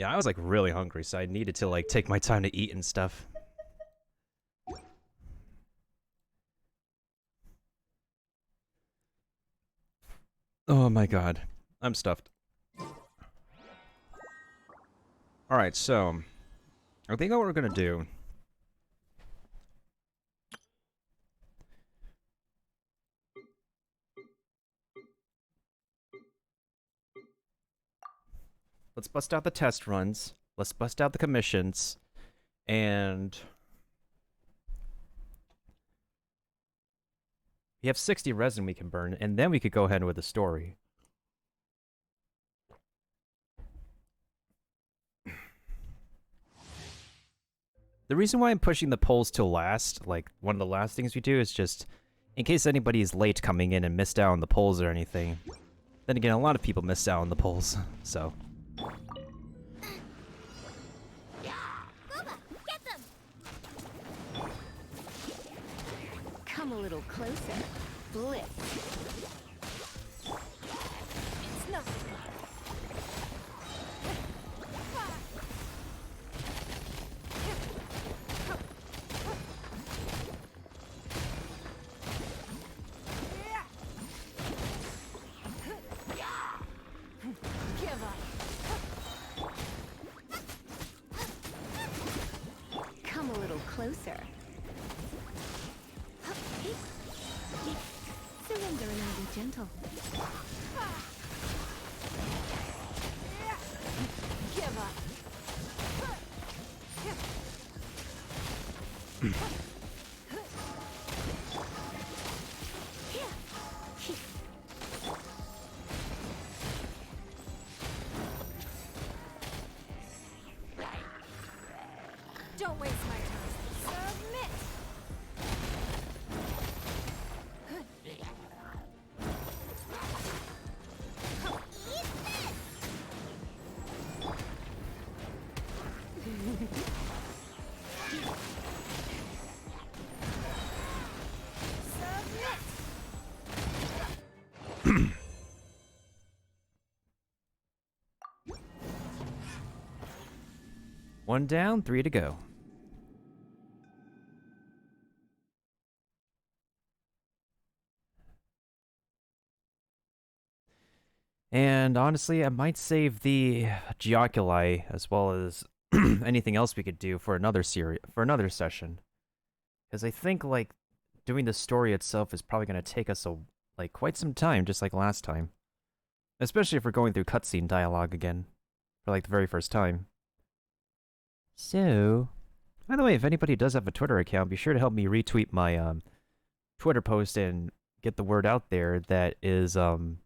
Yeah, I was like really hungry, so I needed to like take my time to eat and stuff. Oh my god. I'm stuffed. Alright, so I think what we're gonna do. Let's bust out the test runs. Let's bust out the commissions. And we have 60 resin we can burn, and then we could go ahead with the story. The reason why I'm pushing the polls till last, like one of the last things we do, is just in case anybody is late coming in and missed out on the polls or anything. Then again, a lot of people missed out on the polls, so. Bubba, get them! Come a little closer. Blitz. It's nothing. Give up. Come a little closer. Surrender and be gentle. Give up. Don't waste my time. Submit. One down, 3 to go. And honestly, I might save the Geoculi as well as anything else we could do for another session. Because I think like doing the story itself is probably going to take us like quite some time, just like last time. Especially if we're going through cutscene dialogue again for like the very first time. So, by the way, if anybody does have a Twitter account, be sure to help me retweet my Twitter post and get the word out there that is that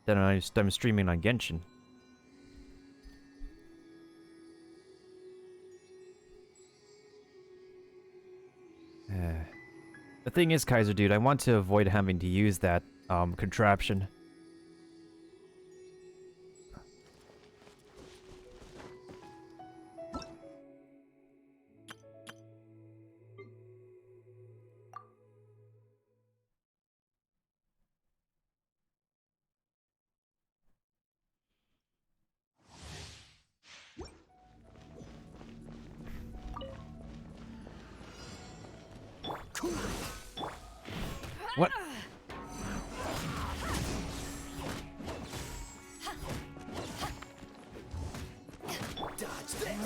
I'm streaming on Genshin. The thing is, Kaiser Dude, I want to avoid having to use that contraption. What? Dodge this.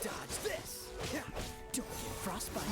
Dodge this. Don't get frostbite.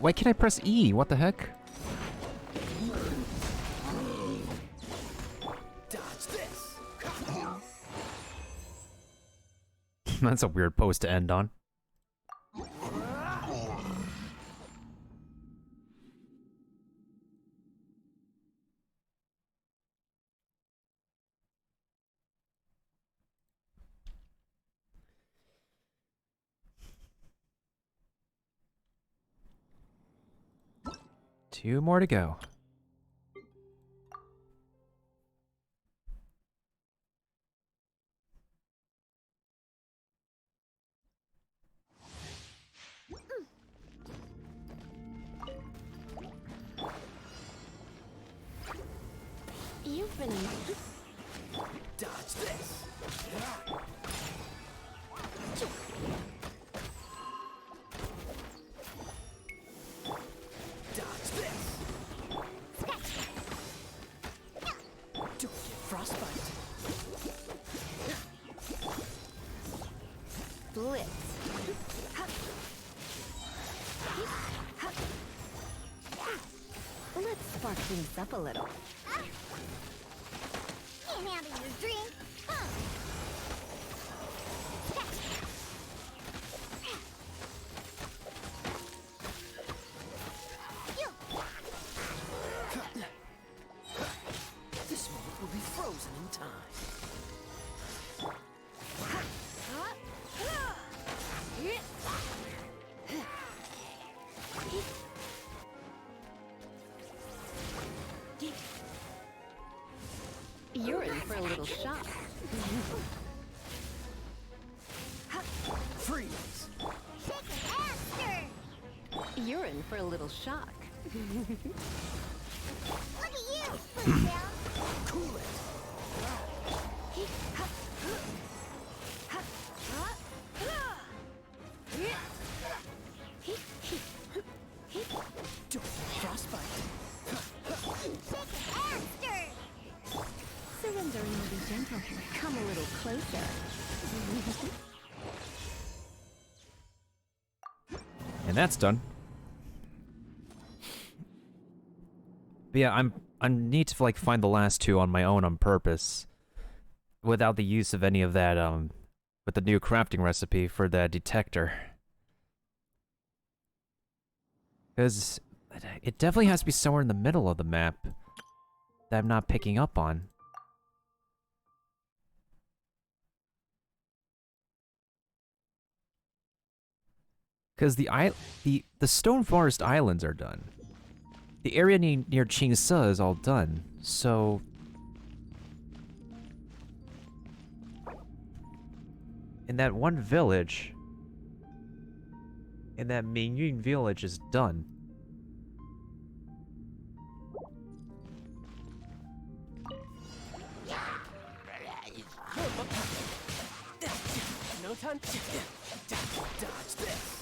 Why can't I press E? What the heck? Dodge this. That's a weird pose to end on. Two more to go. You've been in. Dodge this. Dodge this. Don't get frostbite. Blitz. Let's spark things up a little. Can't handle your drink. This moment will be frozen in time. You're in for a little shock. Freeze. Shake an ass, stir. You're in for a little shock. Look at you. Put it down. Cool it. Don't get frostbite. Shake an ass, stir. Surrendering will be gentle. Come a little closer. And that's done. But yeah, I need to like find the last two on my own on purpose, without the use of any of that with the new crafting recipe for the detector. Because it definitely has to be somewhere in the middle of the map that I'm not picking up on. Because the Stone Forest Islands are done. The area near Qingse is all done, so... in that one village... in that Mingyun village is done. No time. Dodge this.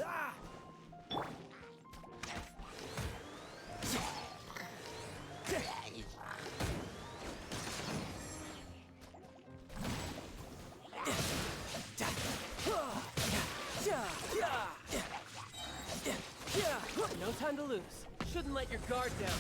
Ah! No time to lose. Shouldn't let your guard down.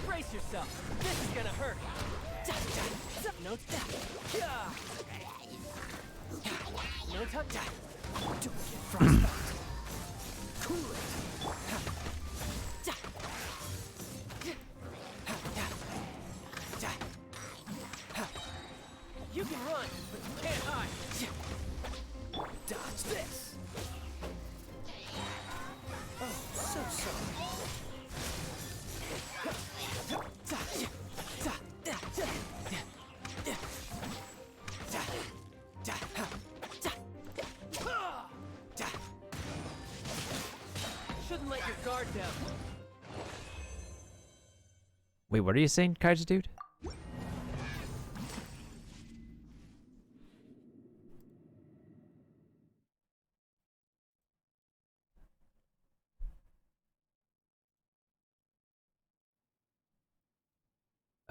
Brace yourself. This is gonna hurt. No No time. Don't get frostbite. Cool it. You can run, but you can't hide. Dodge this. Oh, so sorry. Shouldn't let your guard down. Wait, what are you saying, Kaiju Dude?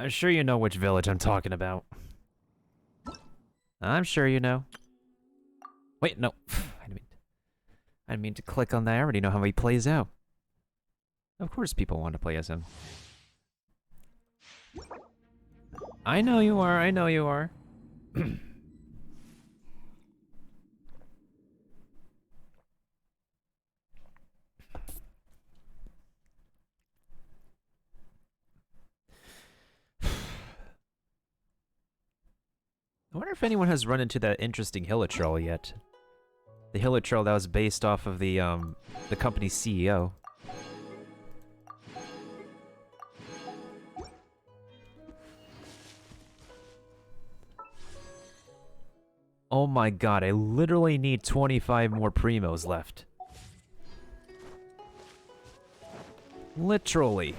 I'm sure you know which village I'm talking about. I'm sure you know. Wait, no. I didn't mean to click on that. I already know how he plays out. Of course people want to play as him. I know you are, I know you are. I wonder if anyone has run into that interesting Hilichurl yet. The Hilichurl that was based off of the company's CEO. Oh my god, I literally need 25 more primos left. Literally.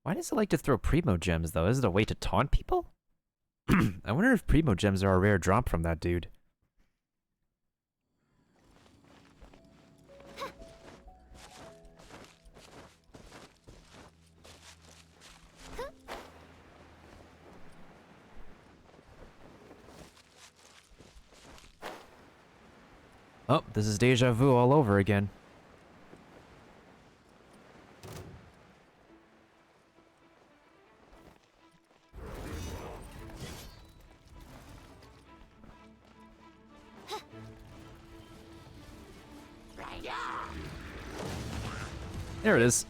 Why does it like to throw Primo Gems, though? Is it a way to taunt people? I wonder if Primo Gems are a rare drop from that dude. Oh, this is deja vu all over again. There it is.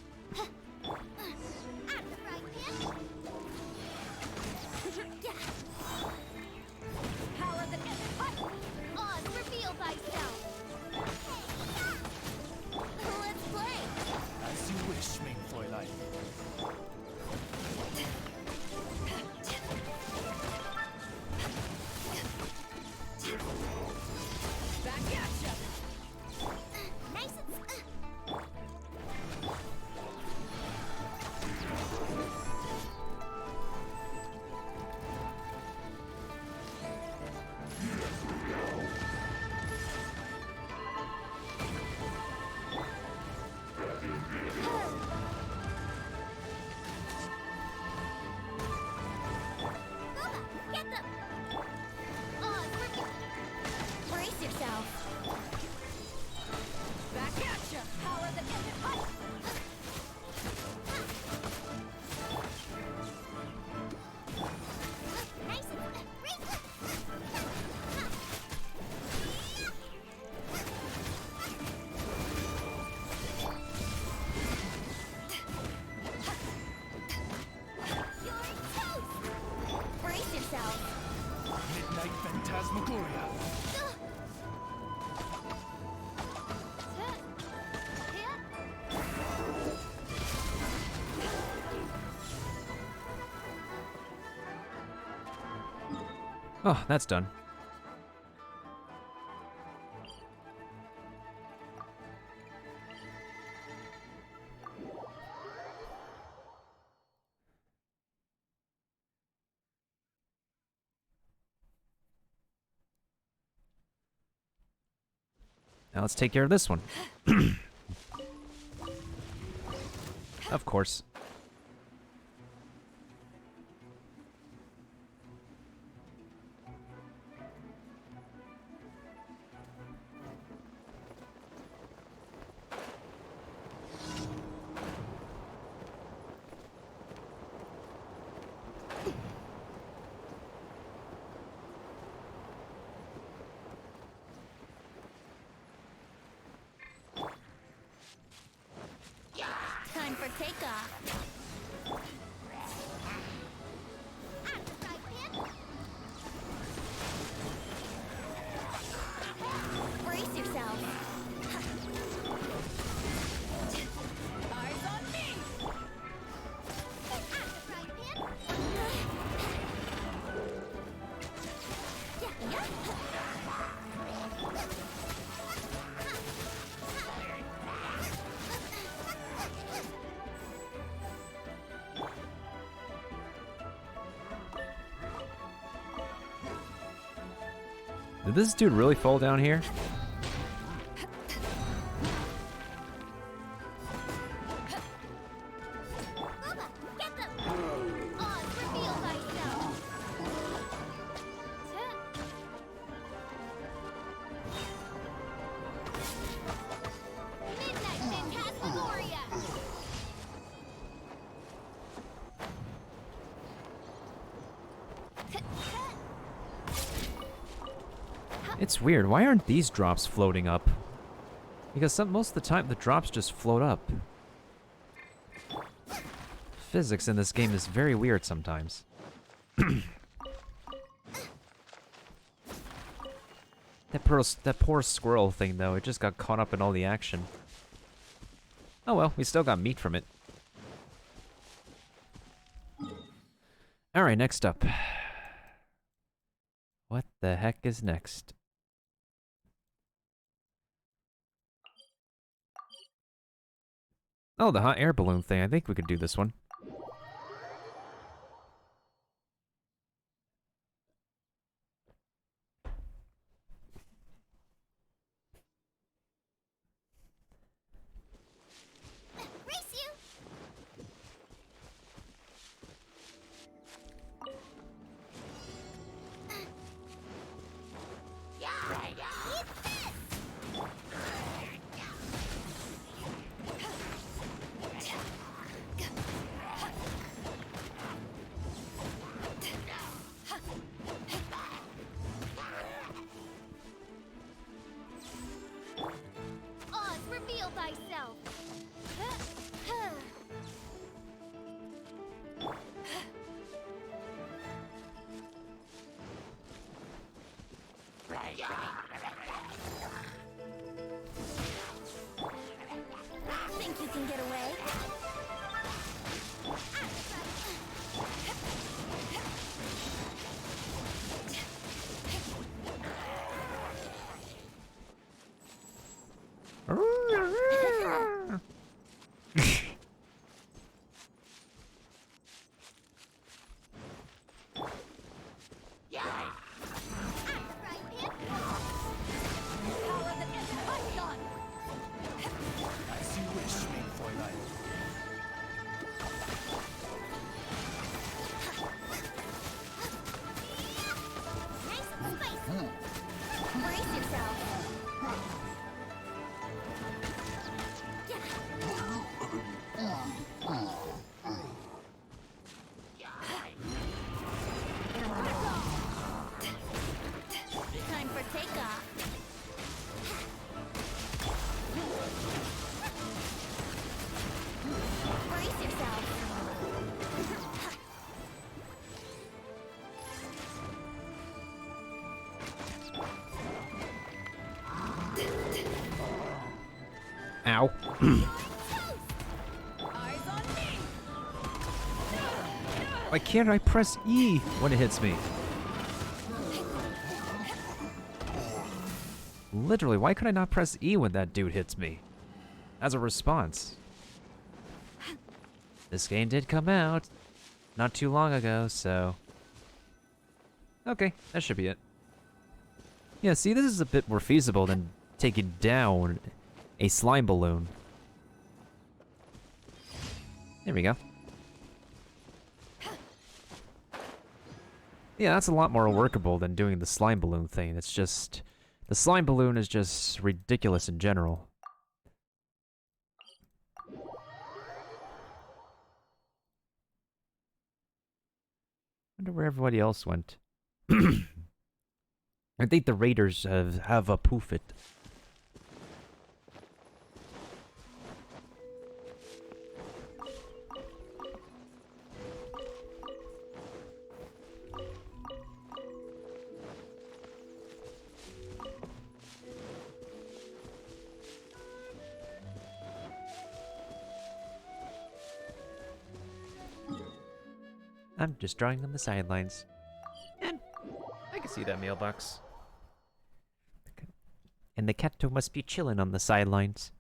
Oh, that's done. Now let's take care of this one. Of course. Time for takeoff. Brace yourself. Eyes on me. Yeah, yeah. Did this dude really fall down here? Bubba, get them! Oz, reveal thyself! Midnight Phantasmagoria! It's weird. Why aren't these drops floating up? Because most of the time the drops just float up. Physics in this game is very weird sometimes. That poor squirrel thing, though, it just got caught up in all the action. Oh well, we still got meat from it. Alright, next up. What the heck is next? Oh, the hot air balloon thing. I think we could do this one. Race you! Eat this! Oz, reveal thyself! Think you can get away? As you wish, mein Fräulein. Nice and spicy! Brace yourself! Time for takeoff! Brace yourself! Ow. Eyes on me! Why can't I press E when it hits me? Literally, why could I not press E when that dude hits me? As a response. This game did come out not too long ago, so... Okay, that should be it. Yeah, see, this is a bit more feasible than taking down a slime balloon. There we go. Yeah, that's a lot more workable than doing the slime balloon thing. It's just... The slime balloon is just ridiculous in general. Wonder where everybody else went. I think the raiders have a poof it. I'm just drawing on the sidelines. And I can see that mailbox. And the cat must be chilling on the sidelines.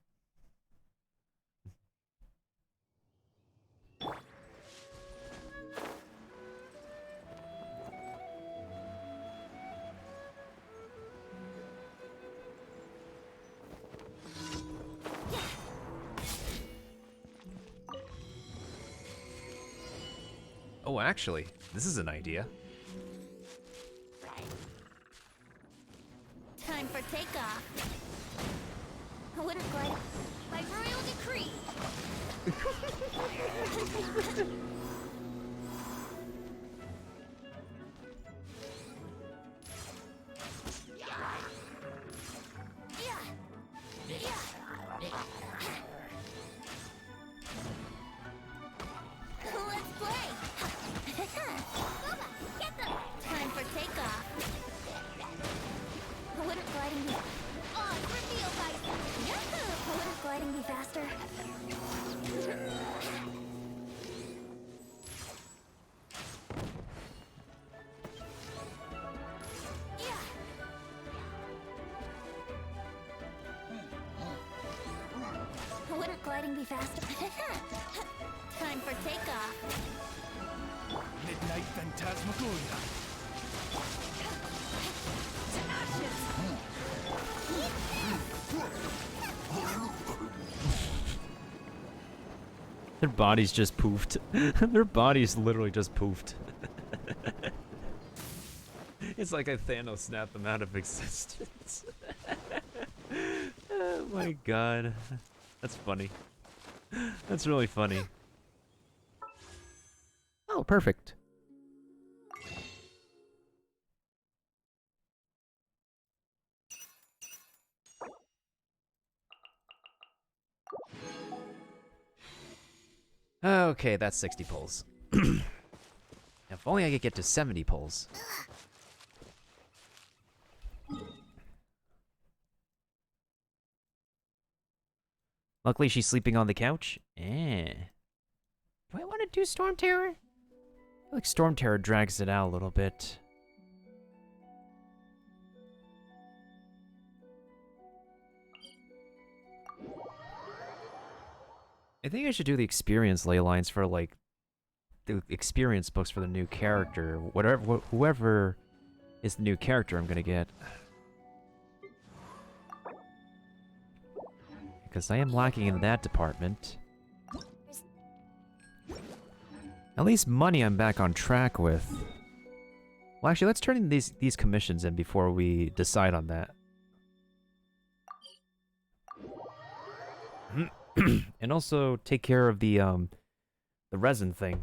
Oh, actually, this is an idea. Time for takeoff. Wouldn't glide by royal decree. Let's play. Get them. Time for takeoff. Wouldn't gliding be... Oh, reveal bison. Yahoo! Wouldn't gliding be faster? Wouldn't gliding be faster? Time for takeoff. Midnight Phantasmagoria. Their bodies just poofed. Their bodies literally just poofed. It's like a Thanos snapped them out of existence. Oh my god. That's funny. That's really funny. Oh, perfect. Okay, that's 60 pulls. If only I could get to 70 pulls. Luckily, she's sleeping on the couch. Eh. Do I want to do Storm Terror? I feel like Storm Terror drags it out a little bit. I think I should do the experience ley lines for, like, the experience books for the new character. Whoever is the new character I'm gonna get. Because I am lacking in that department. At least money I'm back on track with. Well, actually, let's turn in these commissions in before we decide on that. And also take care of the resin thing.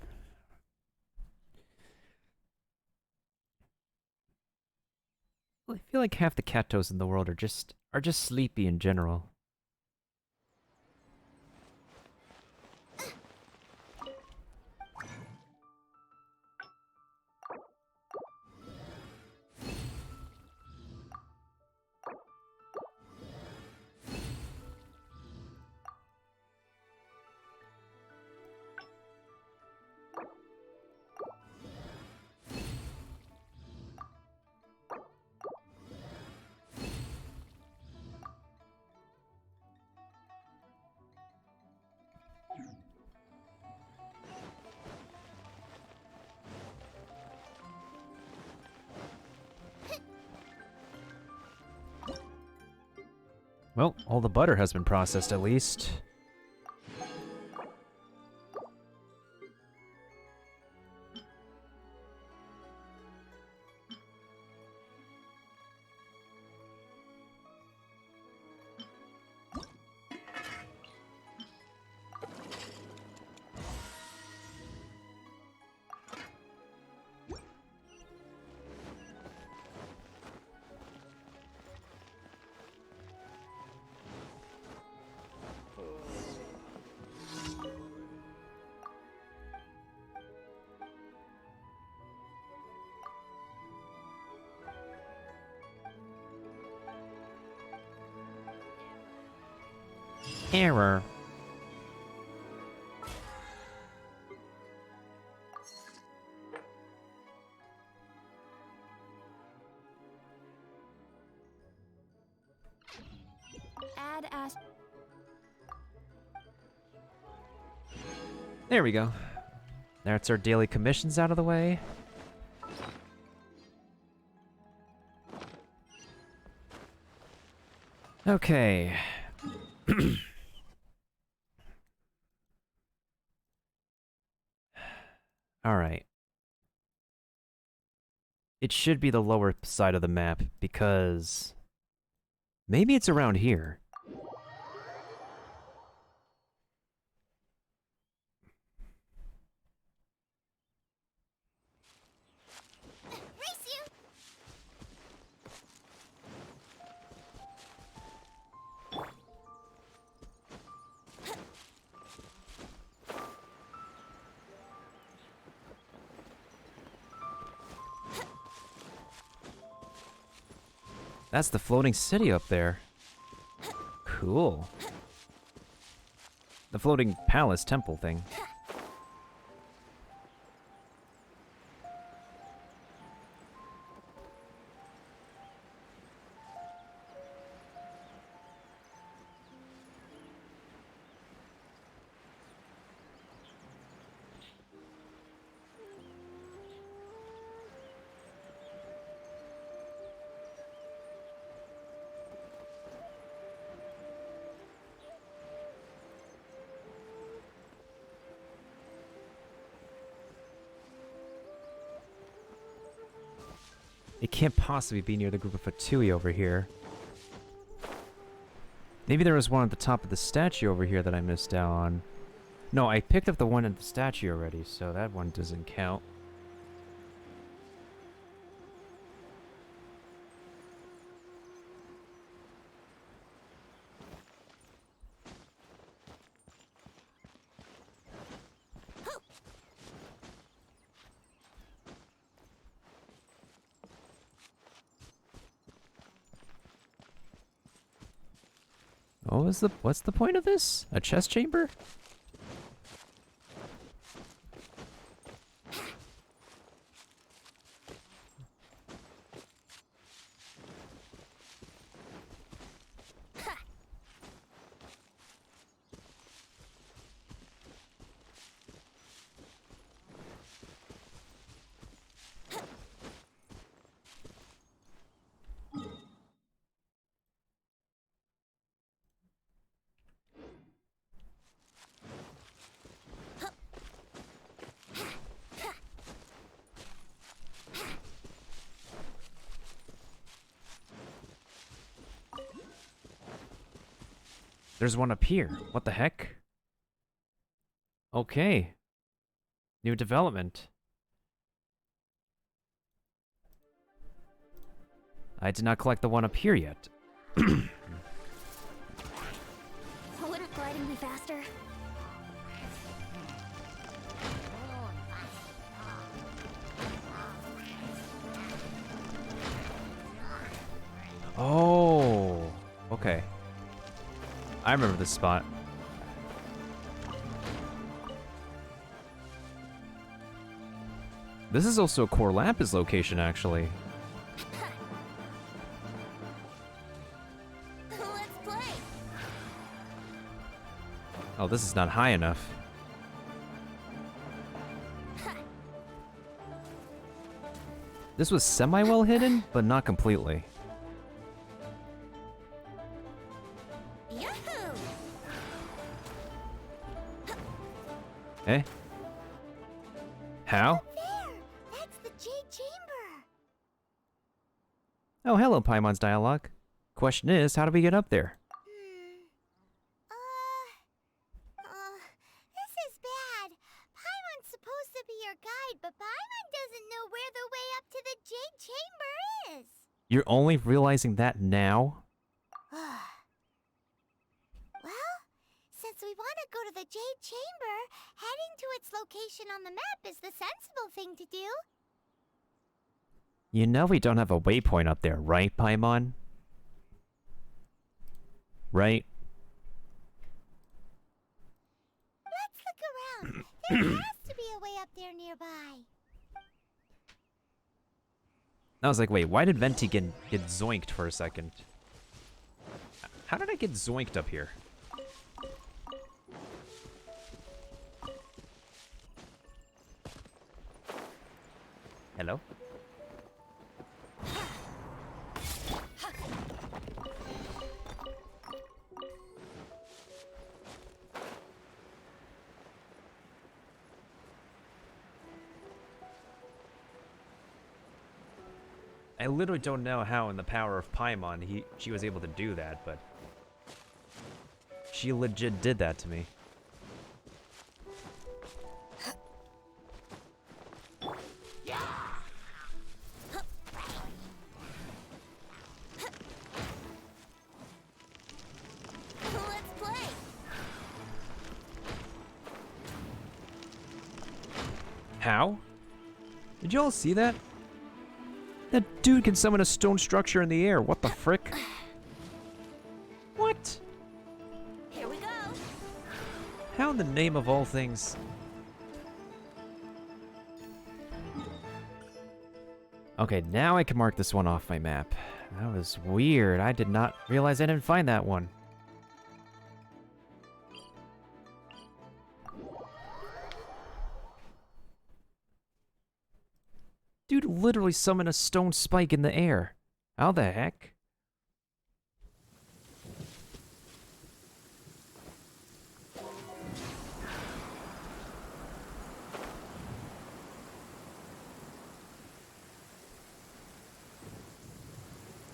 Well, I feel like half the Katos in the world are just sleepy in general. Well, all the butter has been processed at least. Error. Add as... There we go. That's our daily commissions out of the way. Okay. Alright. It should be the lower side of the map, because... maybe it's around here. Race you! That's the floating city up there. Cool. The floating palace temple thing. It can't possibly be near the group of Fatui over here. Maybe there was one at the top of the statue over here that I missed out on. No, I picked up the one at the statue already, so that one doesn't count. What's the point of this? A chest chamber? There's one up here. What the heck? Okay. New development. I did not collect the one up here yet. Wouldn't gliding be faster? Oh. Okay. I remember this spot. This is also a Core Lapis location, actually. Let's play! Oh, this is not high enough. This was semi-well hidden, but not completely. Yahoo! Eh? How? There! That's the Jade Chamber! Oh, hello, Paimon's dialogue. Question is, how do we get up there? This is bad. Paimon's supposed to be your guide, but Paimon doesn't know where the way up to the Jade Chamber is. You're only realizing that now? Well, since we want to go to the Jade Chamber, heading to its location on the map is the sensible thing to do. You know we don't have a waypoint up there, right, Paimon? Right? Let's look around. There has to be a way up there nearby. I was like, wait, why did Venti get zoinked for a second? How did I get zoinked up here? Hello? I literally don't know how in the power of Paimon she was able to do that, but she legit did that to me. Let's play. How? Did you all see that? That dude can summon a stone structure in the air. What the frick? What? Here we go. How in the name of all things? Okay, now I can mark this one off my map. That was weird. I did not realize I didn't find that one. Dude literally summoned a stone spike in the air. How the heck?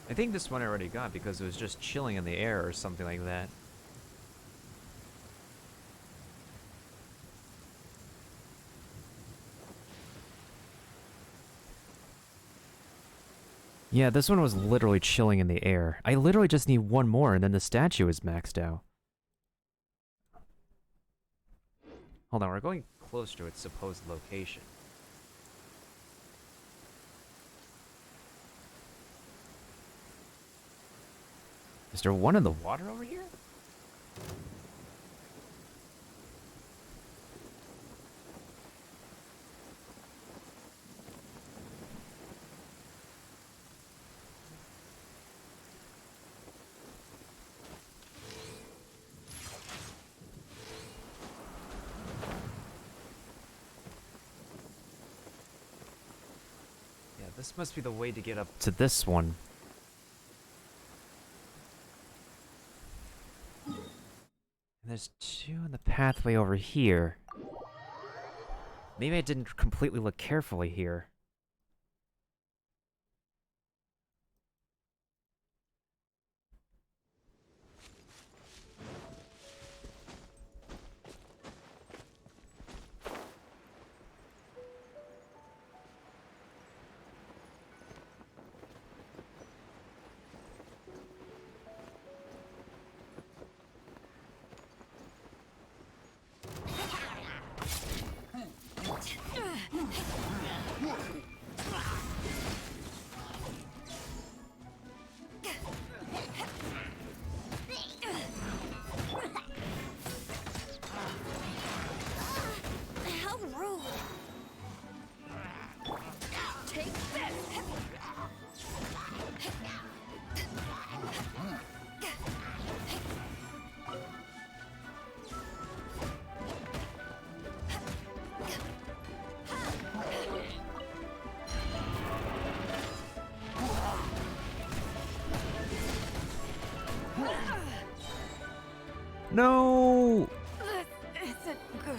I think this one I already got because it was just chilling in the air or something like that. Yeah, this one was literally chilling in the air. I literally just need one more and then the statue is maxed out. Hold on, we're going closer to its supposed location. Is there one in the water over here? Yeah, this must be the way to get up to this one. And there's two in the pathway over here. Maybe I didn't completely look carefully here. How rude. Take this. No! This isn't good.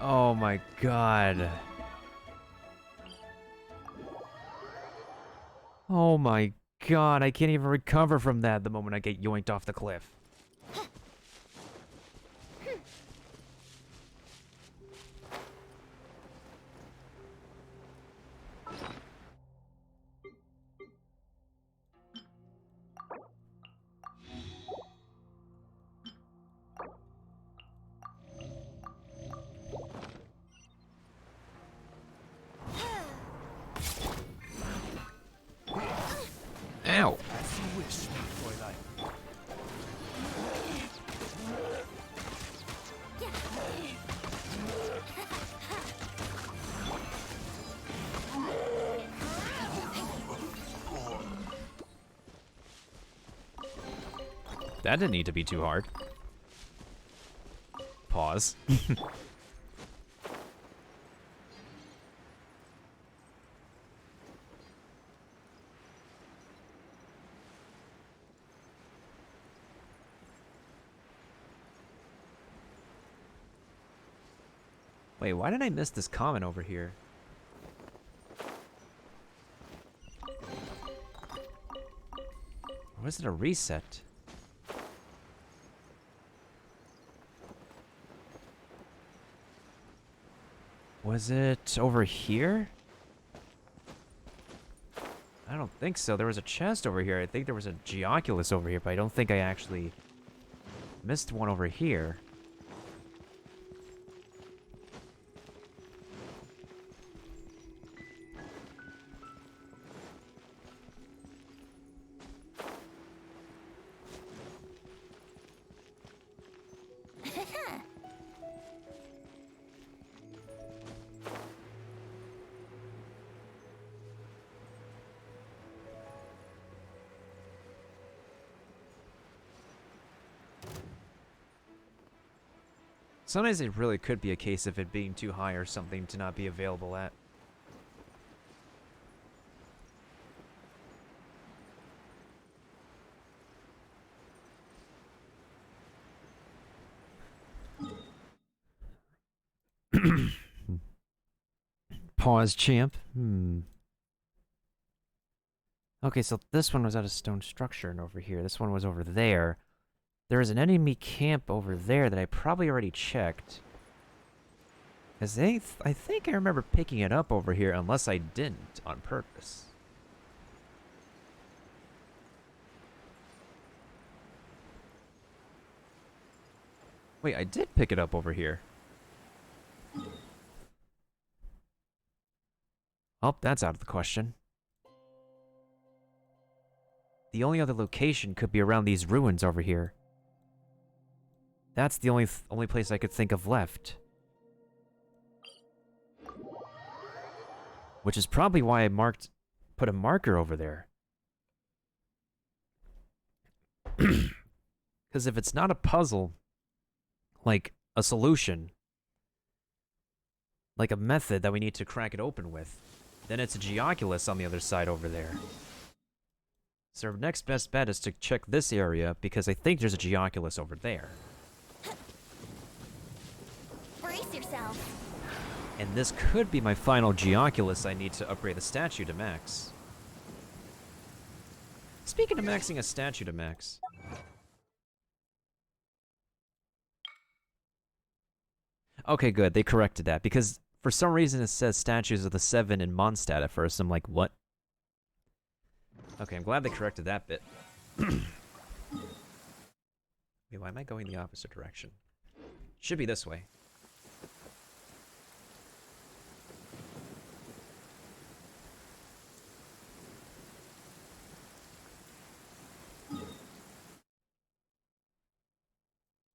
Oh my god. Oh my god, I can't even recover from that the moment I get yoinked off the cliff. Ow! As you wish, my Fräulein. That didn't need to be too hard. Pause. Wait, why did I miss this comment over here? Or was it a reset? Was it over here? I don't think so. There was a chest over here. I think there was a Geoculus over here, but I don't think I actually missed one over here. Sometimes it really could be a case of it being too high or something to not be available at. Pause, champ. Okay, so this one was at a stone structure and over here. This one was over there. There is an enemy camp over there that I probably already checked. Because I think I remember picking it up over here, unless I didn't on purpose. Wait, I did pick it up over here. Oh, that's out of the question. The only other location could be around these ruins over here. That's the only place I could think of left. Which is probably why I put a marker over there. Because if it's not a puzzle, like a solution, like a method that we need to crack it open with, then it's a Geoculus on the other side over there. So our next best bet is to check this area, because I think there's a Geoculus over there. Brace yourself. And this could be my final Geoculus I need to upgrade the statue to max. Speaking of maxing a statue to max. Okay, good. They corrected that, because for some reason it says statues of the 7 in Mondstadt at first. I'm like, what? Okay, I'm glad they corrected that bit. Wait, why am I going the opposite direction? Should be this way.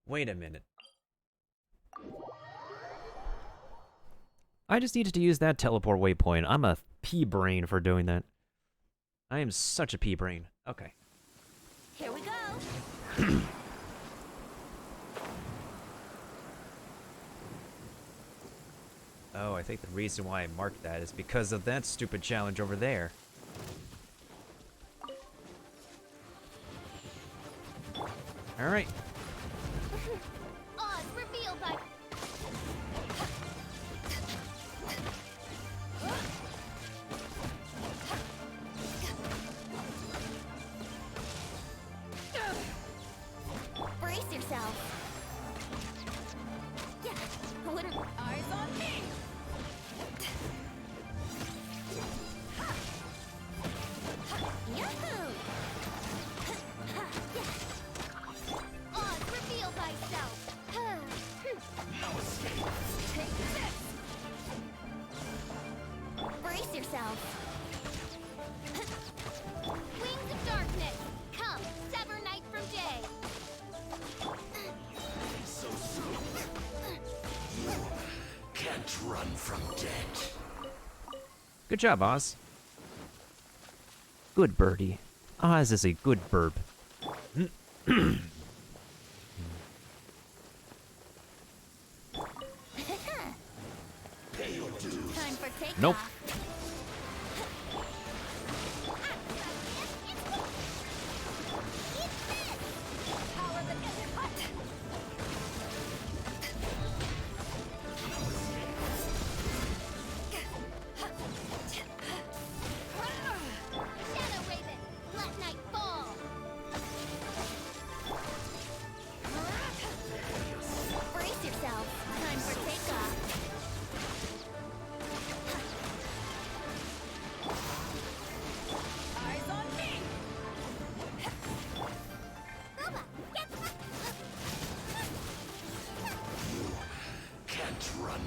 Wait a minute. I just needed to use that teleport waypoint. I'm a pea-brain for doing that. I am such a pea-brain. Okay. Here we go. Oh, I think the reason why I marked that is because of that stupid challenge over there. Alright. Oz revealed by... Brace yourself. Yeah, a little eyes on me. Yahoo! Oz, reveal thyself. No escape. Take this. Brace yourself. Wings of darkness, come, sever night from day. So soon. Can't run from death. Good job, Oz. Good birdie. Oz is a good burb. Pay your dues. Time for takeoff. Nope. Power the desert hut. Shadow Raven, let night fall.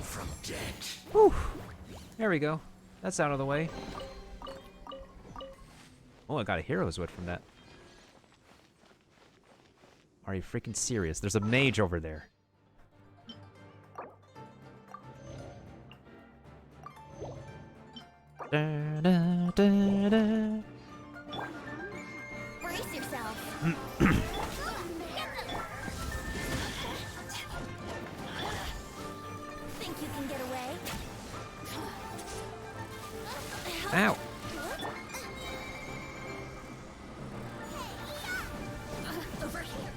from dead. Whew. There we go. That's out of the way. Oh, I got a hero's wood from that. Are you freaking serious? There's a mage over there. Da, da, da, da. Brace yourself. Think you can get away? Ow. Over here.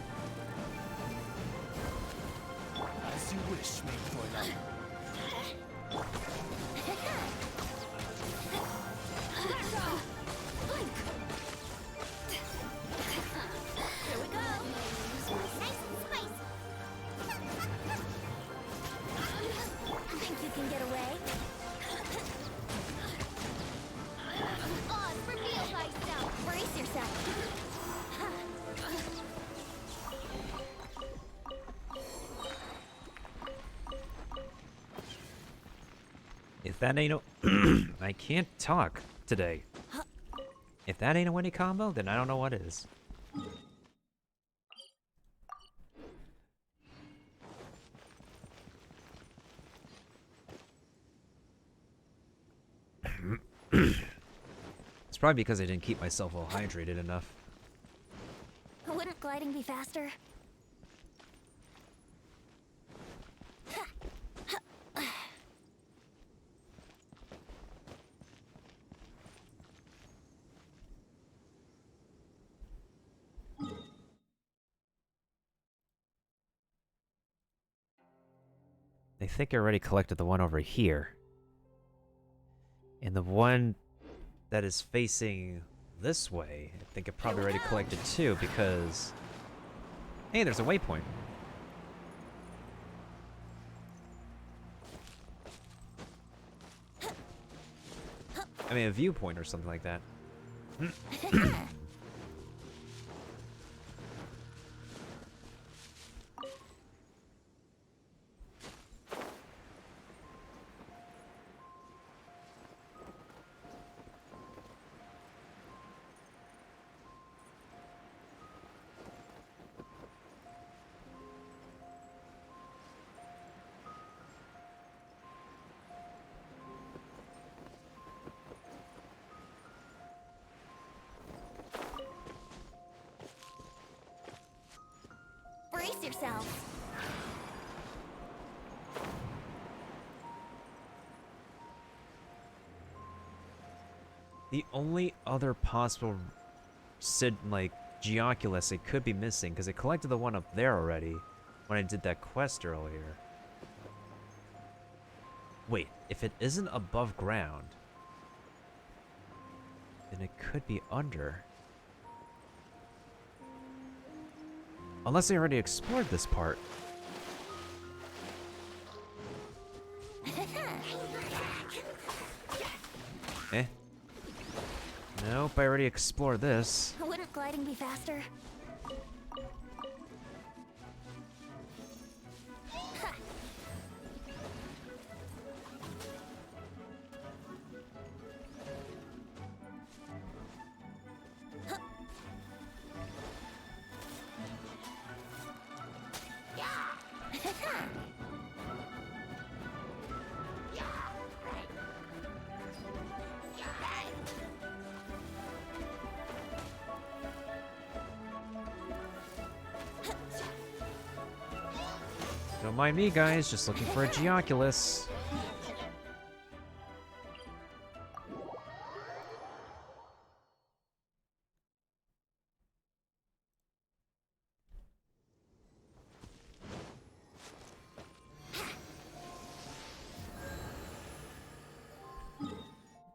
As you wish, maid Fräulein. Here we go. Nice and spicy. Think you can get away? Oh, it's for real, thyself. Brace yourself. If that ain't no... I can't talk today. If that ain't a winning combo, then I don't know what is. It's probably because I didn't keep myself well hydrated enough. Wouldn't gliding be faster? I think I already collected the one over here. And the one that is facing this way, I think I probably already collected too, because... Hey, there's a waypoint. I mean, a viewpoint or something like that. Brace yourself. The only other possible like Geoculus it could be missing, because I collected the one up there already when I did that quest earlier. Wait, if it isn't above ground, then it could be under. Unless I already explored this part. Eh? Nope, I already explored this. Wouldn't gliding be faster? Don't mind me, guys, just looking for a Geoculus.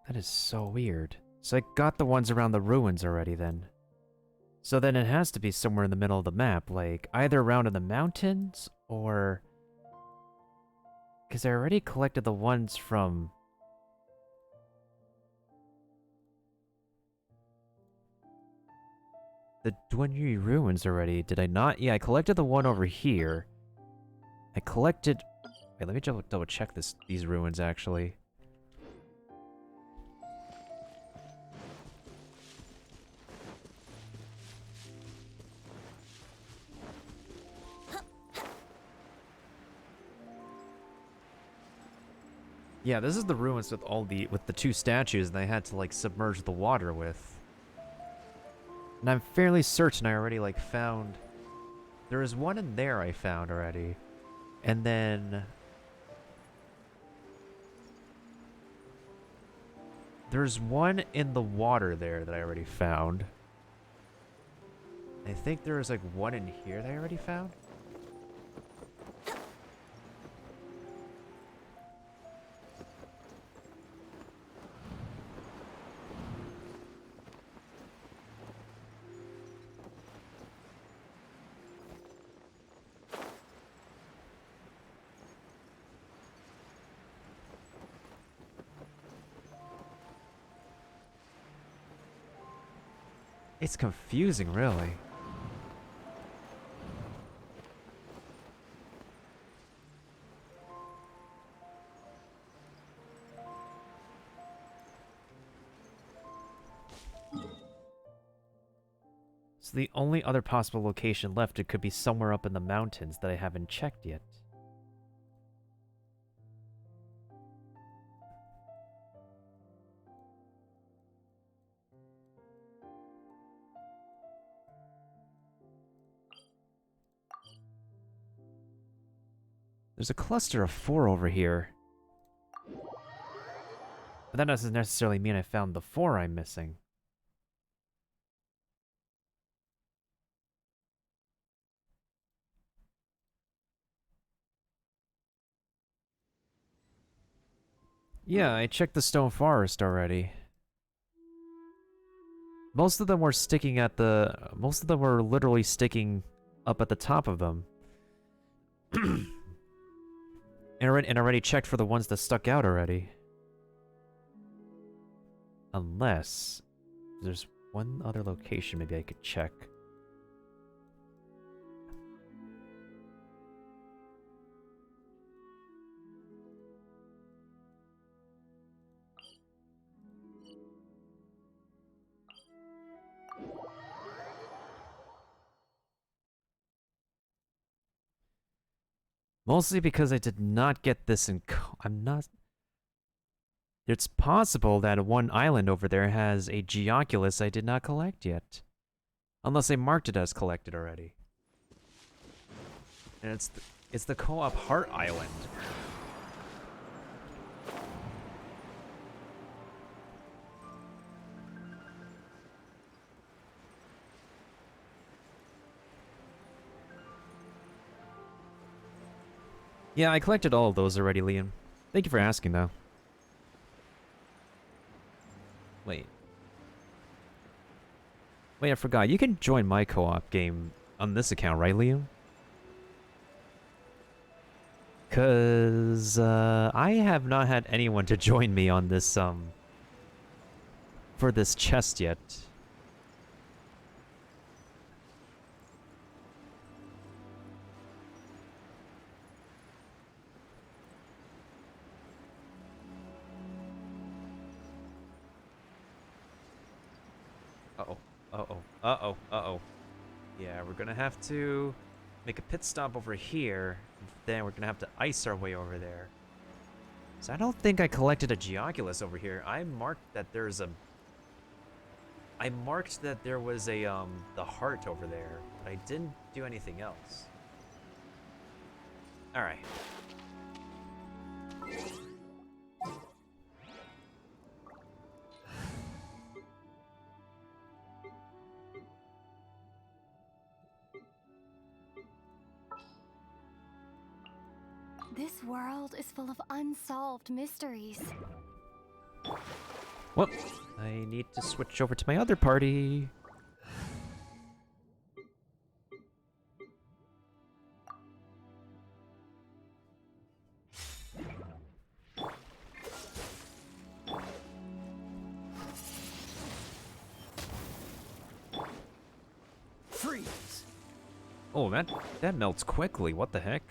That is so weird. So I got the ones around the ruins already then. So then it has to be somewhere in the middle of the map, like either around in the mountains or... Because I already collected the ones from... the Duanyu ruins already, did I not? Yeah, I collected the one over here. I collected Wait, let me double check these ruins actually. Yeah, this is the ruins with the two statues they had to like submerge the water with. And I'm fairly certain I already like found there is one in there I found already. And then there's one in the water there that I already found. I think there was like one in here that I already found. It's confusing, really. So the only other possible location left, it could be somewhere up in the mountains that I haven't checked yet. There's a cluster of 4 over here. But that doesn't necessarily mean I found the 4 I'm missing. Yeah, I checked the stone forest already. Most of them were sticking at the... Most of them were literally sticking up at the top of them. And already checked for the ones that stuck out already. Unless... There's one other location maybe I could check. Mostly because I did not get this in... I'm not... It's possible that one island over there has a Geoculus I did not collect yet. Unless I marked it as collected already. And it's the co-op Heart Island. Yeah, I collected all of those already, Liam. Thank you for asking, though. Wait. Wait, I forgot. You can join my co-op game on this account, right, Liam? Cause I have not had anyone to join me on this for this chest yet. Uh-oh. Uh-oh. Uh-oh. Uh-oh. Yeah, we're gonna have to make a pit stop over here. Then we're gonna have to ice our way over there. So I don't think I collected a Geoculus over here. I marked that there was a the heart over there, but I didn't do anything else. Alright. This world is full of unsolved mysteries. Well, I need to switch over to my other party. Freeze! Oh, that melts quickly. What the heck?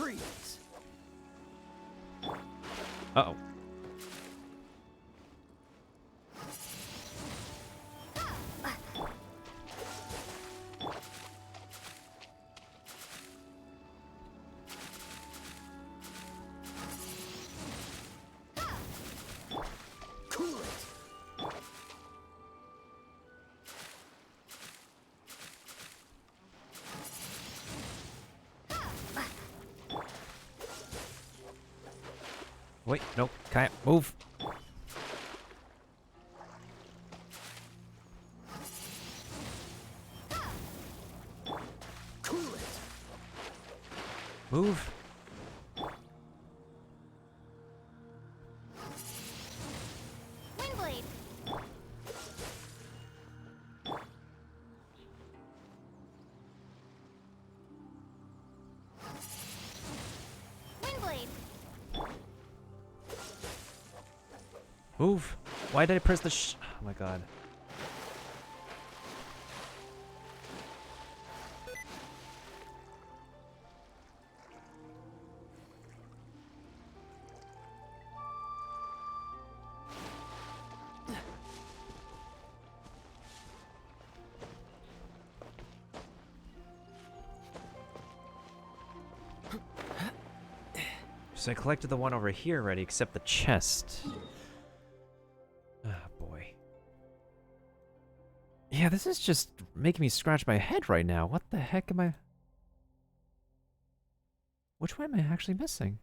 Freeze! Uh-oh. Cool it! Wait, nope. Can't move. Cool it! Move. Windblade. Windblade. Move. Why did I press the oh my god. So I collected the one over here already, except the chest. Oh boy. Yeah, this is just making me scratch my head right now. What the heck am I... Which one am I actually missing?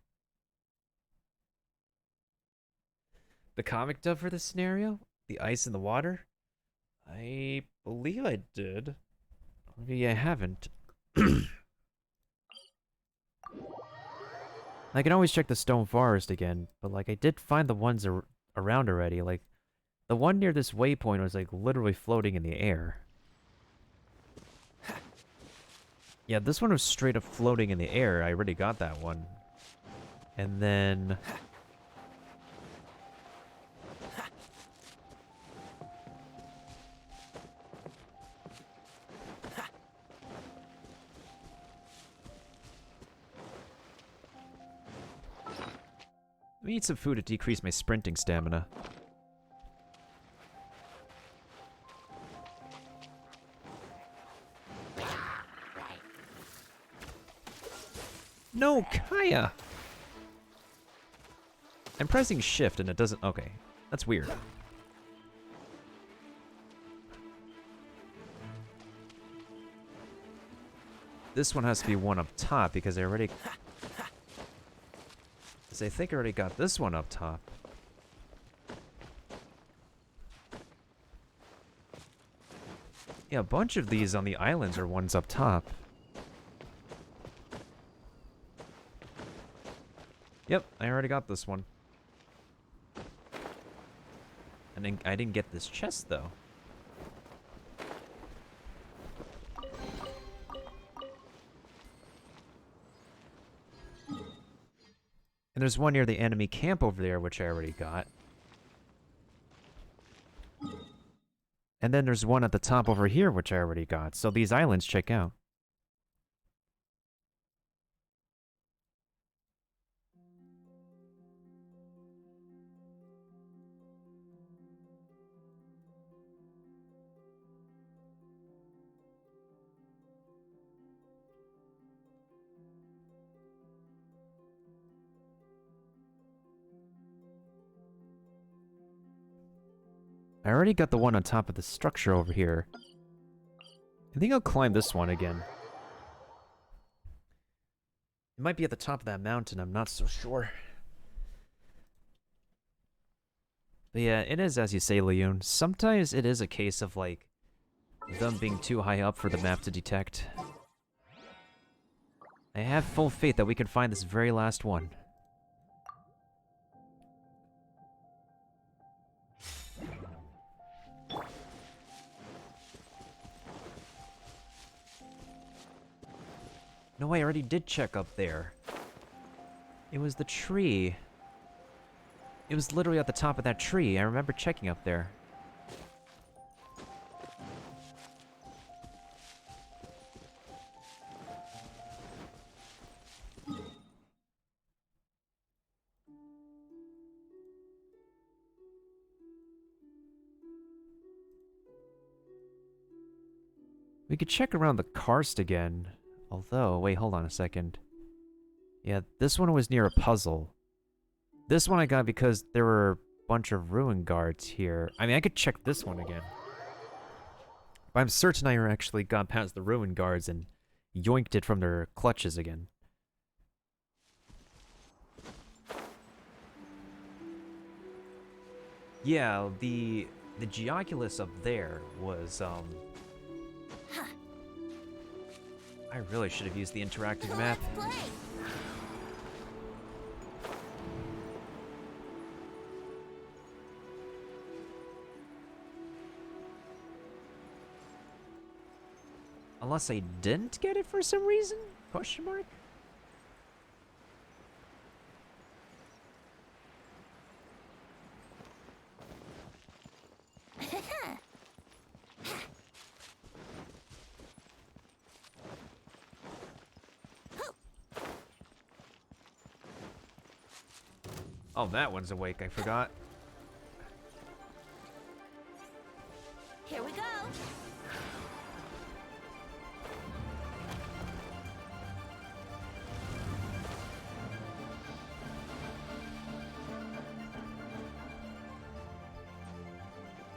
The comic dub for this scenario? The ice in the water? I believe I did. Maybe I haven't. I can always check the stone forest again, but like I did find the ones around already. Like the one near this waypoint was like literally floating in the air. Yeah, this one was straight up floating in the air. I already got that one. And then let me eat some food to decrease my sprinting stamina. No, Kaya! I'm pressing shift and it doesn't... Okay, that's weird. This one has to be one up top because I already... Because I think I already got this one up top. Yeah, a bunch of these on the islands are ones up top. Yep, I already got this one. And then I didn't get this chest, though. And there's one near the enemy camp over there, which I already got. And then there's one at the top over here, which I already got. So these islands check out. I already got the one on top of the structure over here. I think I'll climb this one again. It might be at the top of that mountain, I'm not so sure. But yeah, it is as you say, Leon. Sometimes it is a case of, like, them being too high up for the map to detect. I have full faith that we can find this very last one. No, I already did check up there. It was the tree. It was literally at the top of that tree. I remember checking up there. We could check around the karst again. Although, wait, hold on a second. Yeah, this one was near a puzzle. This one I got because there were a bunch of ruin guards here. I mean, I could check this one again. But I'm certain I actually got past the ruin guards and yoinked it from their clutches again. Yeah, the Geoculus up there was, I really should have used the interactive map. Let's play. Unless I didn't get it for some reason? Question mark? Oh, that one's awake, I forgot. Here we go.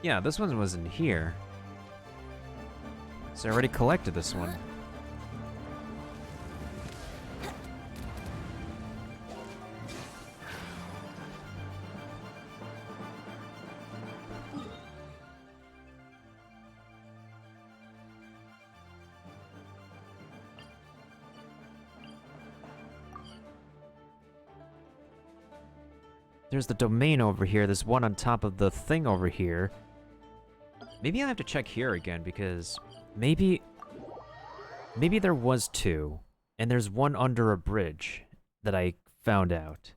Yeah, this one wasn't here. So I already collected this one. There's the domain over here. There's one on top of the thing over here. Maybe I have to check here again because maybe there was two, and there's one under a bridge that I found out.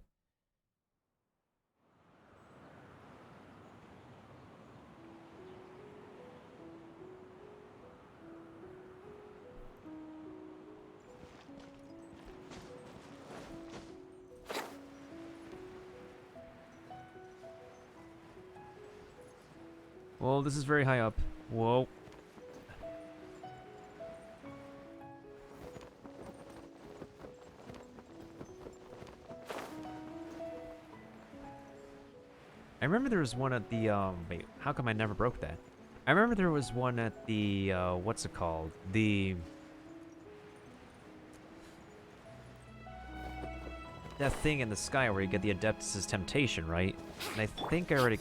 Whoa, this is very high up. Whoa. I remember there was one at the, wait, how come I never broke that? I remember there was one at the, what's it called? That thing in the sky where you get the Adeptus' Temptation, right? And I think I already...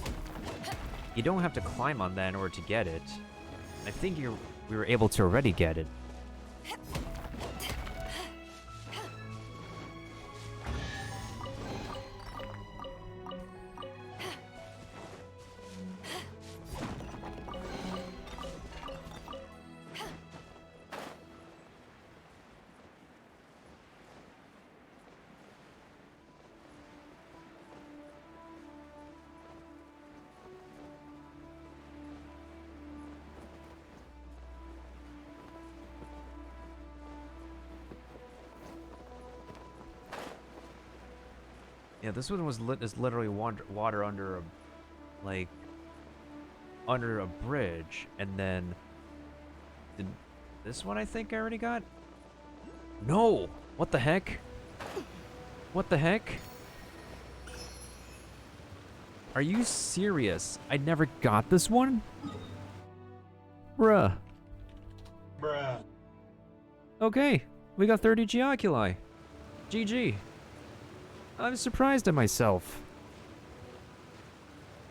You don't have to climb on that in order to get it. I think we were able to already get it. Yeah, this one is literally water under a, like, under a bridge, and then this one I think I already got. No, what the heck? What the heck? Are you serious? I never got this one? Bruh. Bruh. Okay, we got 30 Geoculi. GG. I'm surprised at myself.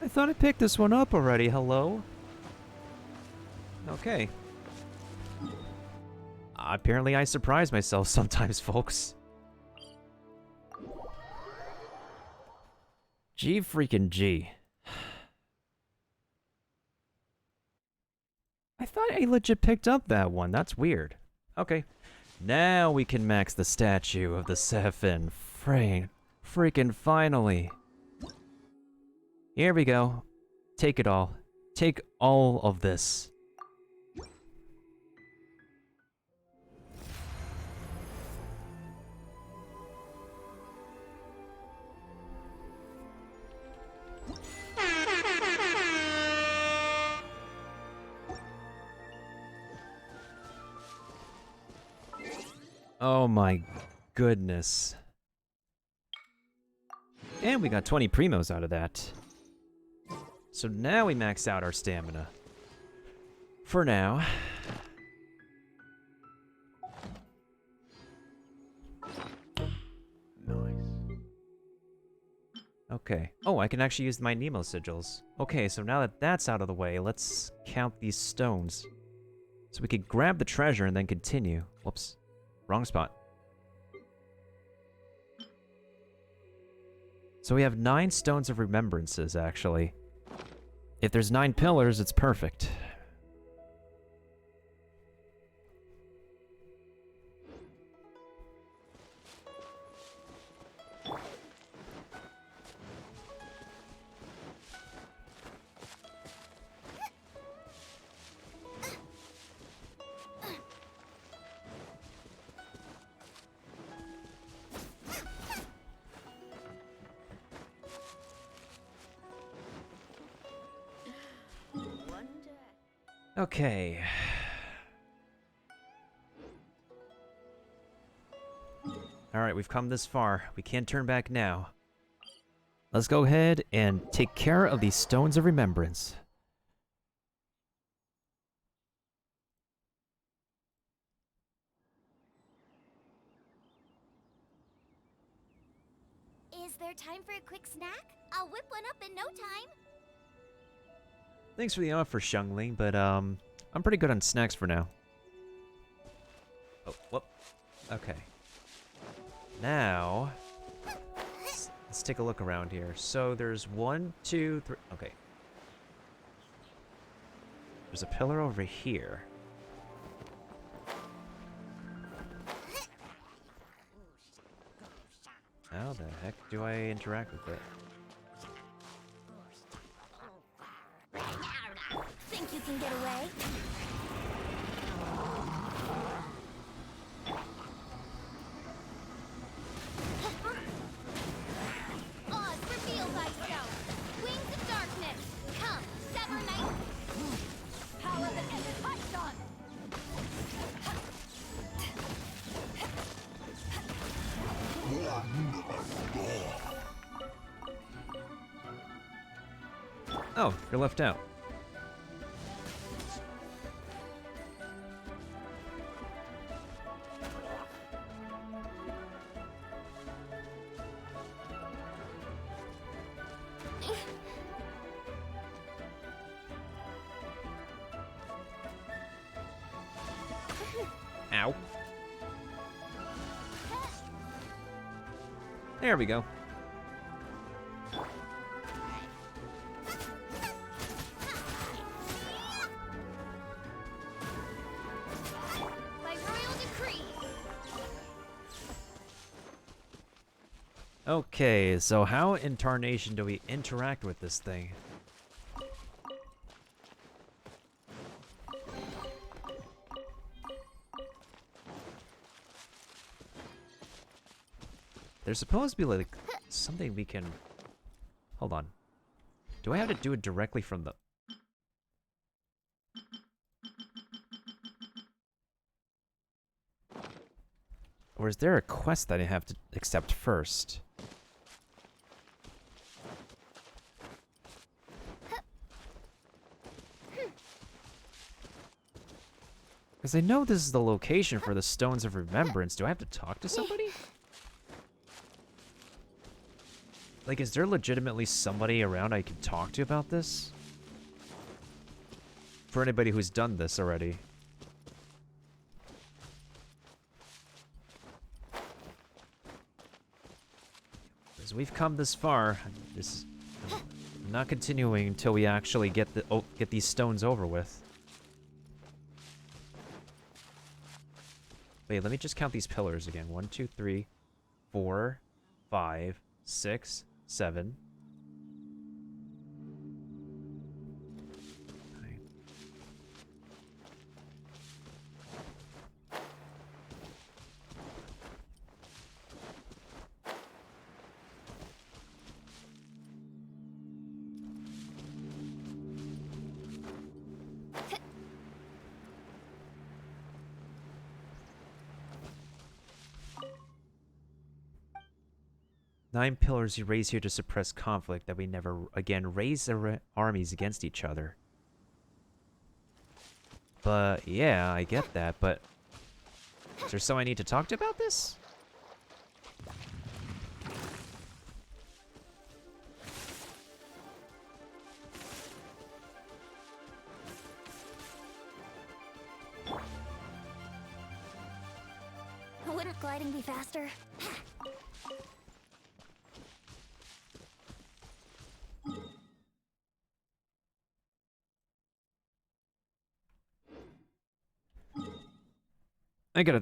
I thought I picked this one up already, hello? Okay. Apparently I surprise myself sometimes, folks. G freaking G. I thought I legit picked up that one, that's weird. Okay. Now we can max the statue of the Sephon. Freaking finally. Here we go. Take it all. Take all of this. Oh my goodness. And we got 20 primos out of that. So now we max out our stamina. For now. Nice. Okay. Oh, I can actually use my Nemo sigils. Okay, so now that that's out of the way, let's count these stones. So we could grab the treasure and then continue. Whoops. Wrong spot. So we have 9 stones of remembrances, actually. If there's 9 pillars, it's perfect. Okay. Alright, we've come this far. We can't turn back now. Let's go ahead and take care of these stones of remembrance. Is there time for a quick snack? I'll whip one up in no time. Thanks for the offer, Xiangling, but I'm pretty good on snacks for now. Oh, whoop. Okay. Now, let's take a look around here. So there's 1, 2, 3. Okay. There's a pillar over here. How the heck do I interact with it? Think you can get away? Oz, reveal thyself! Wings of darkness! Come, sever night! Power that ended Python! Oh, you're left out. Ow. There we go. By royal decree! Okay, so how in Tarnation do we interact with this thing? There's supposed to be like something we can... Hold on. Do I have to do it directly from the... Or is there a quest that I have to accept first? Because I know this is the location for the Stones of Remembrance. Do I have to talk to somebody? Like, is there legitimately somebody around I can talk to about this? For anybody who's done this already. Because we've come this far. I'm not continuing until we actually get these stones over with. Wait, let me just count these pillars again. 1, 2, 3, 4, 5, 6, 7. Nine. 9 pillars you raise here to suppress conflict, that we never again raise our armies against each other. But yeah, I get that, but is there someone I need to talk to about this? Wouldn't gliding be faster?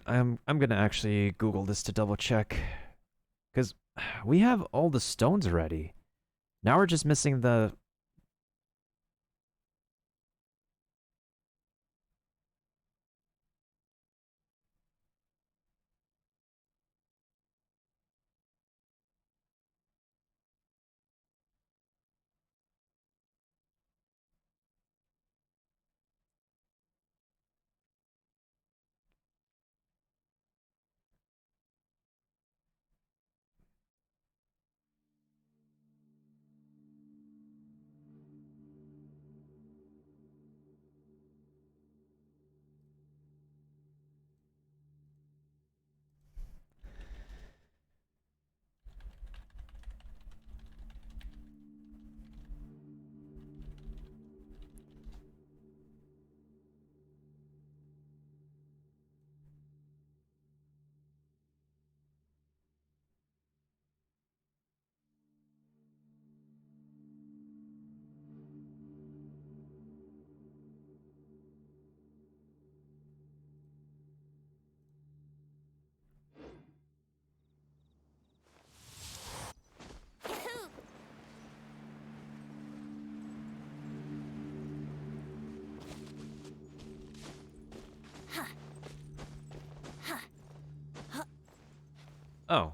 I'm gonna actually Google this to double check. Cause we have all the stones already. Now we're just missing the Oh.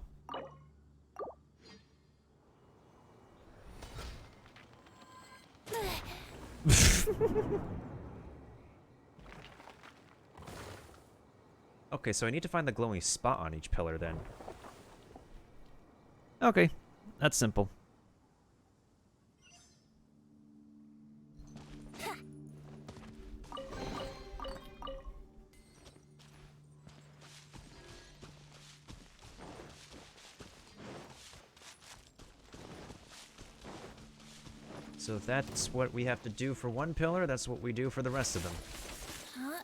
Okay, so I need to find the glowing spot on each pillar then. Okay, that's simple. So if that's what we have to do for one pillar, that's what we do for the rest of them. Huh?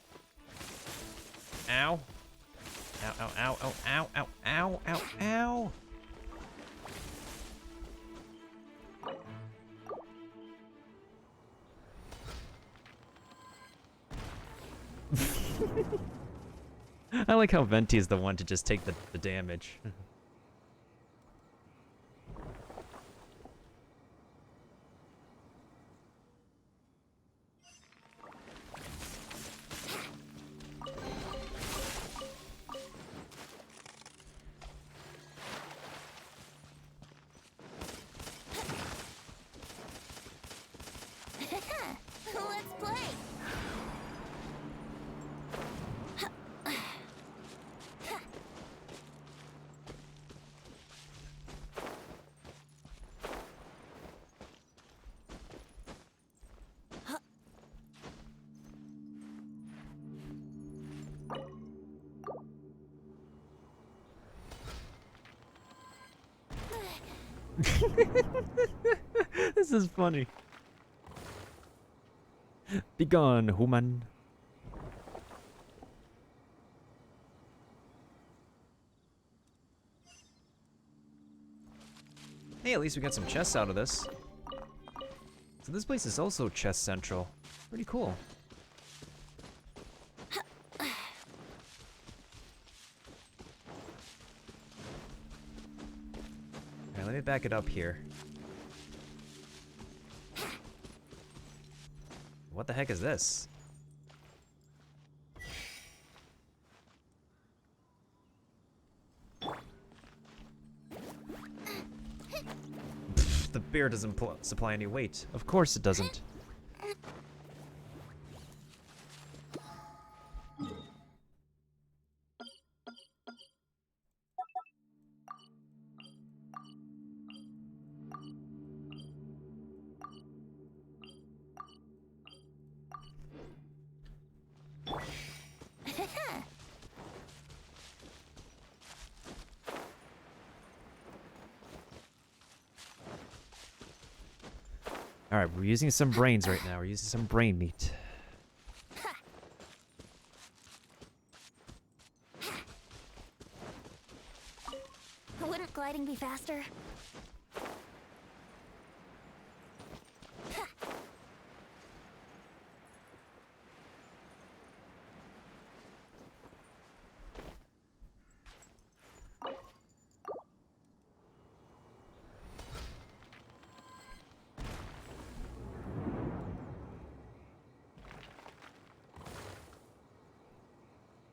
Ow. Ow, ow, ow, ow, ow, ow, ow, ow, ow. I like how Venti is the one to just take the damage. Let's play! This is funny. Begone, human. Hey, at least we got some chests out of this. So this place is also chest central. Pretty cool. Alright, let me back it up here. What the heck is this? Pfft, the bear doesn't supply any weight. Of course it doesn't. Alright, we're using some brains right now. We're using some brain meat. Wouldn't gliding be faster?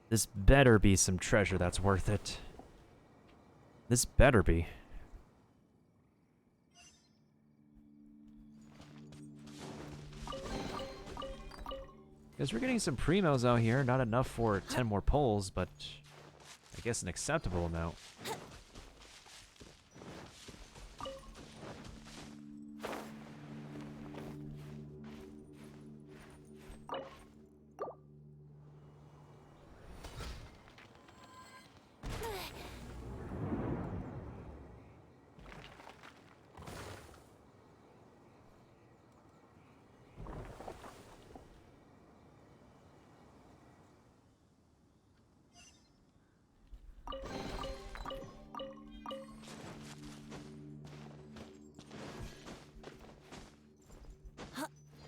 This better be some treasure that's worth it. This better be. Because we're getting some primos out here. Not enough for 10 more poles, but I guess an acceptable amount.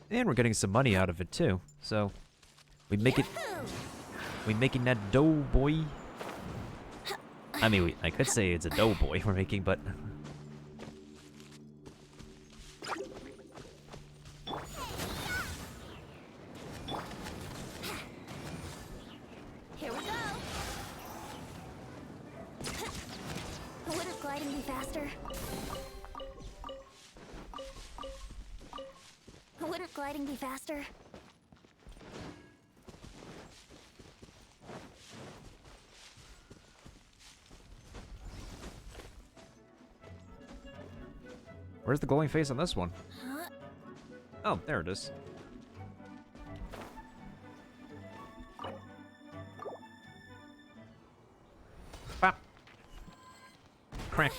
And we're getting some money out of it too. So we making that dough, boy. I mean, I could say it's a dough boy we're making, but Here we go. Wouldn't gliding be faster? Wouldn't gliding be faster? where's the glowing face on this one? Huh? Oh, there it is. Bop. Crack.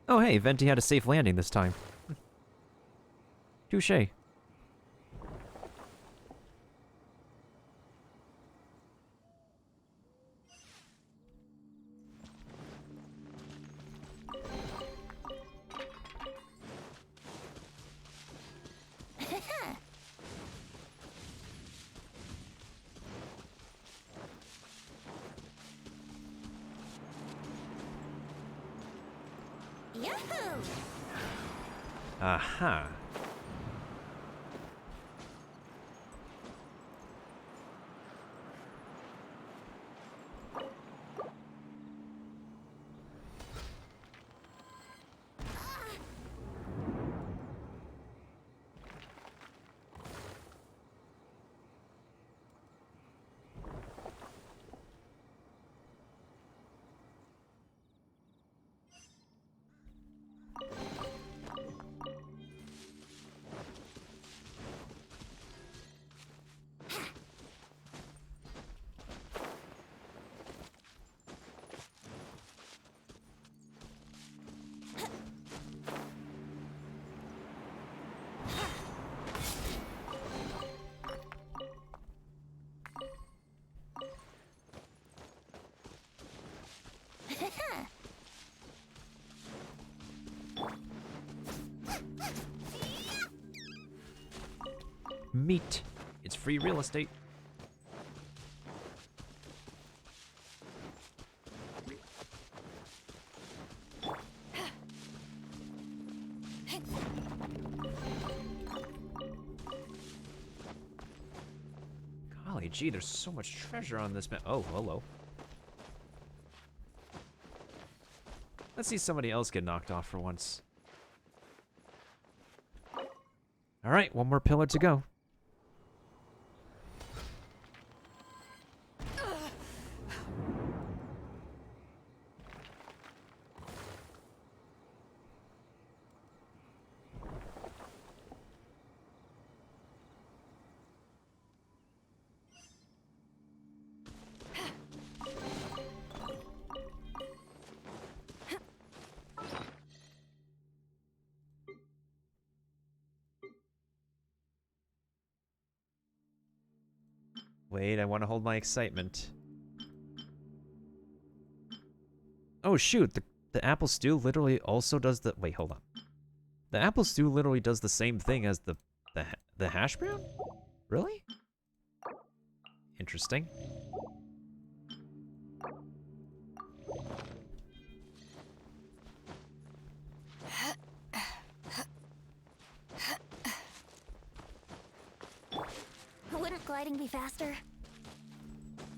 Oh, hey, Venti had a safe landing this time. Touché. Yahoo! Aha. Meat. It's free real estate. Golly gee, there's so much treasure on this map. Oh, hello. Let's see somebody else get knocked off for once. Alright, one more pillar to go. Wait, I want to hold my excitement. Oh shoot, the apple stew literally also does the... Wait, hold on. The apple stew literally does the same thing as the hash brown? Really? Interesting. Wouldn't gliding be faster?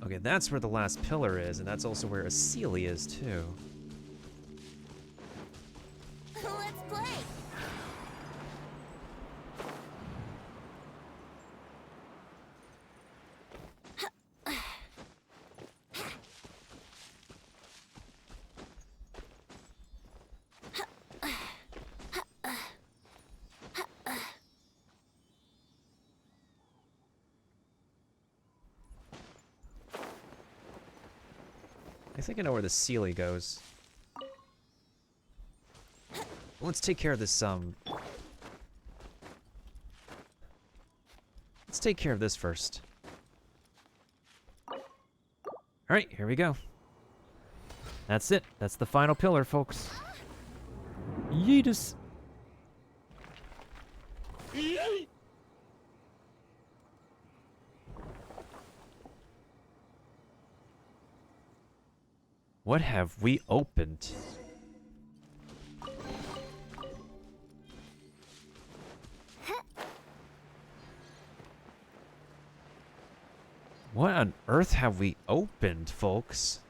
Okay, that's where the last pillar is, and that's also where a Sealy is, too. Let's play! I think I know where the Sealy goes. Let's take care of this, Let's take care of this first. Alright, here we go. That's it. That's the final pillar, folks. Yeetus. What have we opened? What on earth have we opened, folks?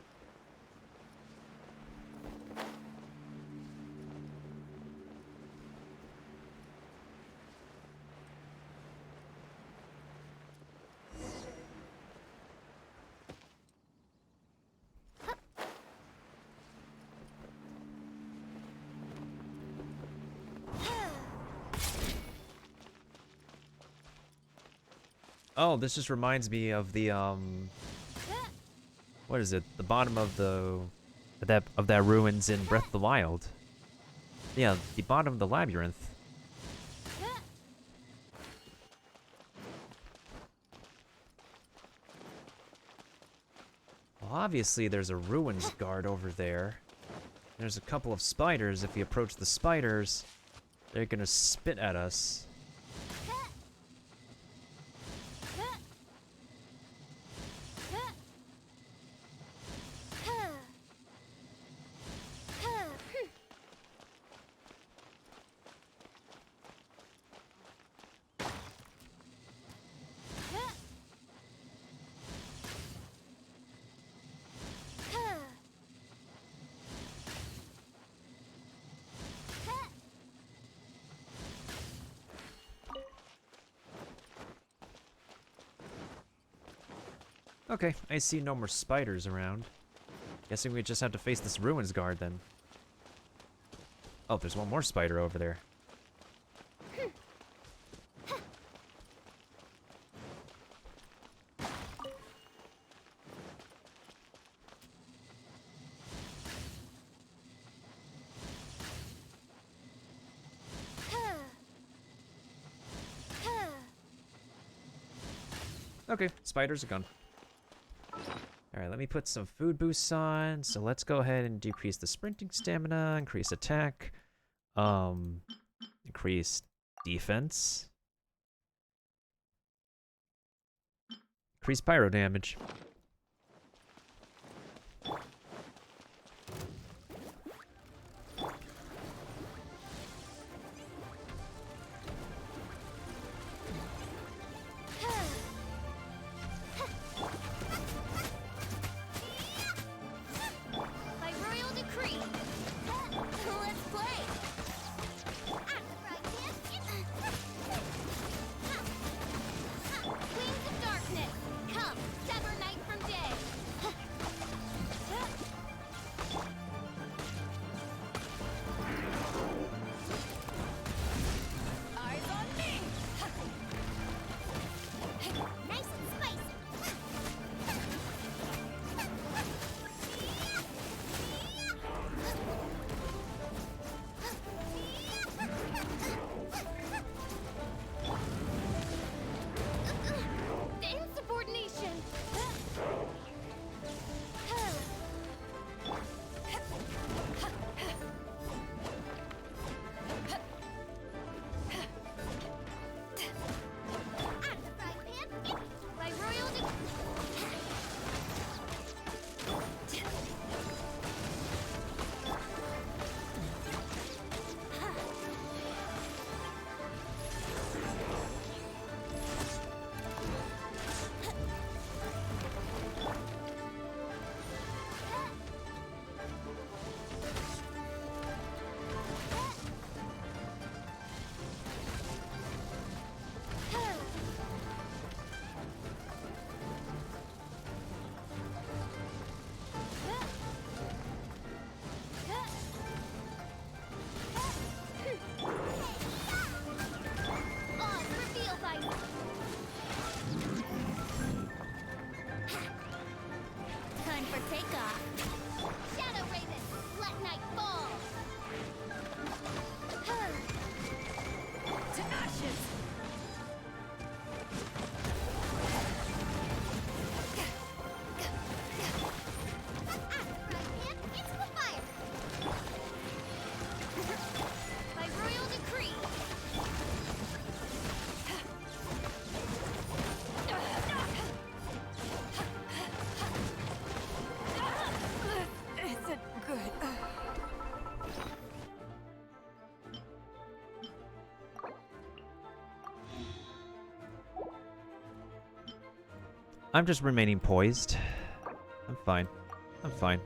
Oh, this just reminds me of the what is it? The bottom of that ruins in Breath of the Wild. Yeah, the bottom of the labyrinth. Well, obviously there's a ruins guard over there. There's a couple of spiders. If you approach the spiders, they're gonna spit at us. Okay, I see no more spiders around. Guessing we just have to face this ruins guard then. Oh, there's one more spider over there. Okay, spiders are gone. Alright, let me put some food boosts on. So let's go ahead and decrease the sprinting stamina, increase attack, increase defense, increase pyro damage. By royal decree. Let's play. Wings of darkness. Come, sever night I'm just remaining poised. I'm fine. I'm fine.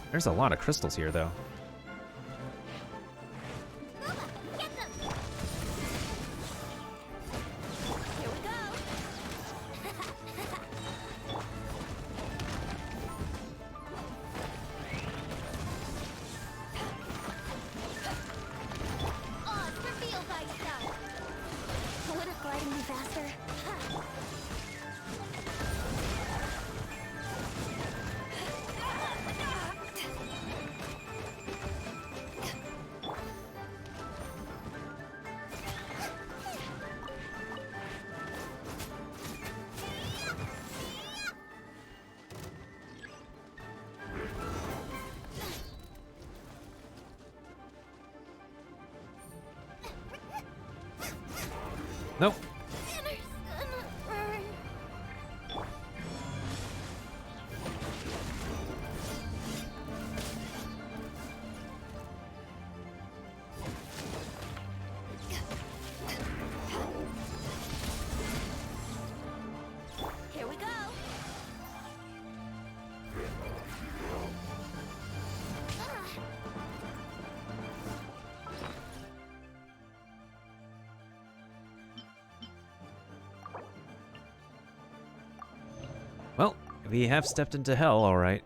There's a lot of crystals here, though. Get them! Here we go! Oz, reveal thyself! Would it gliding me faster? Nope. Here we go! Well, we have stepped into hell, alright.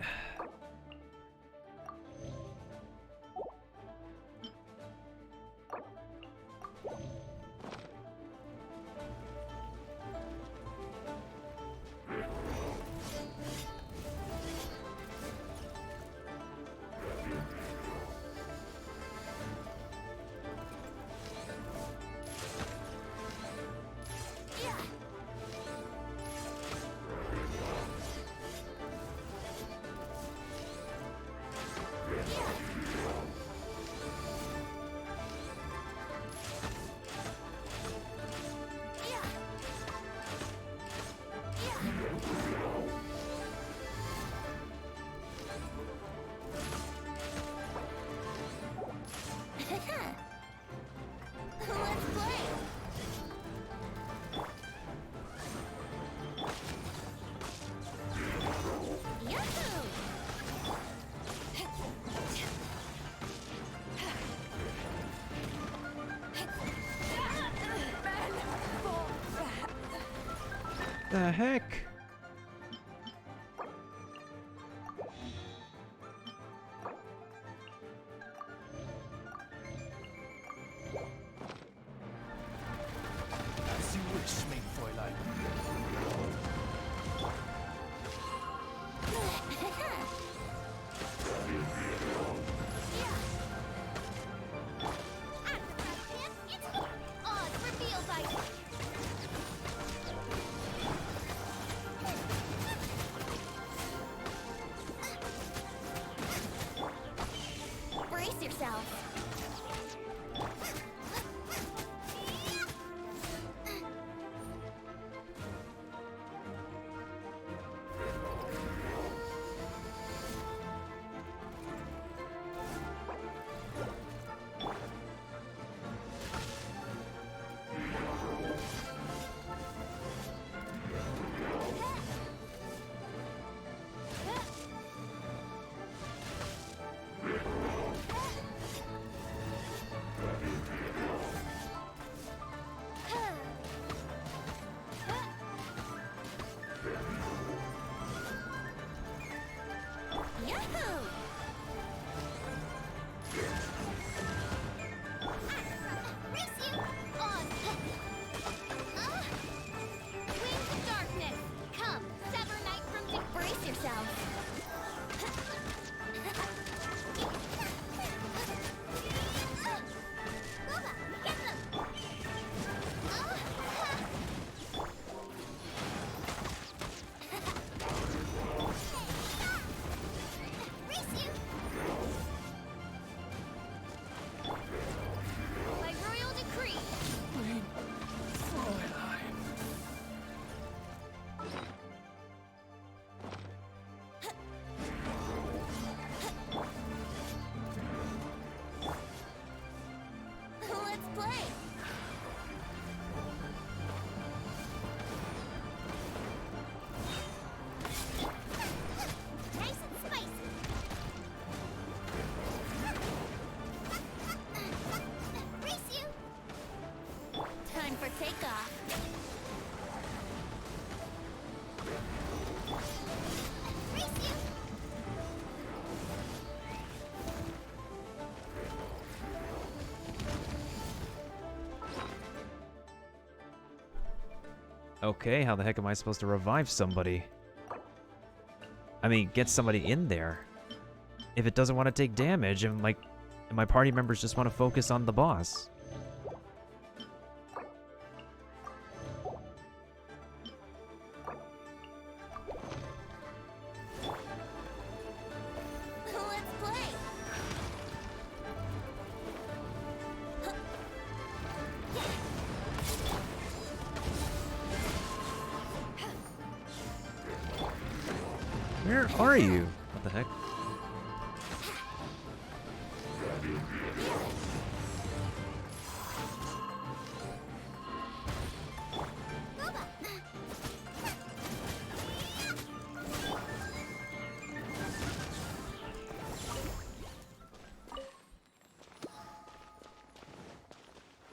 Let's play! Yahoo! The heck? As you wish, mein Fräulein. Oz, reveal thyself! Okay, how the heck am I supposed to revive somebody? I mean, get somebody in there. If it doesn't want to take damage, and my party members just want to focus on the boss. Let's play. Where are you? What the heck?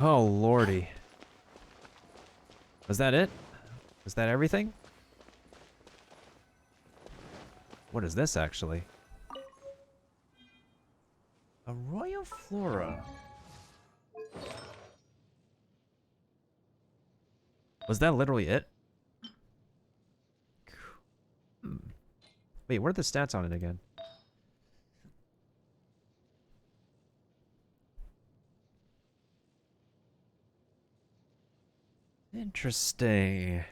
Oh, lordy. Was that it? Was that everything? What is this, actually? A royal flora. Was that literally it? Wait, what are the stats on it again? Interesting.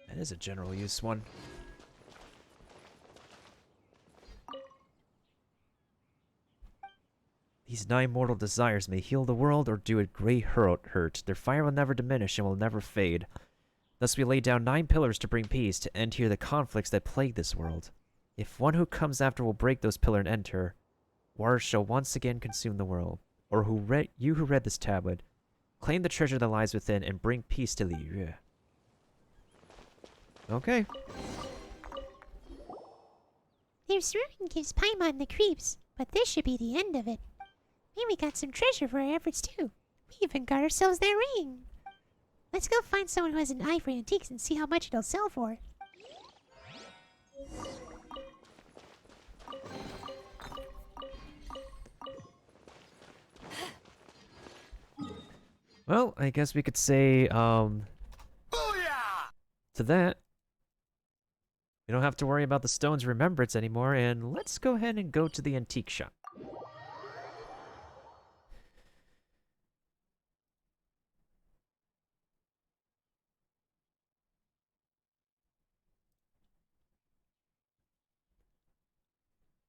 That is a general use one. These 9 mortal desires may heal the world or do it great hurt. Their fire will never diminish and will never fade. Thus we lay down 9 pillars to bring peace, to end here the conflicts that plague this world. If one who comes after will break those pillars and enter, war shall once again consume the world. Or you who read this tablet, claim the treasure that lies within and bring peace to Li Yue. Okay. This ruin gives Paimon the creeps, but this should be the end of it. Maybe we got some treasure for our efforts too. We even got ourselves that ring. Let's go find someone who has an eye for antiques and see how much it'll sell for. Well, I guess we could say, to that, we don't have to worry about the stone's remembrance anymore, and let's go ahead and go to the antique shop.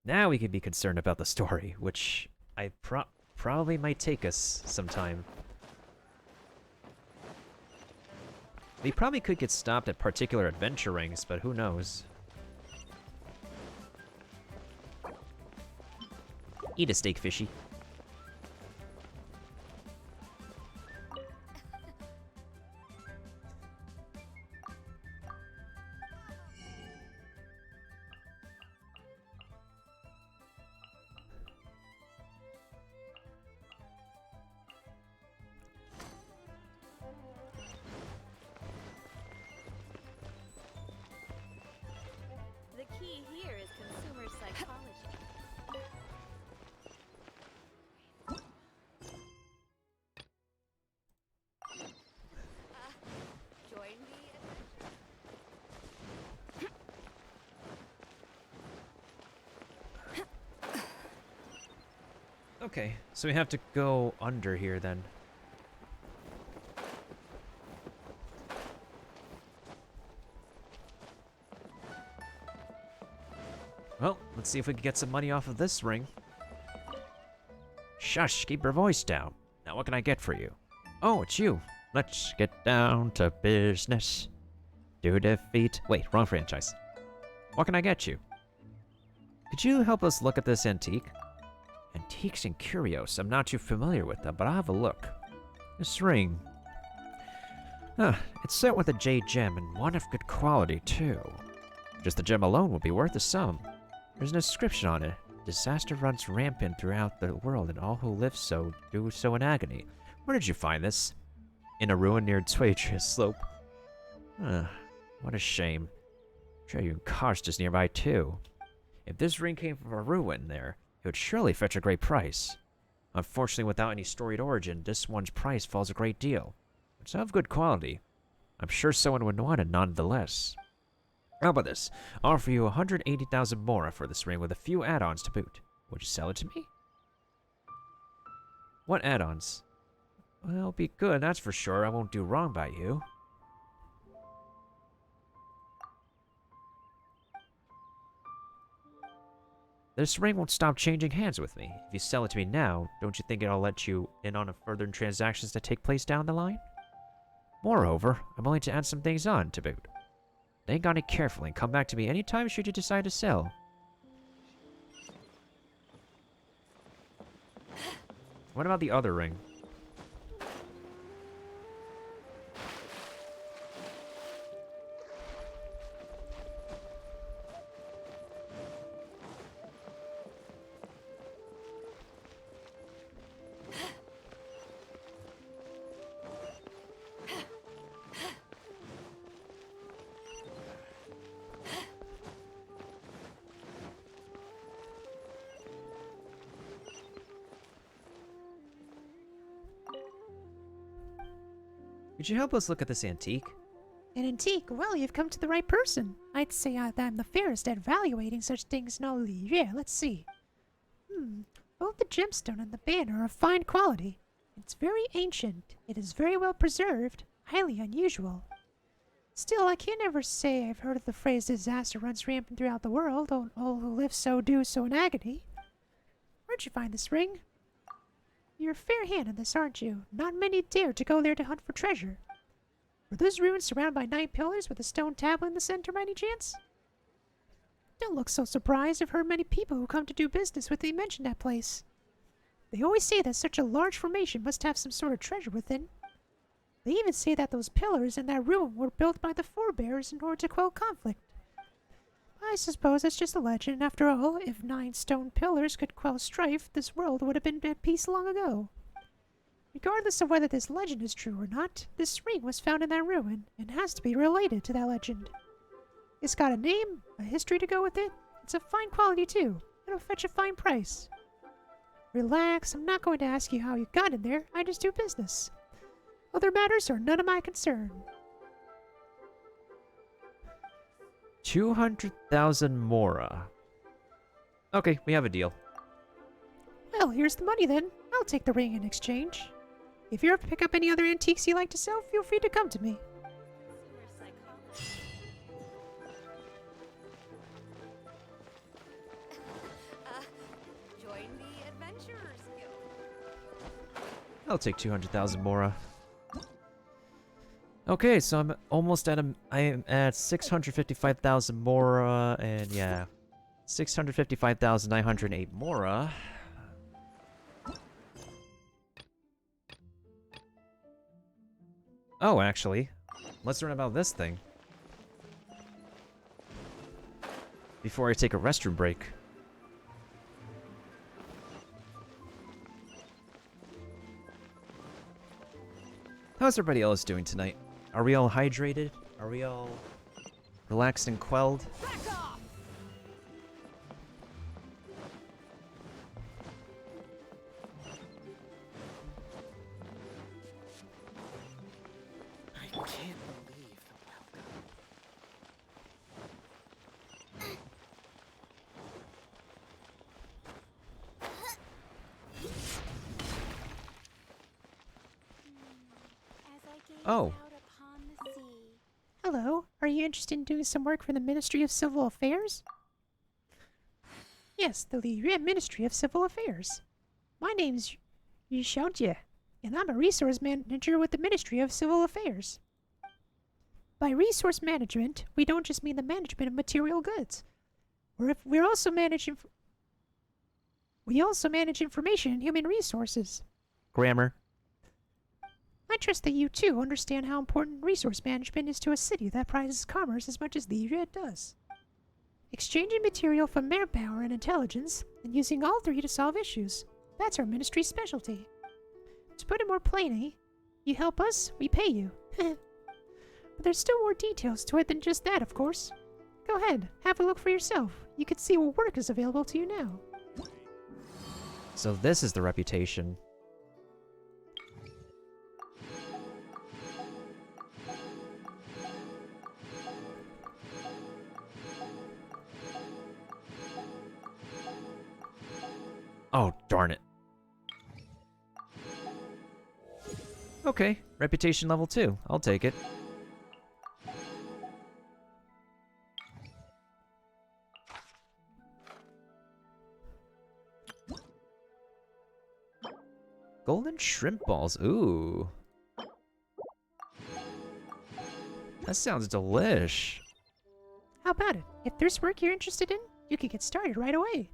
Now we can be concerned about the story, which I probably might take us some time. We probably could get stopped at particular adventure rings, but who knows? Eat a steak, fishy. The key here is consumer psychology. Join me. Okay, so we have to go under here then. Well, let's see if we can get some money off of this ring. Shush, keep your voice down. Now what can I get for you? Oh, it's you. Let's get down to business. To defeat... Wait, wrong franchise. What can I get you? Could you help us look at this antique? Antiques and curios. I'm not too familiar with them, but I'll have a look. This ring. It's set with a jade gem and one of good quality, too. Just the gem alone would be worth a sum. There's an inscription on it. Disaster runs rampant throughout the world, and all who live so do so in agony. Where did you find this? In a ruin near Tsuichi's slope. What a shame. Sure, Karst is nearby too. If this ring came from a ruin there, it would surely fetch a great price. Unfortunately, without any storied origin, this one's price falls a great deal. It's of good quality. I'm sure someone would want it nonetheless. How about this? I'll offer you 180,000 mora for this ring with a few add-ons to boot. Would you sell it to me? What add-ons? Well, be good, that's for sure. I won't do wrong by you. This ring won't stop changing hands with me. If you sell it to me now, don't you think I'll let you in on further transactions that take place down the line? Moreover, I'm willing to add some things on to boot. Think on it carefully and come back to me anytime should you decide to sell. What about the other ring? Could you help us look at this antique? An antique? Well, you've come to the right person. I'd say that I'm the fairest at evaluating such things in all the year. Let's see. Both the gemstone and the banner are of fine quality. It's very ancient. It is very well preserved. Highly unusual. Still, I can't ever say I've heard of the phrase disaster runs rampant throughout the world. All who live so do so in agony. Where'd you find this ring? You're a fair hand in this, aren't you? Not many dare to go there to hunt for treasure. Were those ruins surrounded by 9 pillars with a stone tablet in the center by any chance? Don't look so surprised. I've heard many people who come to do business with me mention that place. They always say that such a large formation must have some sort of treasure within. They even say that those pillars and that ruin were built by the forebears in order to quell conflict. I suppose it's just a legend. After all, if 9 stone pillars could quell strife, this world would have been at peace long ago. Regardless of whether this legend is true or not, this ring was found in that ruin, and has to be related to that legend. It's got a name, a history to go with it. It's of fine quality too. It'll fetch a fine price. Relax, I'm not going to ask you how you got in there. I just do business. Other matters are none of my concern. 200,000 mora. Okay, we have a deal. Well, here's the money then. I'll take the ring in exchange. If you ever pick up any other antiques you like to sell, feel free to come to me. Join the Adventurers Guild. I'll take 200,000 mora. Okay, so I'm almost at I am at 655,000 mora, and yeah, 655,908 mora. Oh, actually, let's learn about this thing before I take a restroom break. How's everybody else doing tonight? Are we all hydrated? Are we all relaxed and quelled? Back off! I can't believe the welcome. As I gaze Oh. out upon the sea. Hello, are you interested in doing some work for the Ministry of Civil Affairs? Yes, the Liyue Ministry of Civil Affairs. My name's Yu Xiaojie, and I'm a resource manager with the Ministry of Civil Affairs. By resource management, we don't just mean the management of material goods. We also manage information and human resources. Grammar. I trust that you too understand how important resource management is to a city that prizes commerce as much as Liyue does. Exchanging material for manpower and intelligence, and using all three to solve issues. That's our ministry's specialty. To put it more plainly, you help us, we pay you. But there's still more details to it than just that, of course. Go ahead, have a look for yourself. You can see what work is available to you now. So this is the reputation. Oh, darn it. Okay, reputation level 2. I'll take it. Golden shrimp balls. Ooh. That sounds delish. How about it? If there's work you're interested in, you can get started right away.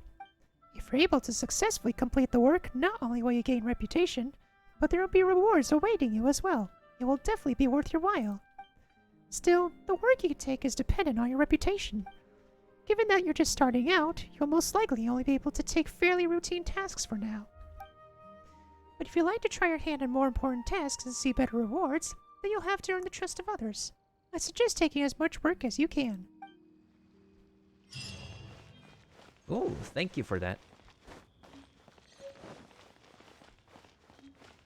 If you're able to successfully complete the work, not only will you gain reputation, but there will be rewards awaiting you as well. It will definitely be worth your while. Still, the work you can take is dependent on your reputation. Given that you're just starting out, you'll most likely only be able to take fairly routine tasks for now. But if you like to try your hand on more important tasks and see better rewards, then you'll have to earn the trust of others. I suggest taking as much work as you can. Ooh, thank you for that.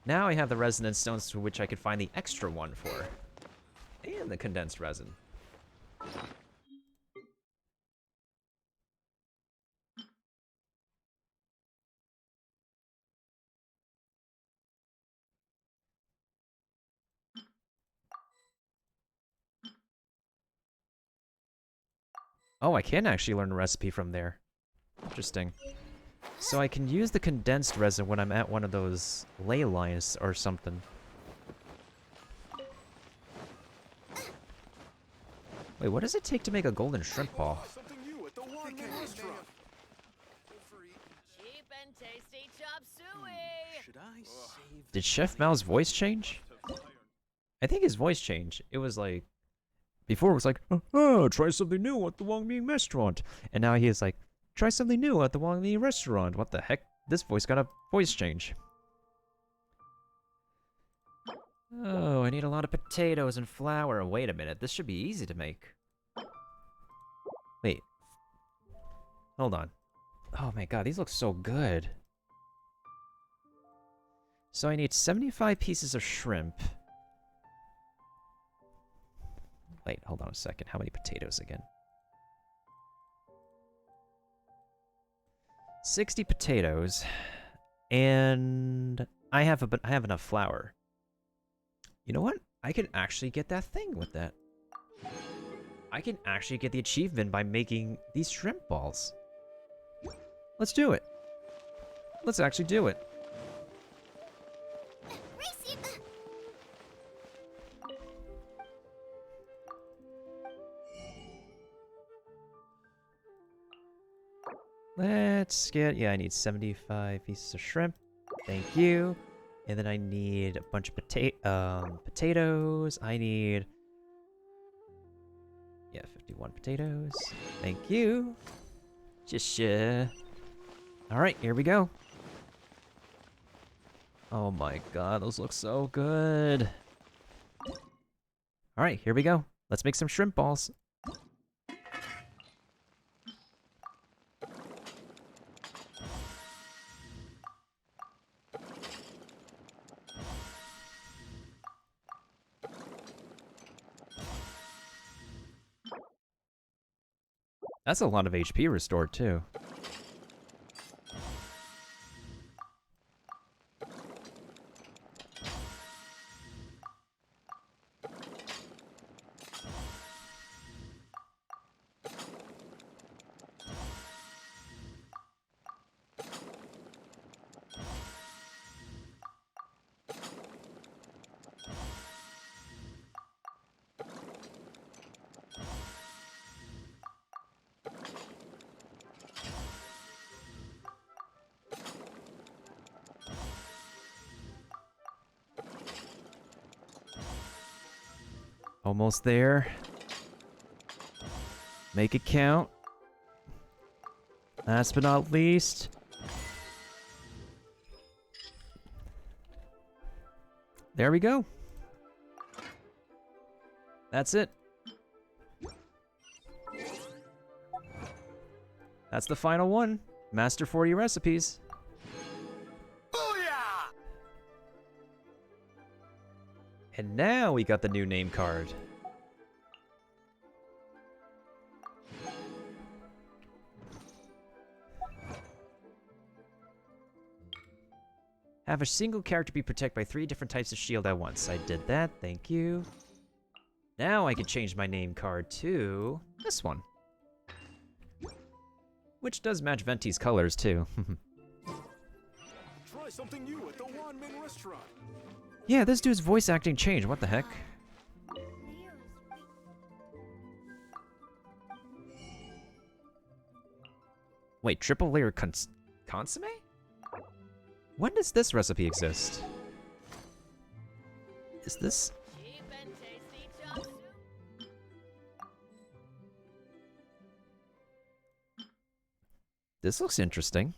Now I have the resonance stones to which I could find the extra one for. And the condensed resin. Oh, I can actually learn a recipe from there. Interesting. So I can use the condensed resin when I'm at one of those ley lines or something. Wait, what does it take to make a golden shrimp ball? Something new at the Wang restaurant. Cheap and tasty chop suey. Should I save Did Chef Mao's voice change? I think his voice changed. It was like... Before it was like, oh, try something new at the Wang Ming restaurant. And now he is like, try something new at the Wang Ming restaurant. What the heck? This voice got a voice change. Oh, I need a lot of potatoes and flour. Wait a minute, this should be easy to make. Wait. Hold on. Oh my god, these look so good. So I need 75 pieces of shrimp. Wait, hold on a second. How many potatoes again? 60 potatoes. And I have enough flour. You know what? I can actually get that thing with that. I can actually get the achievement by making these shrimp balls. Let's do it. Let's actually do it. Race you. Let's get... Yeah, I need 75 pieces of shrimp. Thank you. And then I need a bunch of potatoes. I need... Yeah, 51 potatoes. Thank you. Just, Alright, here we go. Oh my god, those look so good. Alright, here we go. Let's make some shrimp balls. That's a lot of HP restored, too. Almost there. Make it count. Last but not least. There we go. That's it. That's the final one. Master 40 recipes. Booyah! And now we got the new name card. Have a single character be protected by 3 different types of shield at once. I did that, thank you. Now I can change my name card to this one. Which does match Venti's colors, too. Try something new at the Wanmin restaurant. Yeah, this dude's voice acting changed, what the heck? Wait, triple layer consomme? When does this recipe exist? Is this... Cheap and tasty chop suey. This looks interesting.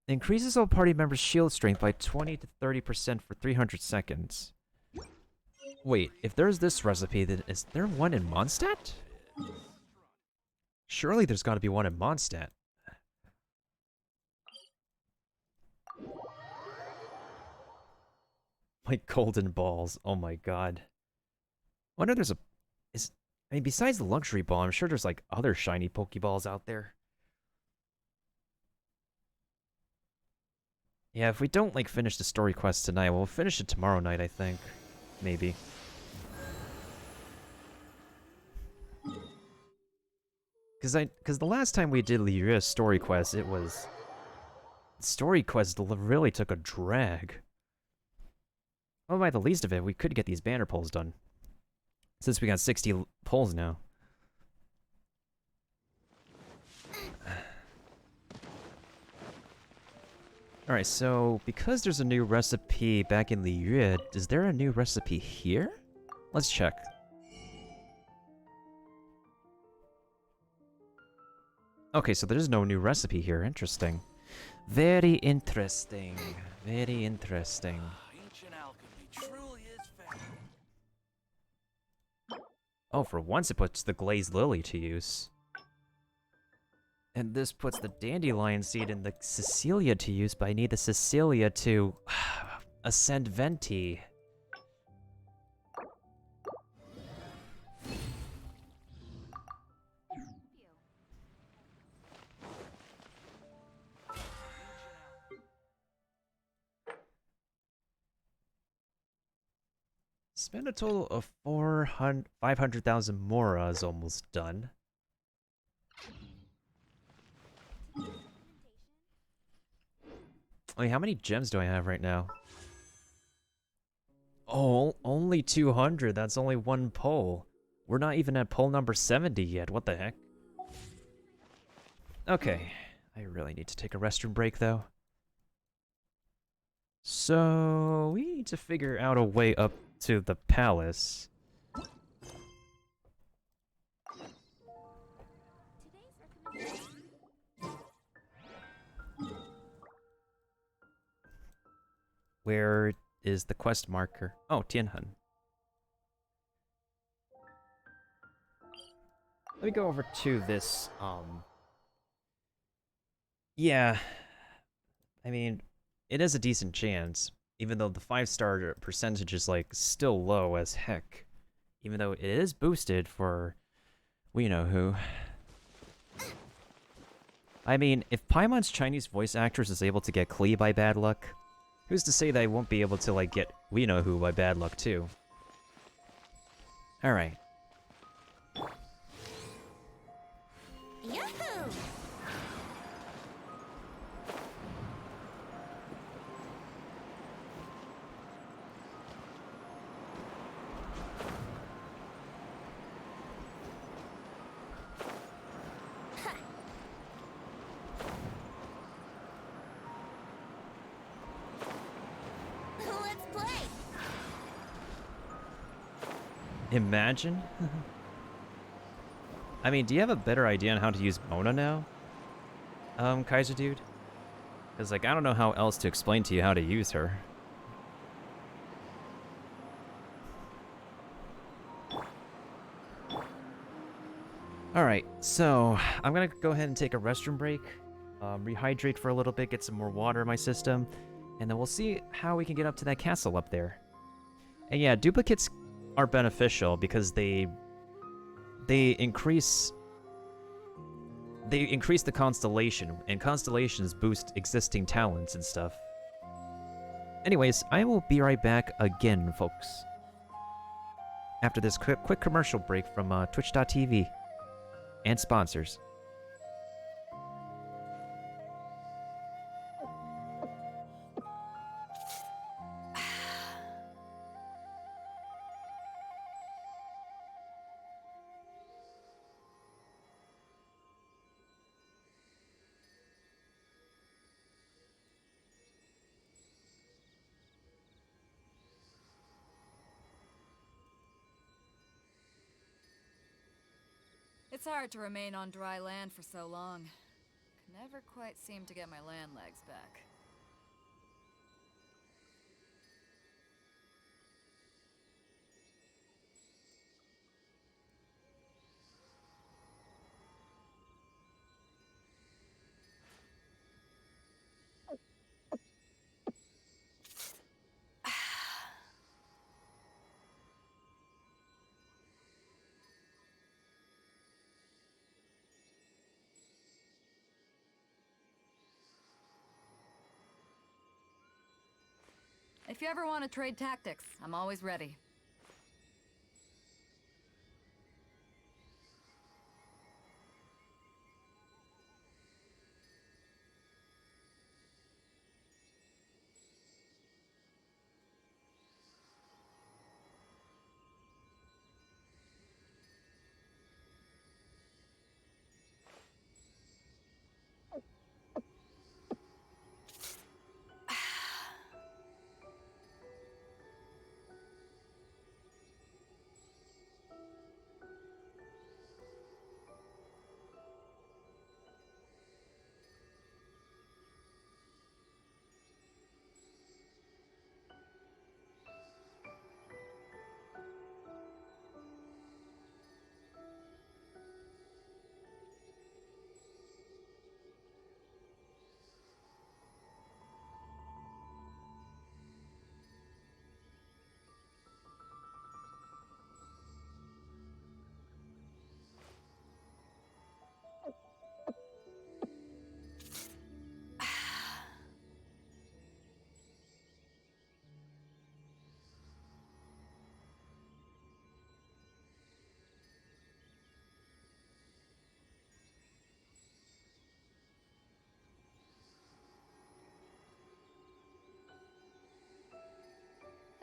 Increases all party members' shield strength by 20 to 30% for 300 seconds. Wait, if there's this recipe, then is there one in Mondstadt? Surely there's gotta be one in Mondstadt. My golden balls, oh my god. Wonder there's a... I mean, besides the luxury ball, I'm sure there's like other shiny Pokeballs out there. Yeah, if we don't like finish the story quest tonight, we'll finish it tomorrow night, I think. Maybe. Cause the last time we did Lyria's story quest, it was... Story quest really took a drag. Well, by the least of it, we could get these banner pulls done. Since we got 60 pulls now. Alright, so because there's a new recipe back in Liyue, is there a new recipe here? Let's check. Okay, so there's no new recipe here. Interesting. Very interesting. Very interesting. Ancient alchemy truly is fair. Oh, for once it puts the glazed lily to use. And this puts the dandelion seed in the Cecilia to use, but I need the Cecilia to ascend Venti. Spend a total of 500,000 Mora is almost done. Wait, how many gems do I have right now? Oh, only 200. That's only one poll. We're not even at poll number 70 yet. What the heck? Okay. I really need to take a restroom break, though. So, we need to figure out a way up to the palace. Where is the quest marker? Oh, Tianhen. Let me go over to this, yeah. I mean, it is a decent chance, even though the 5-star percentage is, like, still low as heck. Even though it is boosted for we know who. I mean, if Paimon's Chinese voice actress is able to get Klee by bad luck, who's to say that I won't be able to, like, get we know who by bad luck, too? Alright. Yahoo! Let's play. Imagine? I mean, do you have a better idea on how to use Mona now? Kaiser dude? Because, like, I don't know how else to explain to you how to use her. Alright, so I'm gonna go ahead and take a restroom break, rehydrate for a little bit, get some more water in my system, and then we'll see how we can get up to that castle up there. And yeah, duplicates are beneficial because they increase they increase the constellation, and constellations boost existing talents and stuff. Anyways, I will be right back again, folks. After this quick commercial break from Twitch.tv and sponsors. It's hard to remain on dry land for so long. Can never quite seem to get my land legs back. If you ever want to trade tactics, I'm always ready.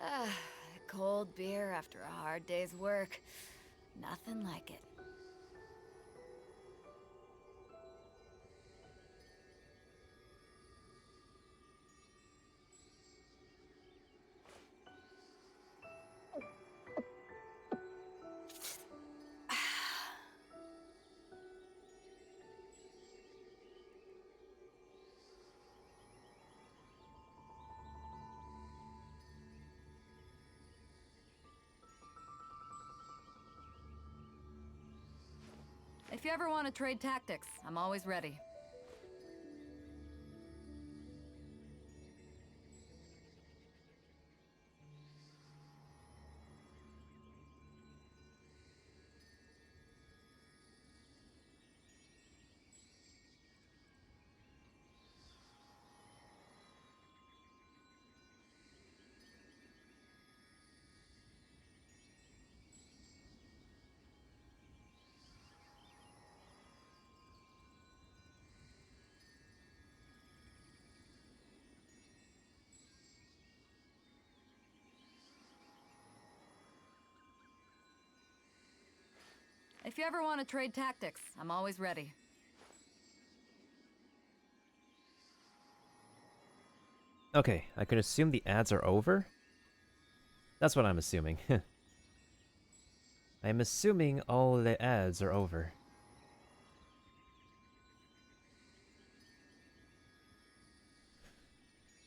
Ah, cold beer after a hard day's work. Nothing like it. If you ever want to trade tactics, I'm always ready. If you ever want to trade tactics, I'm always ready. Okay, I can assume the ads are over? That's what I'm assuming. I'm assuming all the ads are over.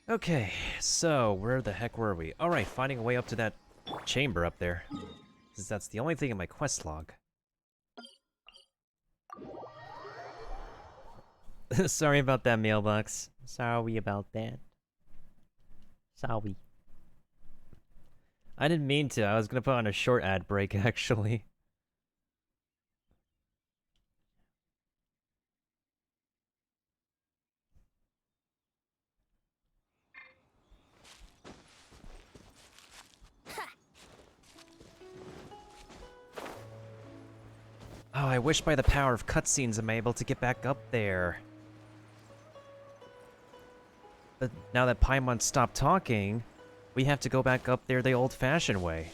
Okay, so where the heck were we? Alright, finding a way up to that chamber up there. Since that's the only thing in my quest log. Sorry about that, mailbox. Sorry about that. Sorry. I didn't mean to. I was gonna put on a short ad break, actually. I wish by the power of cutscenes I'm able to get back up there. But now that Paimon stopped talking, we have to go back up there the old-fashioned way.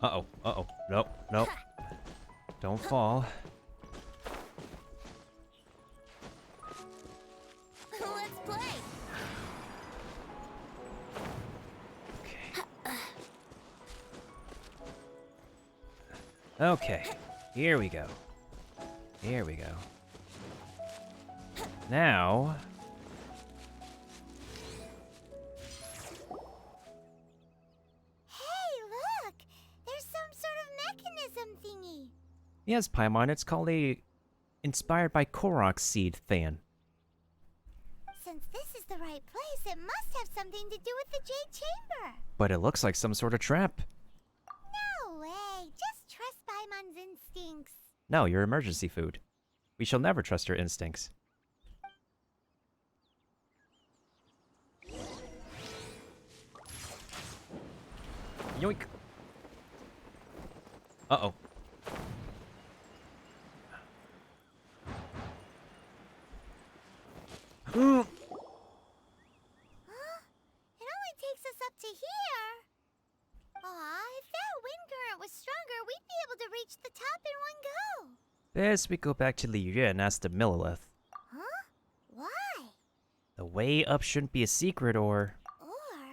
Uh-oh, uh-oh. Nope, nope. Don't fall. Let's play. Okay, here we go. Here we go. Now... Hey, look! There's some sort of mechanism thingy. Yes, Paimon, it's called a inspired by Korok's seed fan. Since this is the right place, it must have something to do with the Jade Chamber. But it looks like some sort of trap. No way. Just trust Paimon's instincts. No, you're emergency food. We shall never trust your instincts. Yoink! Uh-oh. Huh? It only takes us up to here. Aw, if that wind current was stronger, we'd be able to reach the top in one go. Best we go back to Li Yue and ask the Millilith. Huh? Why? The way up shouldn't be a secret, or... Oh,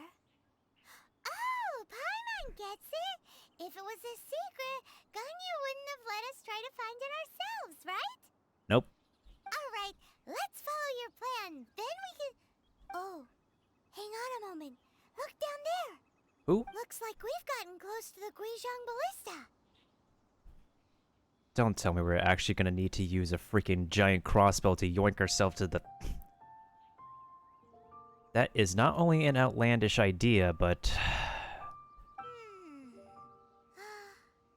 Paimon gets it. If it was a secret, Ganyu wouldn't have let us try to find it ourselves, right? Nope. Alright, let's follow your plan. Then we can... Oh, hang on a moment. Look down there. Who? Looks like we've gotten close to the Guizhong Ballista. Don't tell me we're actually gonna need to use a freaking giant crossbow to yoink ourselves to the... That is not only an outlandish idea, but...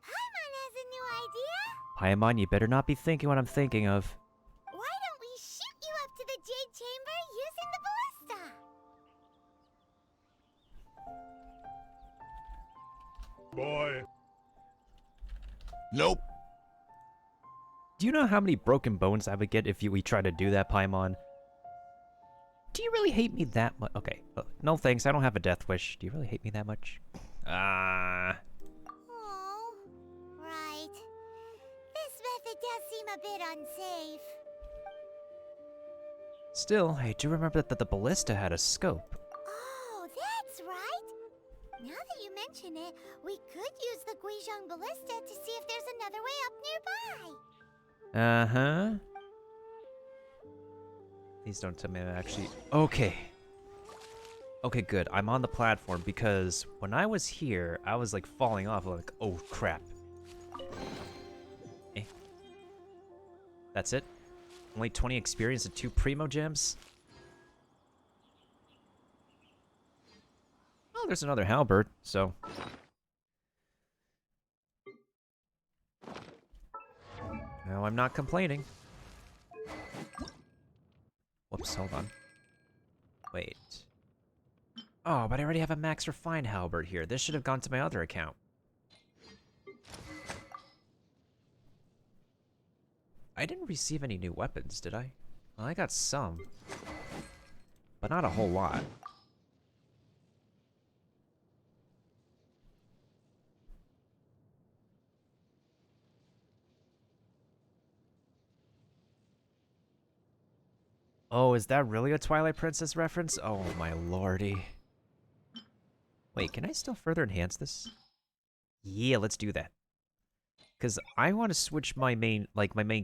Paimon has a new idea. Paimon, you better not be thinking what I'm thinking of. Why don't we shoot you up to the Jade Chamber using the ballista? Boy. Nope. Do you know how many broken bones I would get if we try to do that, Paimon? Do you really hate me that much? Okay, no thanks, I don't have a death wish. Do you really hate me that much? Ah. Oh, right. This method does seem a bit unsafe. Still, I do remember that the ballista had a scope. Oh, that's right. Now that you mention it, we could use the Guizhong Ballista to see if there's another way up nearby. Uh-huh. Please don't tell me I'm actually... Okay. Okay, good. I'm on the platform because when I was here, I was like falling off like, oh crap. Eh. That's it? Only 20 experience and 2 Primo Gems? Oh, there's another halberd, so... No, I'm not complaining. Whoops, hold on. Wait. Oh, but I already have a Max Refined halberd here. This should have gone to my other account. I didn't receive any new weapons, did I? Well, I got some. But not a whole lot. Oh, is that really a Twilight Princess reference? Oh my lordy. Wait, can I still further enhance this? Yeah, let's do that. Because I want to switch my main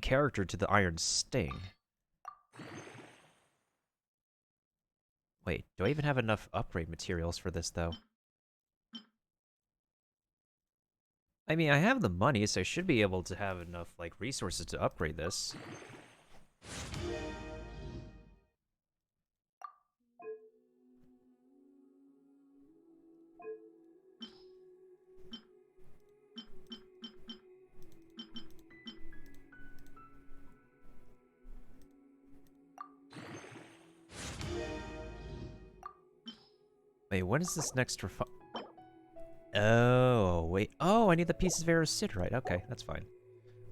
character to the Iron Sting. Wait, do I even have enough upgrade materials for this, though? I mean, I have the money, so I should be able to have enough, like, resources to upgrade this. Wait, what is this next Oh, wait. Oh, I need the pieces of Aerocyterite. Okay, that's fine.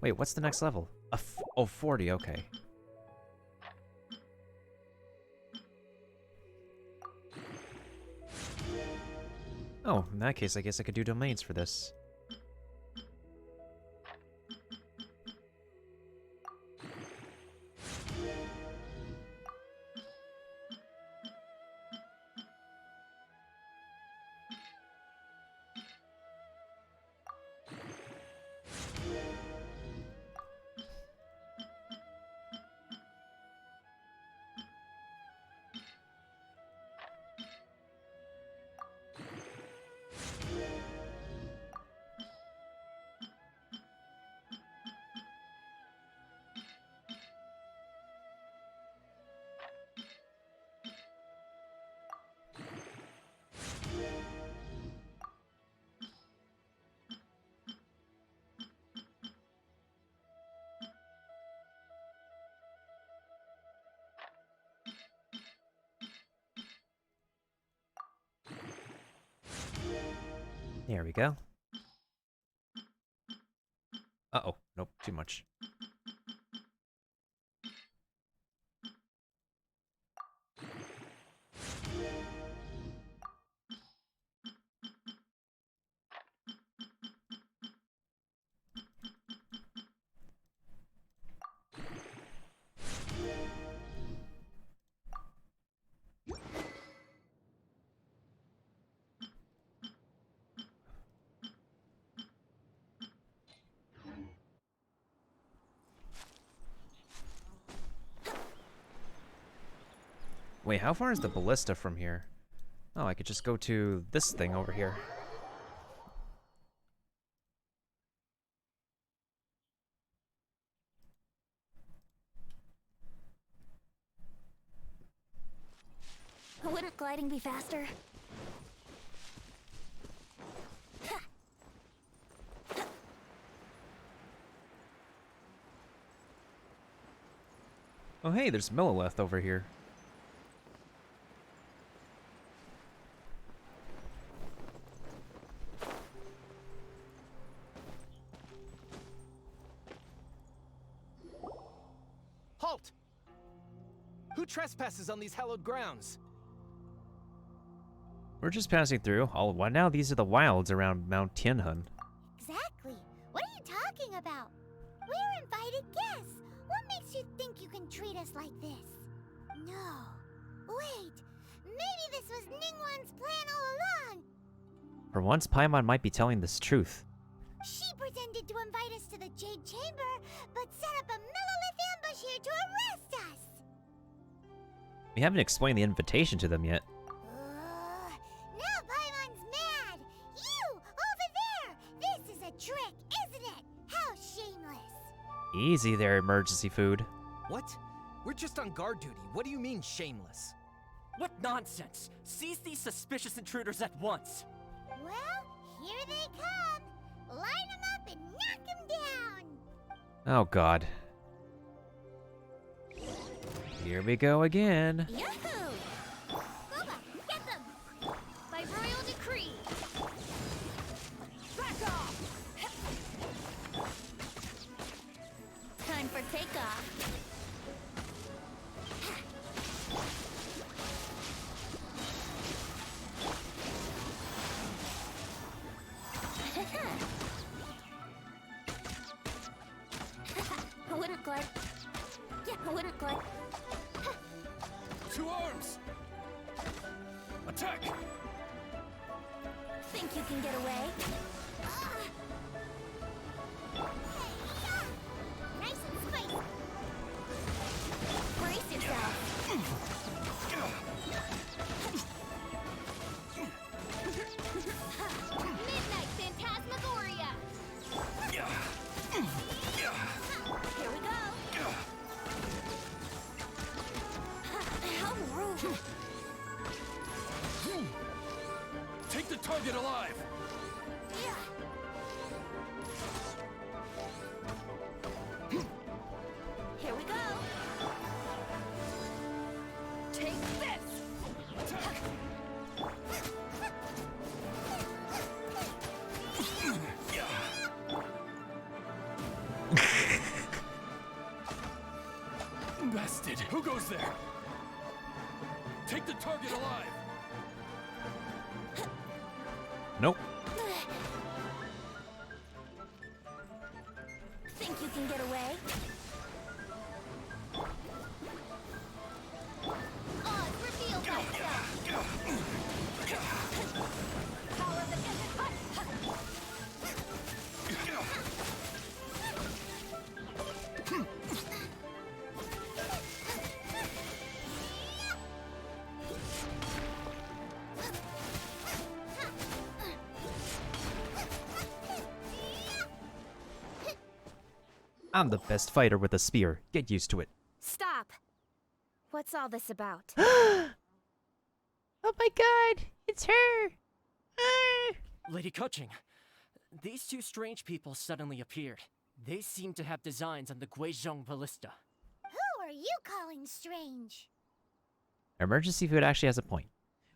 Wait, what's the next level? Oh, 40, okay. Oh, in that case, I guess I could do domains for this. There we go. Uh-oh. Nope, too much. Wait, how far is the ballista from here? Oh, I could just go to this thing over here. Wouldn't gliding be faster? Oh, hey, there's Millilith over here. Halt! Who trespasses on these hallowed grounds? We're just passing through. Why now these are the wilds around Mount Tianhun. Exactly. What are you talking about? We're invited guests. What makes you think you can treat us like this? No. Wait. Maybe this was Ningguang's plan all along. For once, Paimon might be telling this truth. She pretended to invite us to the Jade Chamber, but set up a Millilith ambush here to arrest us. We haven't explained the invitation to them yet. Now Paimon's mad. You, over there. This is a trick, isn't it? How shameless. Easy there, emergency food. What? We're just on guard duty. What do you mean, shameless? What nonsense! Seize these suspicious intruders at once! Well, here they come. Line them up and knock them down. Oh, God. Here we go again. Yahoo! Boba, get them! By royal decree. Back off! Time for takeoff. I wouldn't glide. Yeah, I wouldn't glide. To arms! Attack! Think you can get away? Nice and spicy. Brace yourself. Midnight Phantasmagoria. Here we go. How rude. Take the target alive! detected. Who goes there? Take the target alive. Nope. Think you can get away? Oz reveals myself. Power of the desert hut. I'm the best fighter with a spear. Get used to it. Stop! What's all this about? Oh my god! It's her! Ah! Lady Kuching, these two strange people suddenly appeared. They seem to have designs on the Guizhong Ballista. Who are you calling strange? Emergency Food actually has a point.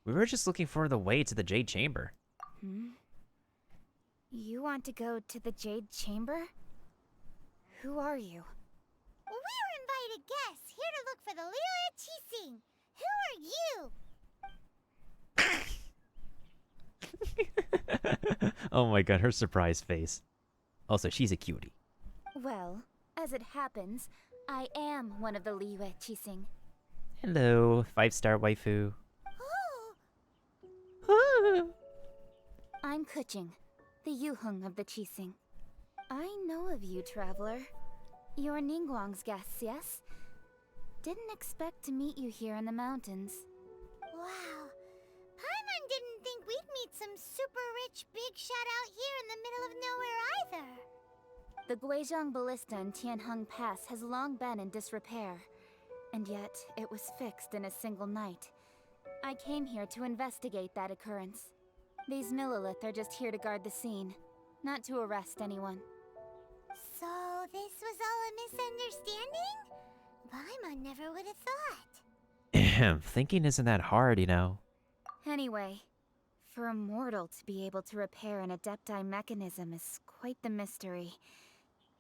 We were just looking for the way to the Jade Chamber. You want to go to the Jade Chamber? Who are you? We're invited guests here to look for the Liu Qixing. Who are you? Oh my god, her surprise face. Also, she's a cutie. Well, as it happens, I am one of the Liu Qixing. Hello, 5-star waifu. Oh, I'm Kuching, the Yuheng of the Qixing. I know of you, traveler. You're Ningguang's guests, yes? Didn't expect to meet you here in the mountains. wow. Paimon didn't think we'd meet some super rich big shot out here in the middle of nowhere either. The Guizhong Ballista in Tianheng Pass has long been in disrepair, and yet it was fixed in a single night. I came here to investigate that occurrence. These Millilith are just here to guard the scene, not to arrest anyone. So this was all a misunderstanding? Paimon never would have thought. Thinking isn't that hard, you know. Anyway, for a mortal to be able to repair an Adepti mechanism is quite the mystery,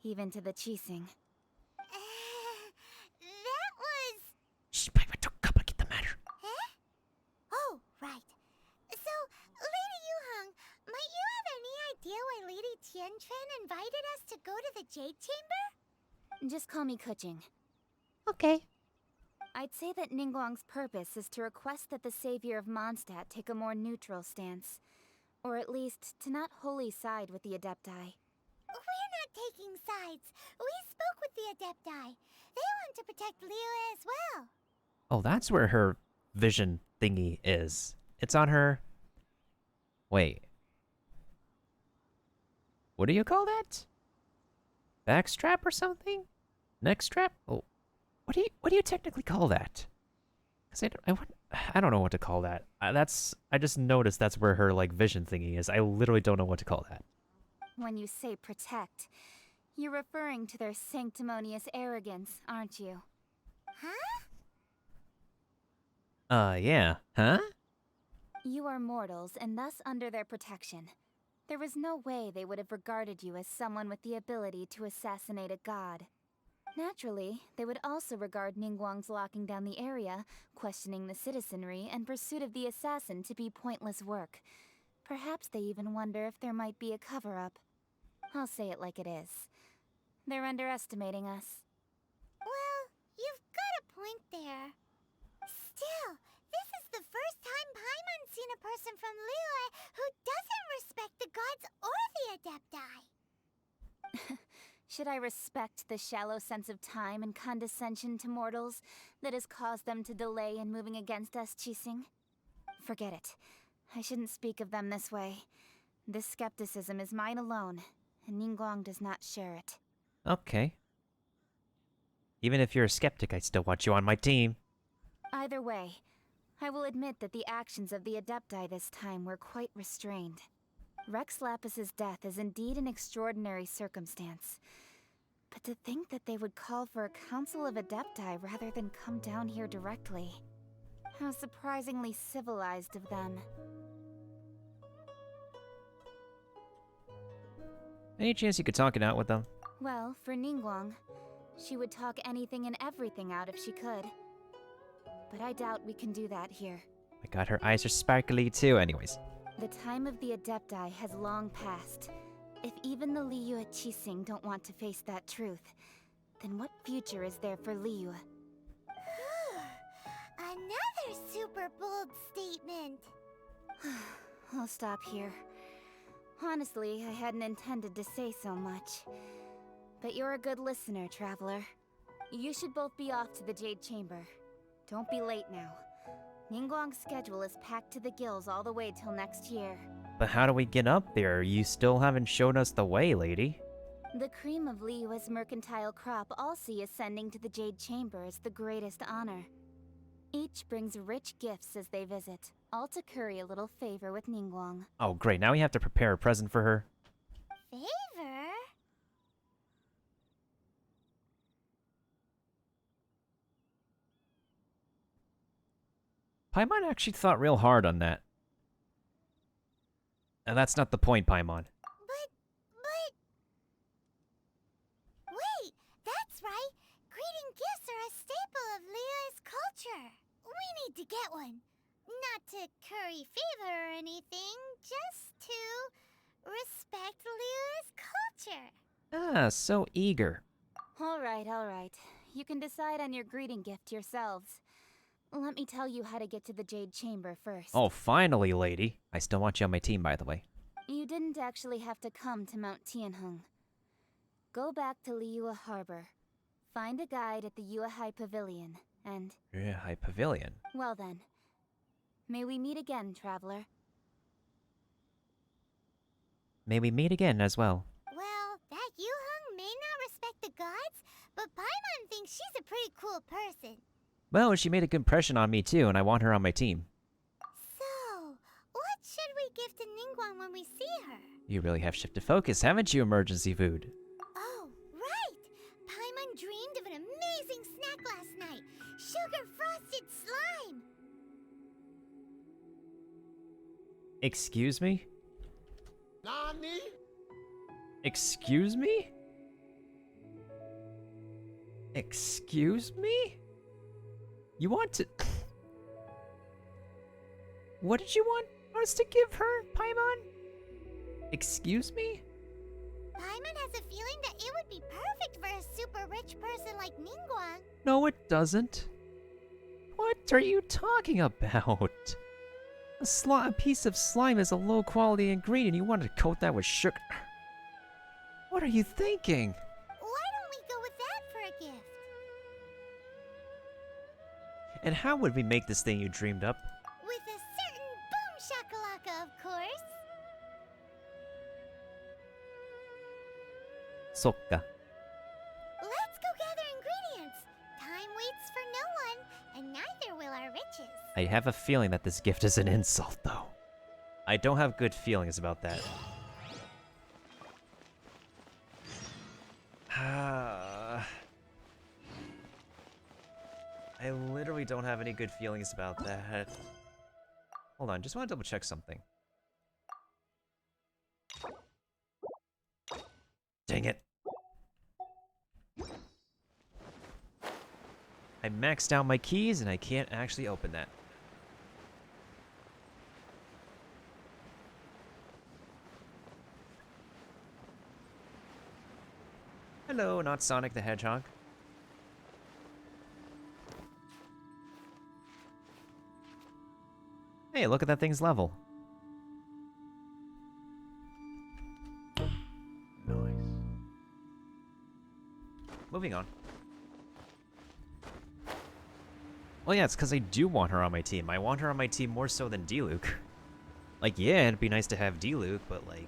even to the Qixing. That was... Shh, Paimon, don't complicate the matter. Eh? Oh, right. So, Lady Yuheng, might you have any idea why Lady Tianquan invited us to go to the Jade Chamber? Just call me Kuching. Okay. I'd say that Ningguang's purpose is to request that the savior of Mondstadt take a more neutral stance. Or at least, to not wholly side with the Adepti. We're not taking sides. We spoke with the Adepti. They want to protect Liyue as well. Oh, that's where her vision thingy is. It's on her... Wait. What do you call that? Backstrap or something? Neck strap? Oh, what do you technically call that? Because I don't know what to call that. I just noticed that's where her like vision thingy is. I literally don't know what to call that. When you say protect, you're referring to their sanctimonious arrogance, aren't you? Huh? Yeah. Huh? You are mortals and thus under their protection. There was no way they would have regarded you as someone with the ability to assassinate a god. Naturally, they would also regard Ningguang's locking down the area, questioning the citizenry, and pursuit of the assassin to be pointless work. Perhaps they even wonder if there might be a cover-up. I'll say it like it is. They're underestimating us. Well, you've got a point there. Still, this is the first time Paimon's seen a person from Liyue who doesn't respect the gods or the Adepti. Should I respect the shallow sense of time and condescension to mortals that has caused them to delay in moving against us, Qixing? Forget it. I shouldn't speak of them this way. This skepticism is mine alone, and Ningguang does not share it. Okay. Even if you're a skeptic, I still want you on my team. Either way, I will admit that the actions of the Adepti this time were quite restrained. Rex Lapis's death is indeed an extraordinary circumstance. But to think that they would call for a council of Adepti rather than come down here directly. How surprisingly civilized of them. Any chance you could talk it out with them? Well, for Ningguang, She would talk anything and everything out if she could. But I doubt we can do that here. My god, her eyes are sparkly too. Anyways. The time of the Adepti has long passed. If even the Liyue Qixing don't want to face that truth, then what future is there for Liyue? Another super bold statement. I'll stop here. Honestly, I hadn't intended to say so much. But you're a good listener, Traveler. You should both be off to the Jade Chamber. Don't be late now. Ningguang's schedule is packed to the gills all the way till next year. But how do we get up there? You still haven't shown us the way, lady. The cream of Liyue's mercantile crop all see ascending to the Jade Chamber as the greatest honor. Each brings rich gifts as they visit, all to curry a little favor with Ningguang. Oh, great. Now we have to prepare a present for her. Favor? Paimon actually thought real hard on that. And that's not the point, Paimon. Wait, that's right. Greeting gifts are a staple of Liyue's culture. We need to get one. Not to curry favor or anything, just to respect Liyue's culture. Ah, so eager. All right. You can decide on your greeting gift yourselves. Let me tell you how to get to the Jade Chamber first. Oh, finally, lady. I still want you on my team, by the way. You didn't actually have to come to Mount Tianheng. Go back to Liyue Harbor. Find a guide at the Yuehai Pavilion, and... Yuehai Pavilion? Well then. May we meet again, Traveler. May we meet again as well. Well, that Yuheng may not respect the gods, but Paimon thinks she's a pretty cool person. Well, she made a good impression on me too, and I want her on my team. So, what should we give to Ningguang when we see her? You really have shifted focus, haven't you, emergency food? Oh, right! Paimon dreamed of an amazing snack last night. Sugar-frosted slime! Excuse me? Nani? Excuse me? Excuse me? You want to... What did you want us to give her, Paimon? Excuse me? Paimon has a feeling that it would be perfect for a super rich person like Ningguang. No, it doesn't. What are you talking about? A piece of slime is a low-quality ingredient. You want to coat that with sugar? What are you thinking? Why don't we go with that for a gift? And how would we make this thing you dreamed up? With a certain boom shakalaka, of course. Sokka. Let's go gather ingredients. Time waits for no one, and neither will our riches. I have a feeling that this gift is an insult, though. I don't have good feelings about that. I literally don't have any good feelings about that. Hold on, just want to double check something. Dang it. I maxed out my keys and I can't actually open that. Hello, not Sonic the Hedgehog. Hey, look at that thing's level. Nice. Moving on. Well, yeah, it's because I do want her on my team. I want her on my team more so than D-Luke. Like, yeah, it'd be nice to have D-Luke, but, like...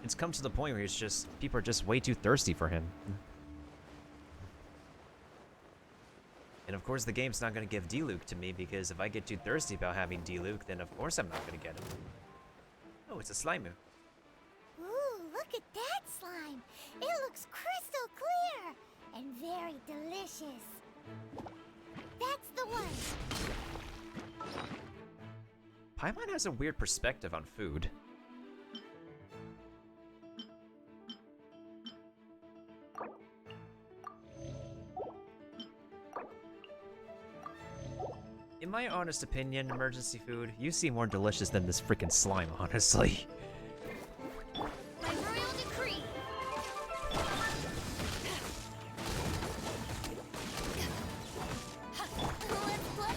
It's come to the point where it's just... People are just way too thirsty for him. And of course, the game's not going to give D-Luke to me, because if I get too thirsty about having D-Luke, then of course I'm not going to get him. Oh, it's a Slimu. Ooh, look at that slime. It looks crystal clear and very delicious. That's the one. Paimon has a weird perspective on food. In my honest opinion, emergency food, you seem more delicious than this freaking slime, honestly. By royal decree. Let's play.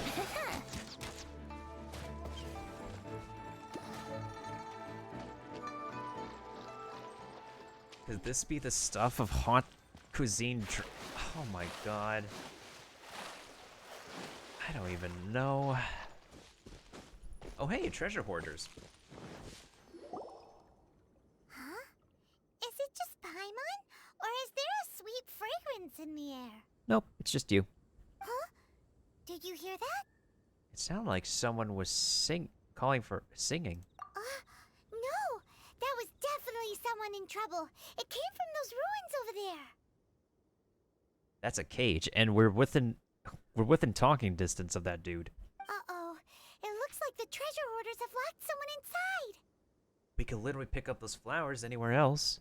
Could this be the stuff of haunt cuisine? Oh my god. I don't even know. Oh hey, treasure hoarders. Huh? Is it just Paimon? Or is there a sweet fragrance in the air? Nope, it's just you. Huh? Did you hear that? It sounded like someone was calling for singing. No! That was definitely someone in trouble. It came from those ruins over there. That's a cage, and we're within talking distance of that dude. Uh-oh. It looks like the treasure hoarders have locked someone inside. We could literally pick up those flowers anywhere else.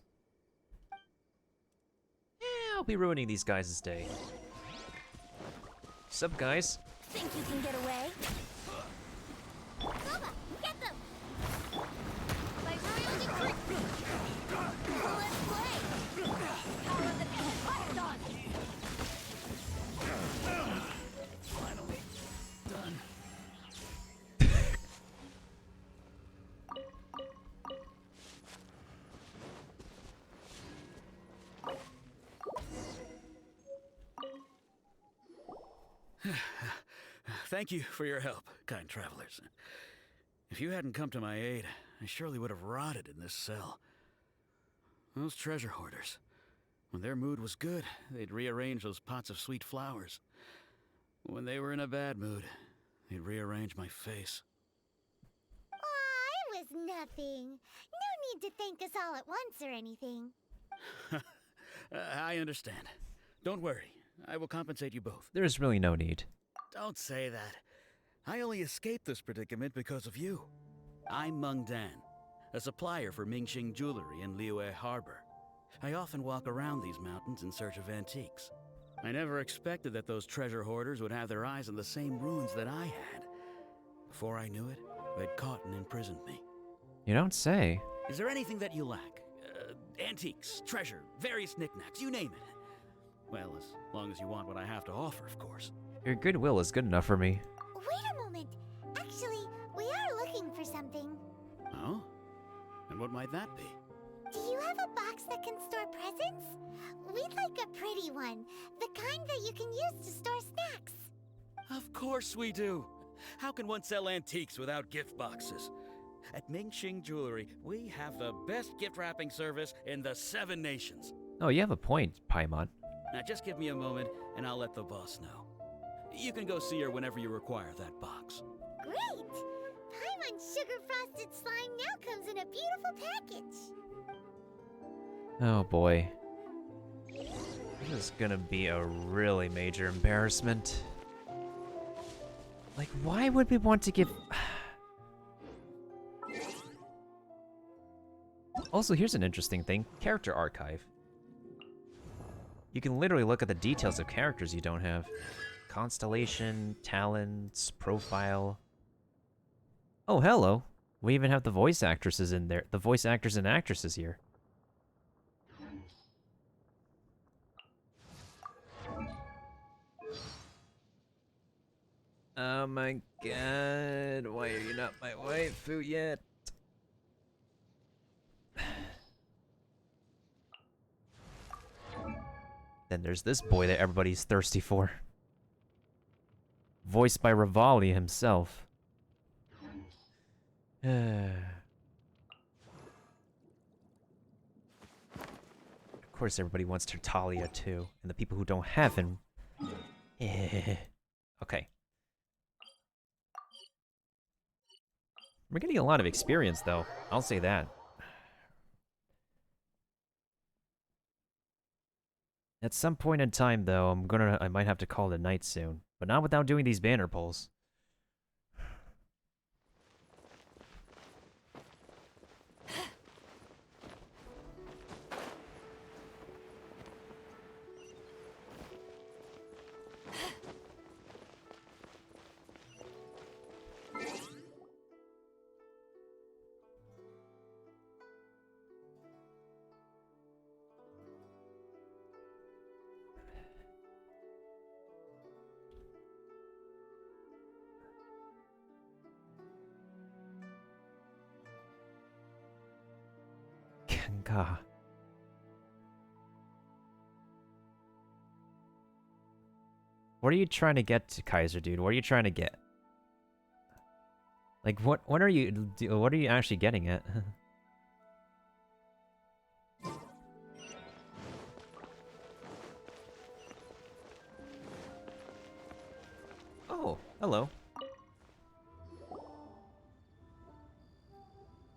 Yeah, I'll be ruining these guys' day. Sup, guys? Think you can get away? Koba, get them! By royal decree! Let's play! Power of the Pink Fire Dog! Finally. Done. Thank you for your help, kind travelers. If you hadn't come to my aid, I surely would have rotted in this cell. Those treasure hoarders, when their mood was good, they'd rearrange those pots of sweet flowers. When they were in a bad mood, they'd rearrange my face. Aw, it was nothing. No need to thank us all at once or anything. I understand. Don't worry, I will compensate you both. There's really no need. Don't say that. I only escaped this predicament because of you. I'm Meng Dan, a supplier for Mingxing Jewelry in Liyue Harbor. I often walk around these mountains in search of antiques. I never expected that those treasure hoarders would have their eyes on the same ruins that I had. Before I knew it, they'd caught and imprisoned me. You don't say. Is there anything that you lack? Antiques, treasure, various knickknacks, you name it. Well, as long as you want what I have to offer, of course. Your goodwill is good enough for me. Wait a moment. Actually, we are looking for something. Oh? And what might that be? Do you have a box that can store presents? We'd like a pretty one. The kind that you can use to store snacks. Of course we do. How can one sell antiques without gift boxes? At Mingxing Jewelry, we have the best gift wrapping service in the 7 nations. Oh, you have a point, Paimon. Now just give me a moment and I'll let the boss know. You can go see her whenever you require that box. Great! Paimon's sugar frosted slime now comes in a beautiful package. Oh boy. This is gonna be a really major embarrassment. Like, why would we want to give... Also, here's an interesting thing. Character archive. You can literally look at the details of characters you don't have. Constellation, talents, profile. Oh, hello. We even have the voice actresses in there. The voice actors and actresses here. Oh my god. Why are you not my waifu yet? Then there's this boy that everybody's thirsty for. Voiced by Rivali himself. Of course everybody wants Tertalia too. And the people who don't have him... Okay. We're getting a lot of experience though. I'll say that. At some point in time, though, I might have to call it a night soon. But not without doing these banner pulls. God. What are you trying to get to, Kaiser, dude? What are you trying to get? Like, what are you actually getting at? Oh, hello.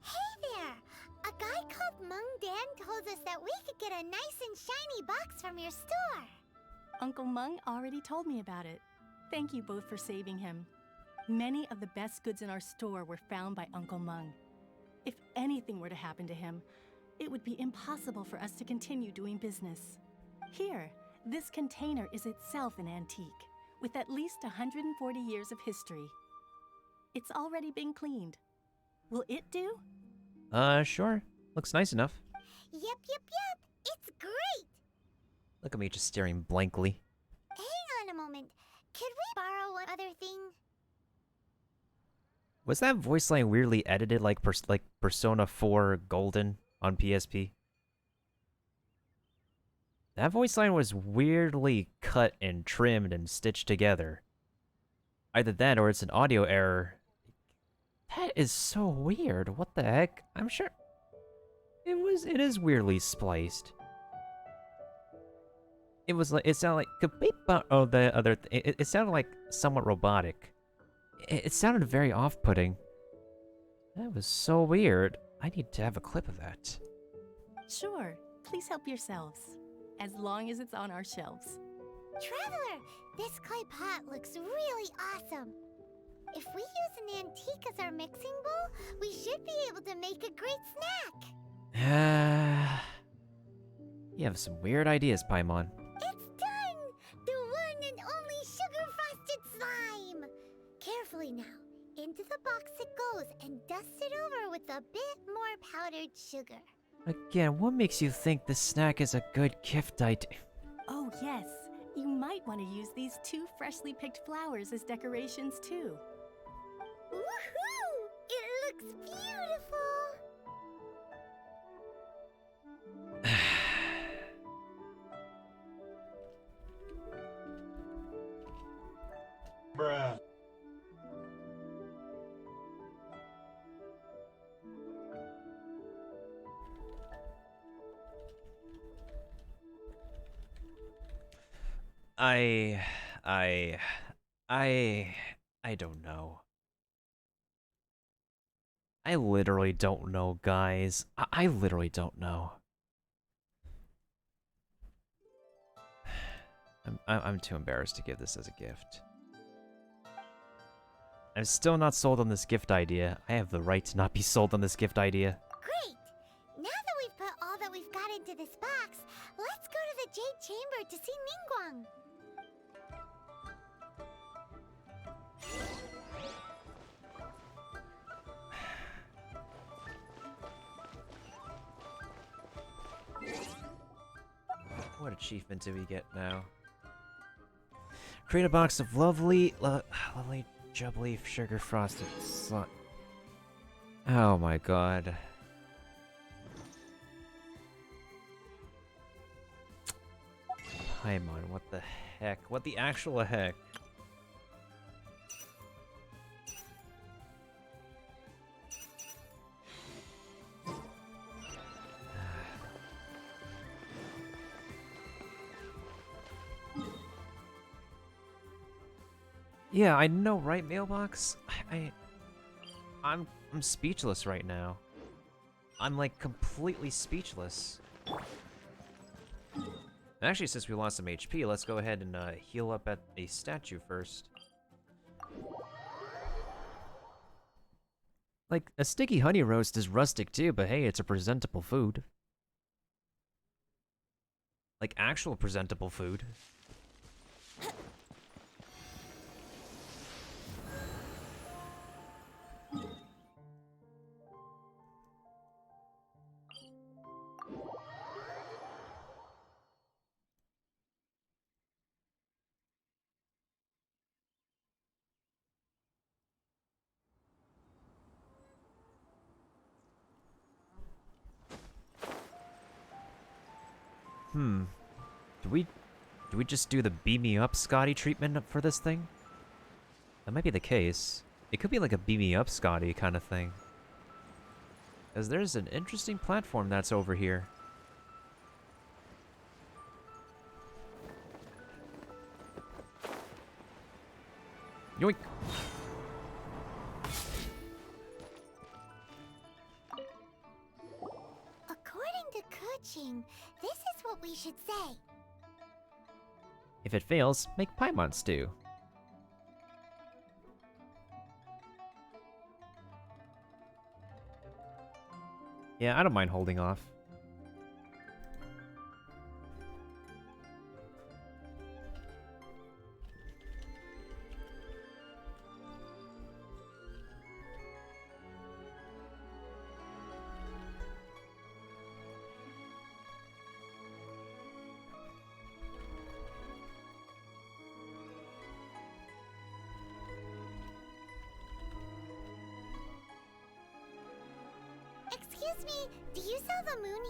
Hey there! A guy called Mung Dan told us that we could get a nice and shiny box from your store. Uncle Mung already told me about it. Thank you both for saving him. Many of the best goods in our store were found by Uncle Mung. If anything were to happen to him, it would be impossible for us to continue doing business. Here, this container is itself an antique, with at least 140 years of history. It's already been cleaned. Will it do? Sure. Looks nice enough. Yep. It's great! Look at me just staring blankly. Hang on a moment. Could we borrow one other thing? Was that voice line weirdly edited like Persona 4 Golden on PSP? That voice line was weirdly cut and trimmed and stitched together. Either that or it's an audio error. That is so weird. What the heck? I'm sure it is weirdly spliced. It sounded like it sounded like somewhat robotic. It sounded very off-putting. That was so weird. I need to have a clip of that. Sure, please help yourselves. As long as it's on our shelves. Traveler, this clay pot looks really awesome. If we use an antique as our mixing bowl, we should be able to make a great snack. You have some weird ideas, Paimon. It's done! The one and only sugar-frosted slime! Carefully now. Into the box it goes and dust it over with a bit more powdered sugar. Again, what makes you think this snack is a good gift idea? Oh yes, you might want to use these 2 freshly picked flowers as decorations too. Woohoo! It looks beautiful! Bruh. I don't know. I literally don't know, guys. I literally don't know. I'm too embarrassed to give this as a gift. I'm still not sold on this gift idea. I have the right to not be sold on this gift idea. Great! Now that we've put all that we've got into this box, let's go to the Jade Chamber to see Ningguang. What achievement do we get now? Create a box of lovely jubbly sugar frosted slime. Oh my god. Paimon, what the heck? What the actual heck? Yeah, I know, right, Mailbox? I'm speechless right now. I'm like completely speechless. Actually, since we lost some HP, let's go ahead and heal up at a statue first. Like, a sticky honey roast is rustic too, but hey, it's a presentable food. Like, actual presentable food. Do we just do the beam me up Scotty treatment for this thing? That might be the case. It could be like a beam me up Scotty kind of thing. Because there's an interesting platform that's over here. Yoink! According to Kuching, this is what we should say. If it fails, make Paimon stew. Yeah, I don't mind holding off. Excuse me, do you sell the moon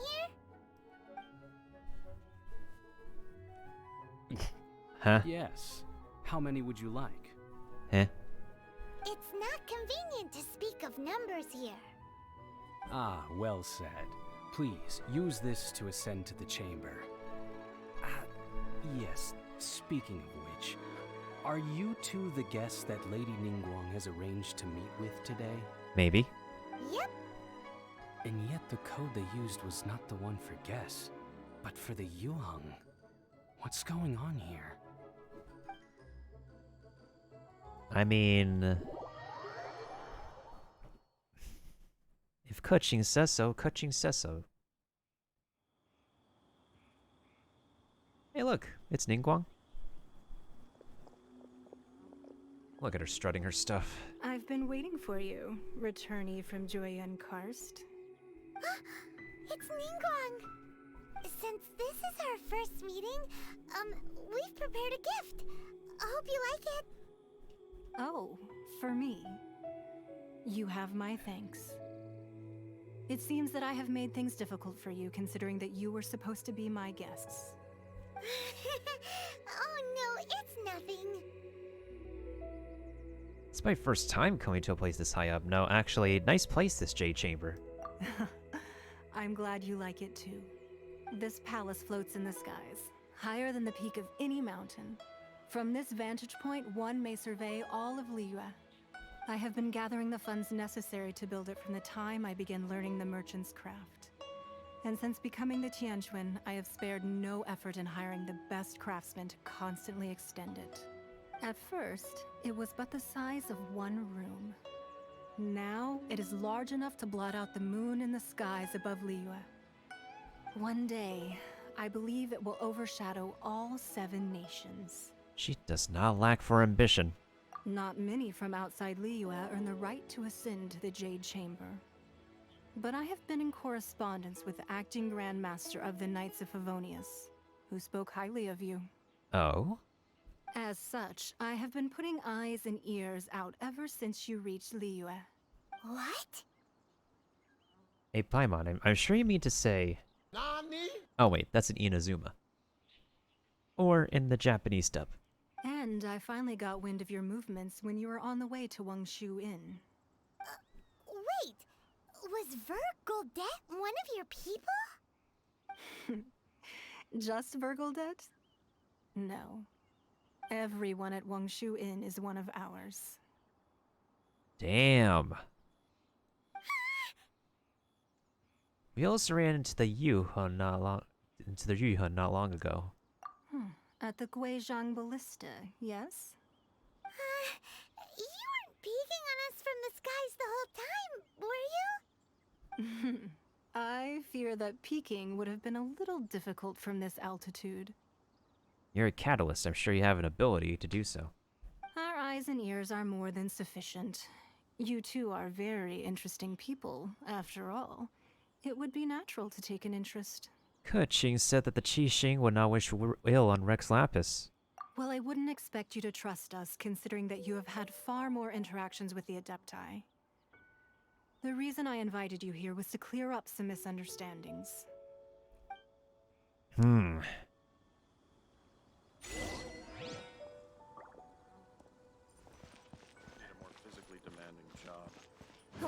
here? Huh? Yes. How many would you like? Huh? It's not convenient to speak of numbers here. Ah, well said. Please, use this to ascend to the chamber. Yes, speaking of which, are you two the guests that Lady Ningguang has arranged to meet with today? Maybe. Yep. And yet the code they used was not the one for guests, but for the Yuheng. What's going on here? I mean... if Kuching says so, Kuching says so. Hey look, it's Ningguang. Look at her strutting her stuff. I've been waiting for you, returnee from Joyun Karst. It's Ningguang. Since this is our first meeting, we've prepared a gift. I hope you like it. Oh, for me. You have my thanks. It seems that I have made things difficult for you, considering that you were supposed to be my guests. Oh no, it's nothing. It's my first time coming to a place this high up. No, actually, nice place, this Jade Chamber. I'm glad you like it too. This palace floats in the skies, higher than the peak of any mountain. From this vantage point, one may survey all of Liyue. I have been gathering the funds necessary to build it from the time I began learning the merchant's craft. And since becoming the Tianquan, I have spared no effort in hiring the best craftsmen to constantly extend it. At first, it was but the size of one room. Now, it is large enough to blot out the moon in the skies above Liyue. One day, I believe it will overshadow all 7 nations. She does not lack for ambition. Not many from outside Liyue earn the right to ascend to the Jade Chamber. But I have been in correspondence with the acting Grand Master of the Knights of Favonius, who spoke highly of you. Oh? As such, I have been putting eyes and ears out ever since you reached Liyue. What? Hey, Paimon, I'm sure you mean to say... Nani? Oh wait, that's an Inazuma. Or in the Japanese dub. And I finally got wind of your movements when you were on the way to Wangshu Inn. Wait, was Vergoldet one of your people? Just Vergoldet? No. Everyone at Wangshu Inn is one of ours. Damn. We also ran into the Yuheng not long ago. At the Guizhang Ballista, yes? You weren't peeking on us from the skies the whole time, were you? I fear that peeking would have been a little difficult from this altitude. You're a catalyst. I'm sure you have an ability to do so. Our eyes and ears are more than sufficient. You two are very interesting people, after all. It would be natural to take an interest. Kuching said that the Qixing would not wish ill on Rex Lapis. Well, I wouldn't expect you to trust us, considering that you have had far more interactions with the Adepti. The reason I invited you here was to clear up some misunderstandings. Hmm. Need a more physically demanding job.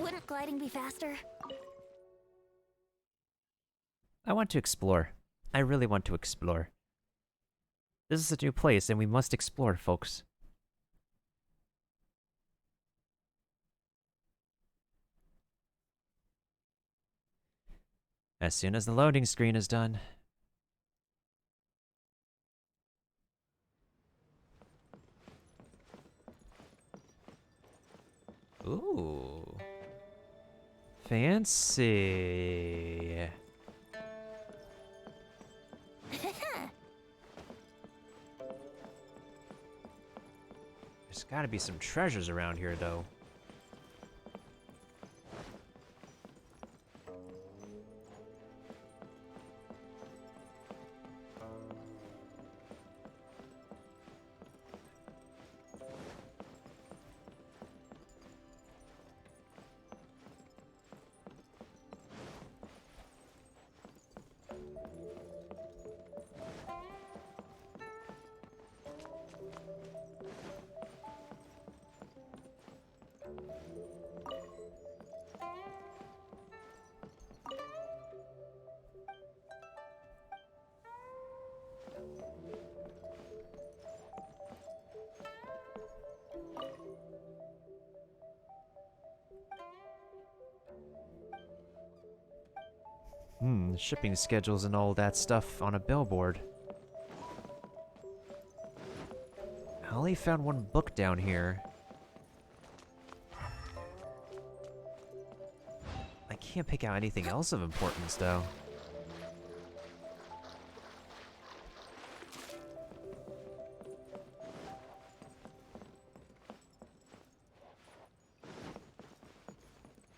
Wouldn't gliding be faster? I want to explore. I really want to explore. This is a new place, and we must explore, folks. As soon as the loading screen is done. Ooh. Fancy. There's gotta be some treasures around here, though. Shipping schedules and all that stuff on a billboard. I only found one book down here. I can't pick out anything else of importance, though.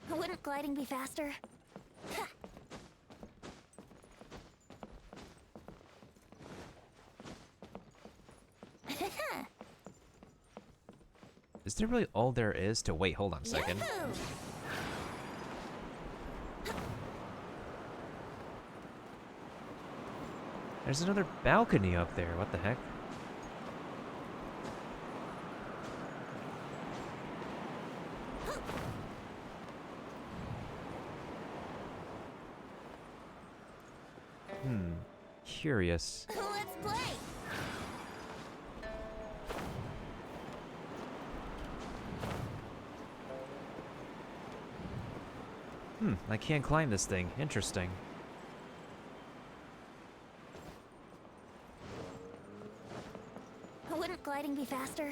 Wouldn't gliding be faster? Is there really all there is to wait? Hold on a second. Yahoo! There's another balcony up there. What the heck? Curious. Let's play! I can't climb this thing. Interesting. Wouldn't gliding be faster?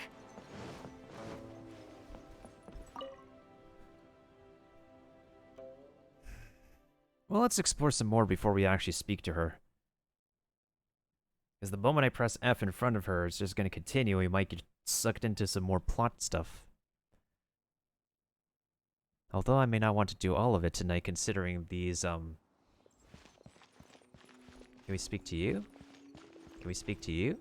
Well, let's explore some more before we actually speak to her. Because the moment I press F in front of her, it's just going to continue. We might get sucked into some more plot stuff. Although I may not want to do all of it tonight, considering these, Can we speak to you? Can we speak to you?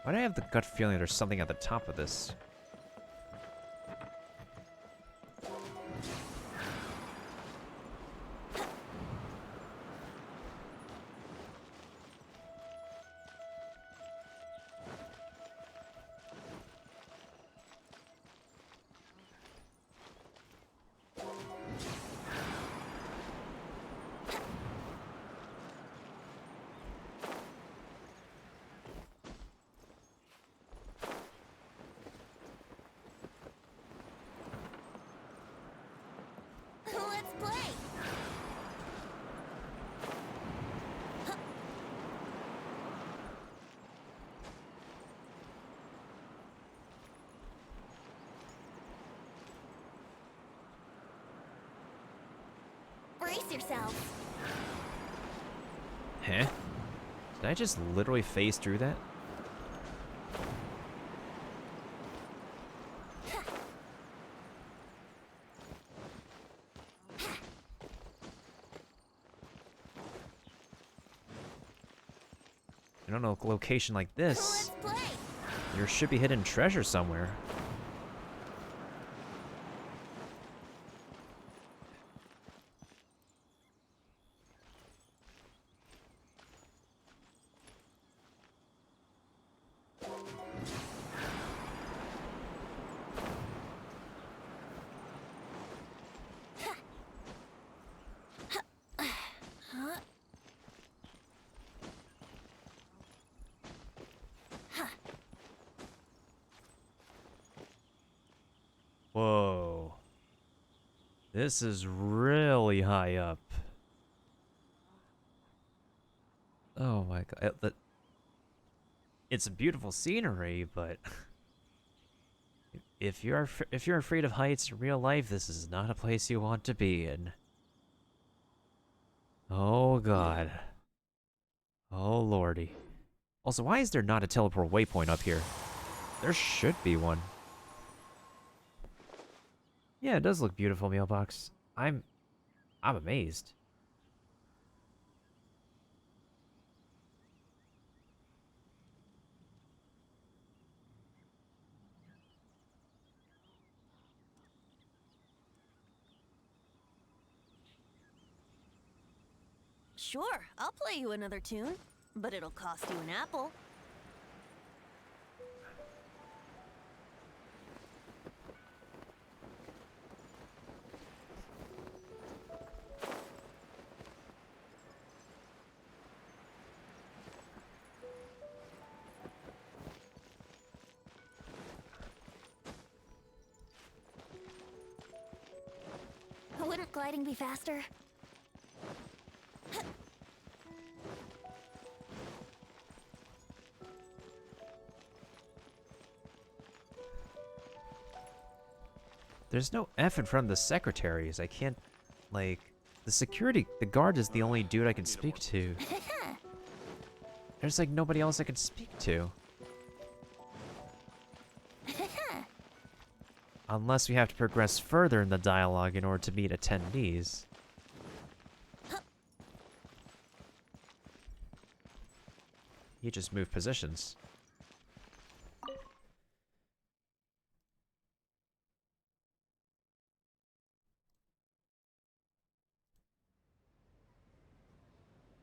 Why do I have the gut feeling there's something at the top of this? Brace yourselves. Huh? Did I just literally phase through that? I don't know, a location like this, Let's play. there should be hidden treasure somewhere. Whoa. This is really high up. Oh my god. It's a beautiful scenery, but if you're afraid of heights in real life, this is not a place you want to be in. Oh god. Oh lordy. Also, why is there not a teleport waypoint up here? There should be one. Yeah, it does look beautiful, mailbox. I'm amazed. Sure, I'll play you another tune, but it'll cost you an apple. Wouldn't gliding be faster? There's no F in front of the secretaries. I can't, like, the guard is the only dude I can speak to. There's like nobody else I can speak to. Unless we have to progress further in the dialogue in order to meet attendees. You just move positions.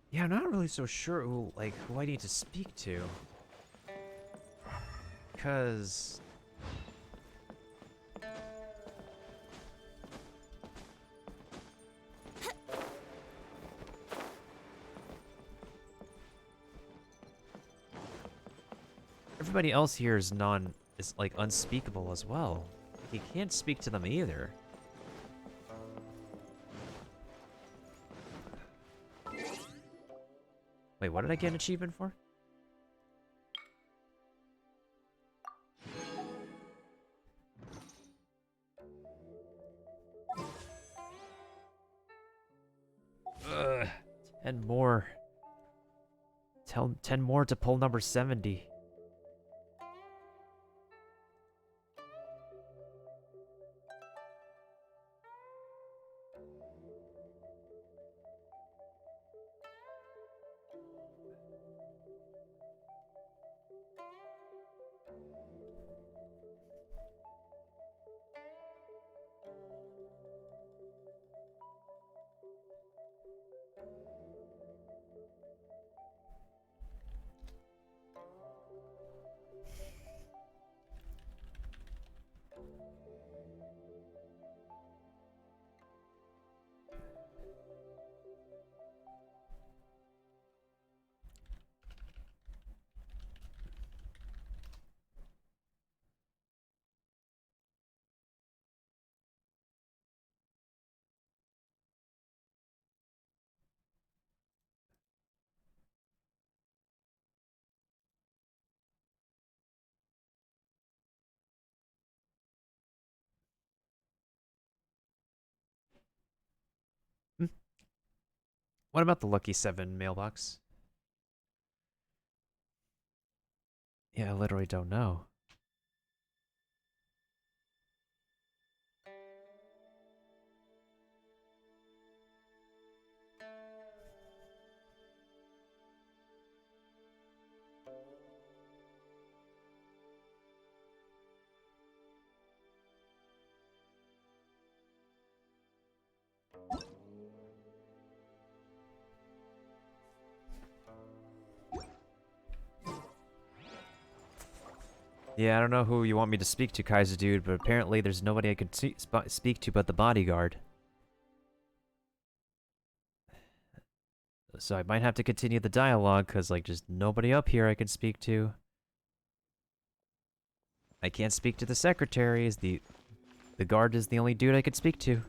Yeah, I'm not really so sure who I need to speak to. Cause everybody else here is like unspeakable as well. You can't speak to them either. Wait, what did I get an achievement for? Ugh, 10 more. 10 more to pull number 70. What about the Lucky 7 mailbox? Yeah, I literally don't know. Yeah, I don't know who you want me to speak to, Kaiser Dude, but apparently there's nobody I can speak to but the bodyguard. So I might have to continue the dialogue, because, like, just nobody up here I can speak to. I can't speak to the secretary, the guard is the only dude I could speak to.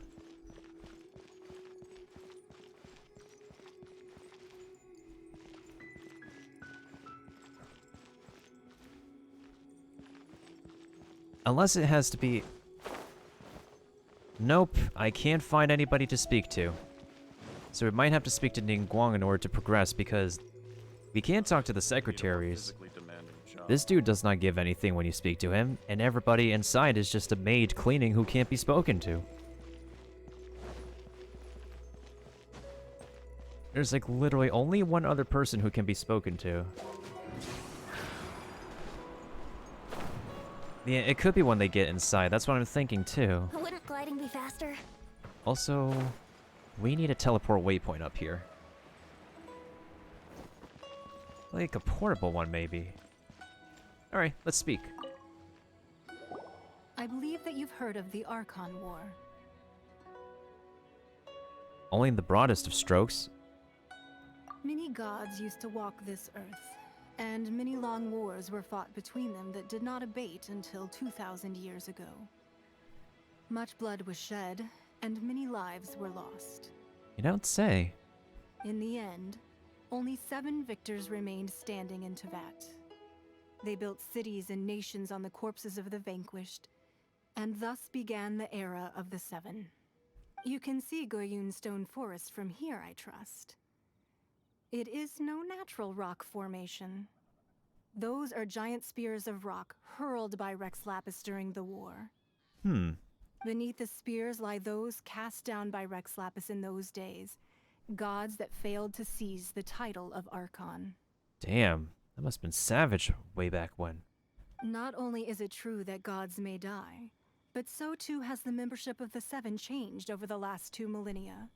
Unless it has to be... Nope, I can't find anybody to speak to. So we might have to speak to Ningguang in order to progress, because we can't talk to the secretaries. This dude does not give anything when you speak to him, and everybody inside is just a maid cleaning who can't be spoken to. There's like literally only one other person who can be spoken to. Yeah, it could be when they get inside. That's what I'm thinking too. Wouldn't gliding be faster? Also, we need a teleport waypoint up here. Like a portable one, maybe. Alright, let's speak. I believe that you've heard of the Archon War. Only in the broadest of strokes. Many gods used to walk this earth, and many long wars were fought between them that did not abate until 2,000 years ago. Much blood was shed, and many lives were lost. You don't say. In the end, only 7 victors remained standing in Tevat. They built cities and nations on the corpses of the vanquished, and thus began the era of the 7. You can see Goyun Stone Forest from here, I trust. It is no natural rock formation. Those are giant spears of rock hurled by Rex Lapis during the war. Beneath the spears lie those cast down by Rex Lapis in those days, gods that failed to seize the title of Archon. Damn, that must have been savage way back when. Not only is it true that gods may die, but so too has the membership of the 7 changed over the last 2 millennia.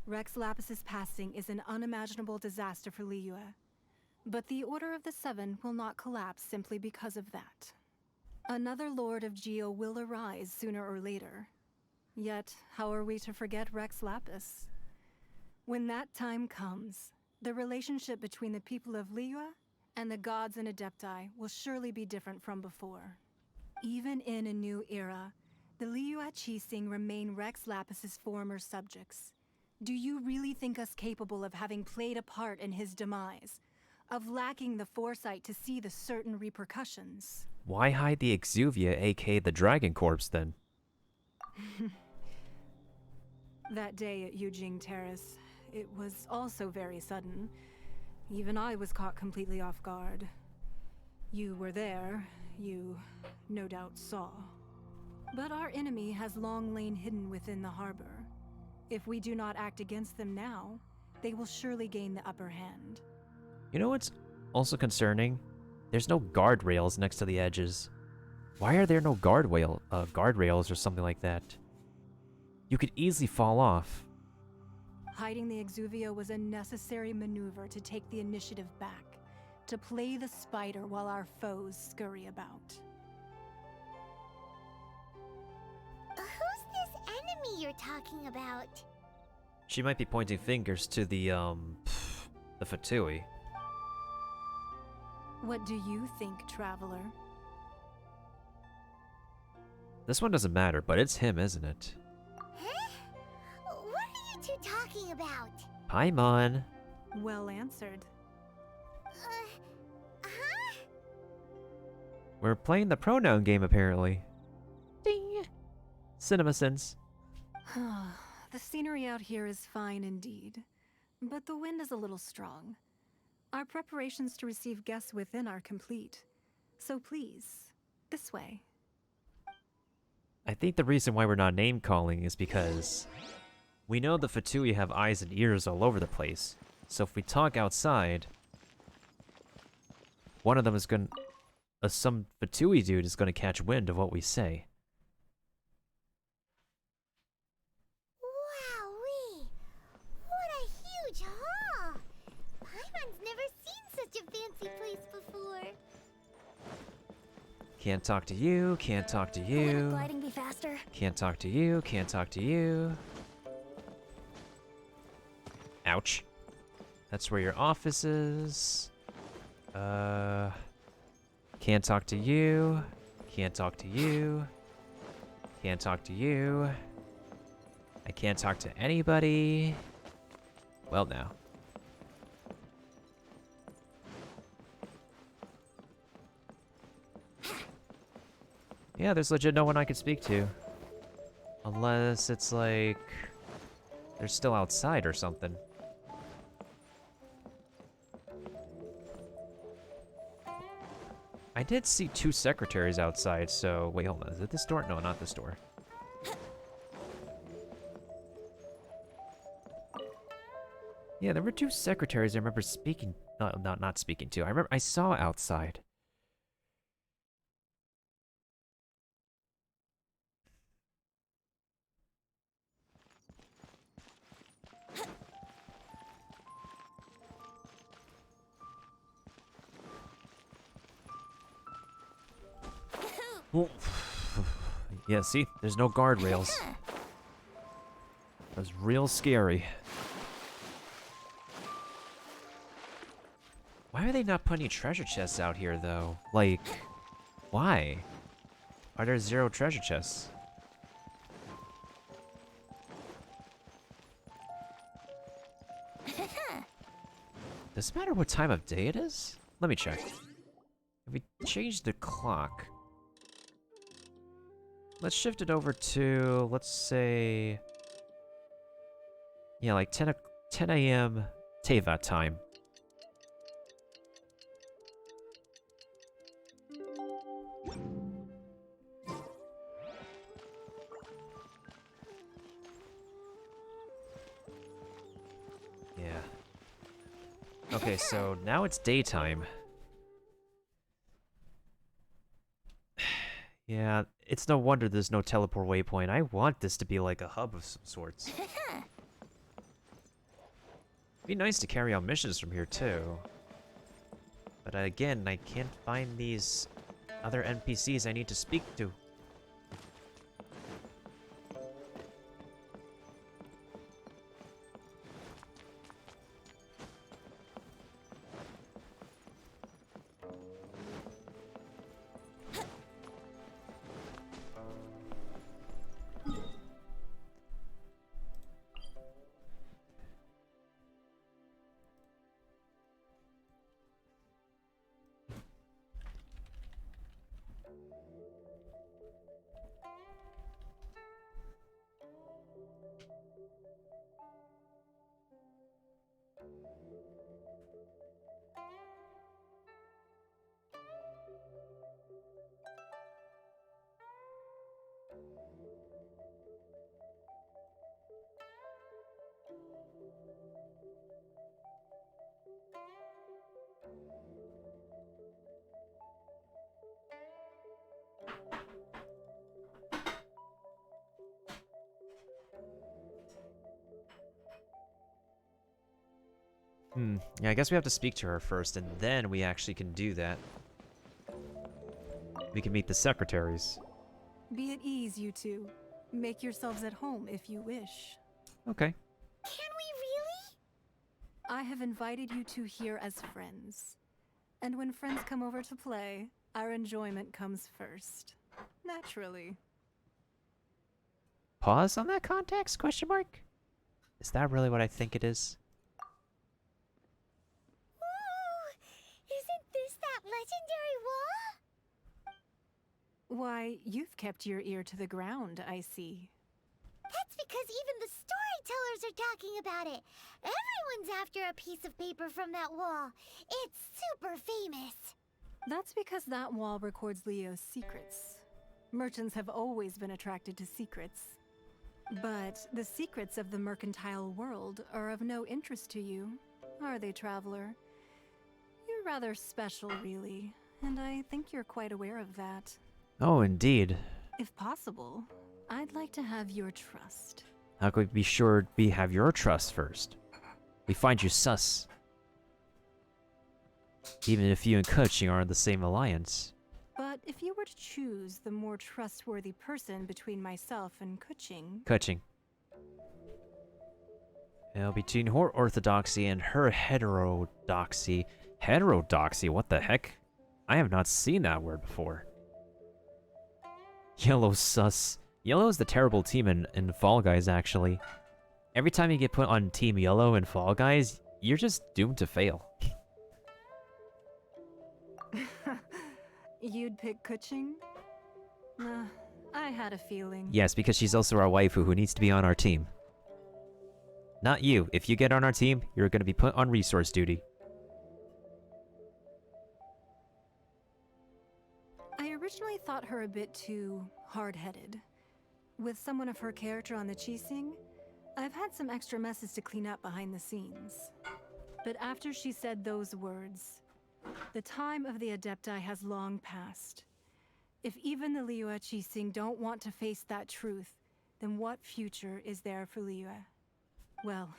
Rex Lapis's passing is an unimaginable disaster for Liyue, but the Order of the 7 will not collapse simply because of that. Another Lord of Geo will arise sooner or later. Yet, how are we to forget Rex Lapis? When that time comes, the relationship between the people of Liyue and the gods and Adepti will surely be different from before. Even in a new era, the Liyue Qixing remain Rex Lapis's former subjects. Do you really think us capable of having played a part in his demise? Of lacking the foresight to see the certain repercussions? Why hide the Exuvia, aka the Dragon Corpse, then? That day at Yujing Terrace, it was also very sudden. Even I was caught completely off guard. You were there, you no doubt saw. But our enemy has long lain hidden within the harbor. If we do not act against them now, they will surely gain the upper hand. You know what's also concerning? There's no guardrails next to the edges. Why are there no guardrails or something like that? You could easily fall off. Hiding the Exuvia was a necessary maneuver to take the initiative back, to play the spider while our foes scurry about. Who's this enemy you're talking about? She might be pointing fingers to the Fatui. What do you think, Traveler? This one doesn't matter, but it's him, isn't it? Huh? What are you two talking about? Paimon. Well answered. Huh? We're playing the pronoun game, apparently. Ding. CinemaSins. The scenery out here is fine indeed. but the wind is a little strong. Our preparations to receive guests within are complete. So please, this way. I think the reason why we're not name calling is because we know the Fatui have eyes and ears all over the place. So if we talk outside, one of them is gonna... some Fatui dude is gonna catch wind of what we say. Wowee! What a huge hall! Paimon's never seen such a fancy place before. Can't talk to you, can't talk to you. Wouldn't gliding be faster? Can't talk to you, can't talk to you. Ouch. That's where your office is. Can't talk to you. Can't talk to you. Can't talk to you. I can't talk to anybody. Well, now. Yeah, there's legit no one I can speak to. Unless it's like... they're still outside or something. I did see 2 secretaries outside, so... Wait, hold on. Is it this door? No, not this door. Yeah, there were 2 secretaries I remember speaking... not speaking to. I saw outside. Well, yeah, see? There's no guardrails. That was real scary. Why are they not putting any treasure chests out here, though? Like, why? Are there 0 treasure chests? Does it matter what time of day it is? Let me check. If we change the clock... let's shift it over to, let's say... yeah, like 10 a.m. Teva time. Yeah. Okay, so now it's daytime. Yeah, it's no wonder there's no teleport waypoint. I want this to be like a hub of some sorts. It'd be nice to carry out missions from here too. But again, I can't find these other NPCs I need to speak to. Yeah, I guess we have to speak to her first, and then we actually can do that. We can meet the secretaries. Be at ease, you two. Make yourselves at home if you wish. Okay. Can we really? I have invited you two here as friends. And when friends come over to play, our enjoyment comes first. Naturally. Pause on that context? Question mark? Is that really what I think it is? Isn't this that legendary wall? Why, you've kept your ear to the ground, I see. That's because even the storytellers are talking about it. Everyone's after a piece of paper from that wall. It's super famous. That's because that wall records Leo's secrets. Merchants have always been attracted to secrets. But the secrets of the mercantile world are of no interest to you, are they, traveler? You're rather special, really, and I think you're quite aware of that. Oh, indeed. If possible, I'd like to have your trust. How could we be sure we have your trust first? We find you sus. Even if you and Kuching are in the same alliance. But if you were to choose the more trustworthy person between myself and Kuching... Kuching. Between her orthodoxy and her heterodoxy. Heterodoxy? What the heck? I have not seen that word before. Yellow sus. Yellow is the terrible team in Fall Guys, actually. Every time you get put on Team Yellow in Fall Guys, you're just doomed to fail. You'd pick Kuching? I had a feeling. Yes, because she's also our waifu who needs to be on our team. Not you. If you get on our team, you're going to be put on resource duty. I originally thought her a bit too hard-headed. With someone of her character on the Qixing, I've had some extra messes to clean up behind the scenes. But after she said those words, the time of the Adepti has long passed. If even the Liyue Qixing don't want to face that truth, then what future is there for Liyue? Well,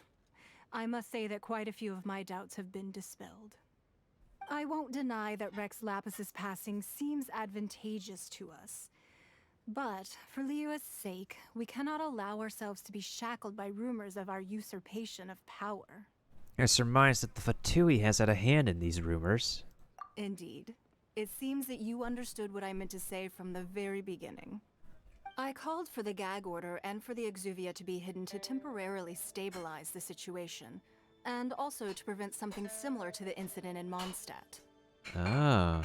I must say that quite a few of my doubts have been dispelled. I won't deny that Rex Lapis's passing seems advantageous to us. But, for Liyue's sake, we cannot allow ourselves to be shackled by rumors of our usurpation of power. I surmise that the Fatui has had a hand in these rumors. Indeed. It seems that you understood what I meant to say from the very beginning. I called for the gag order and for the Exuvia to be hidden to temporarily stabilize the situation, and also to prevent something similar to the incident in Mondstadt. Ah.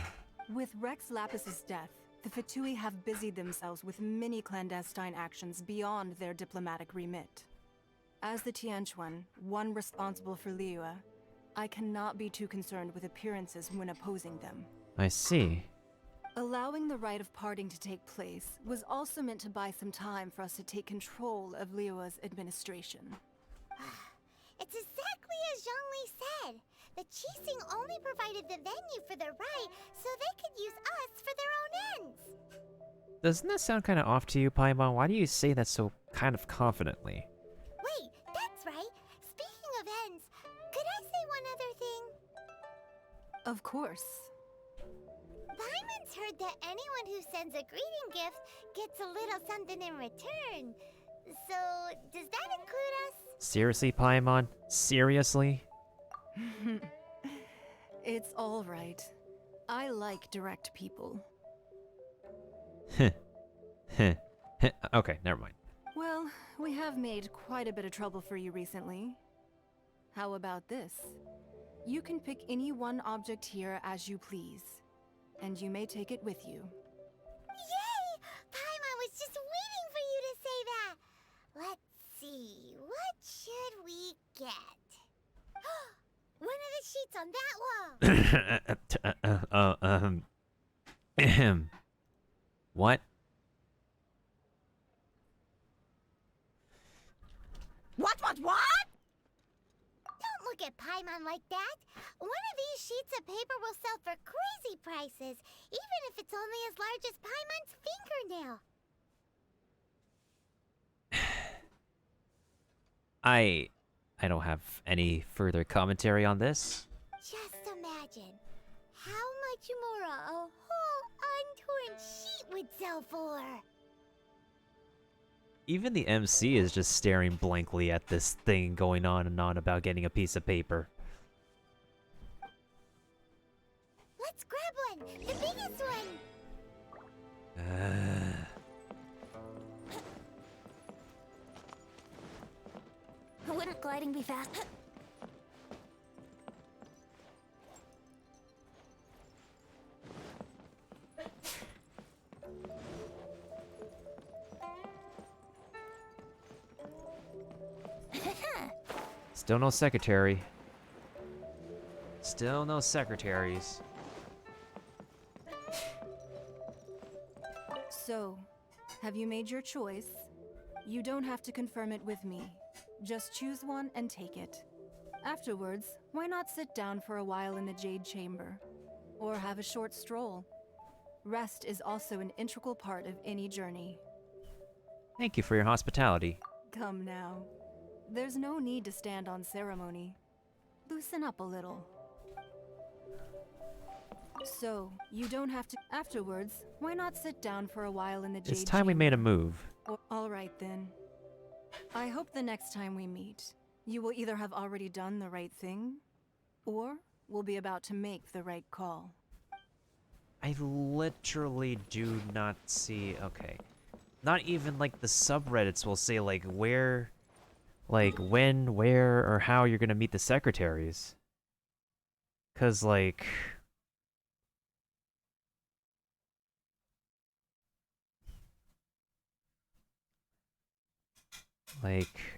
With Rex Lapis's death, the Fatui have busied themselves with many clandestine actions beyond their diplomatic remit. As the Tianquan, one responsible for Liyue, I cannot be too concerned with appearances when opposing them. I see. Allowing the rite of parting to take place was also meant to buy some time for us to take control of Liyue's administration. It's exactly as Zhongli said. The Qixing only provided the venue for the rite so they could use us for their own ends. Doesn't that sound kind of off to you, Paimon? Why do you say that so kind of confidently? Wait, that's right. Speaking of ends, could I say one other thing? Of course. Paimon's heard that anyone who sends a greeting gift gets a little something in return. So, does that include us? Seriously, Paimon? Seriously? It's all right. I like direct people. Okay, never mind. Well, we have made quite a bit of trouble for you recently. How about this? You can pick any one object here as you please, and you may take it with you. Yay! Paimon was just waiting for you to say that! Let's see, what should we get? One of the sheets on that wall! What? What? Don't look at Paimon like that! One of these sheets of paper will sell for crazy prices, even if it's only as large as Paimon's fingernail. I don't have any further commentary on this. Just imagine how much more a whole untorn sheet would sell for. Even the MC is just staring blankly at this thing going on and on about getting a piece of paper. Let's grab one! The biggest one! Wouldn't gliding be fast? Still no secretary. Still no secretaries. So, have you made your choice? You don't have to confirm it with me. Just choose one and take it. Afterwards, why not sit down for a while in the Jade Chamber? Or have a short stroll? Rest is also an integral part of any journey. Thank you for your hospitality. Come now. There's no need to stand on ceremony. Loosen up a little. So, you don't have to. Afterwards, why not sit down for a while in the Jade It's time we made a move. Alright then. I hope the next time we meet, you will either have already done the right thing, or will be about to make the right call. I literally do not see... Okay. Not even, like, the subreddits will say, like, where... Like, when, where, or how you're gonna meet the secretaries. 'Cause, like... Like...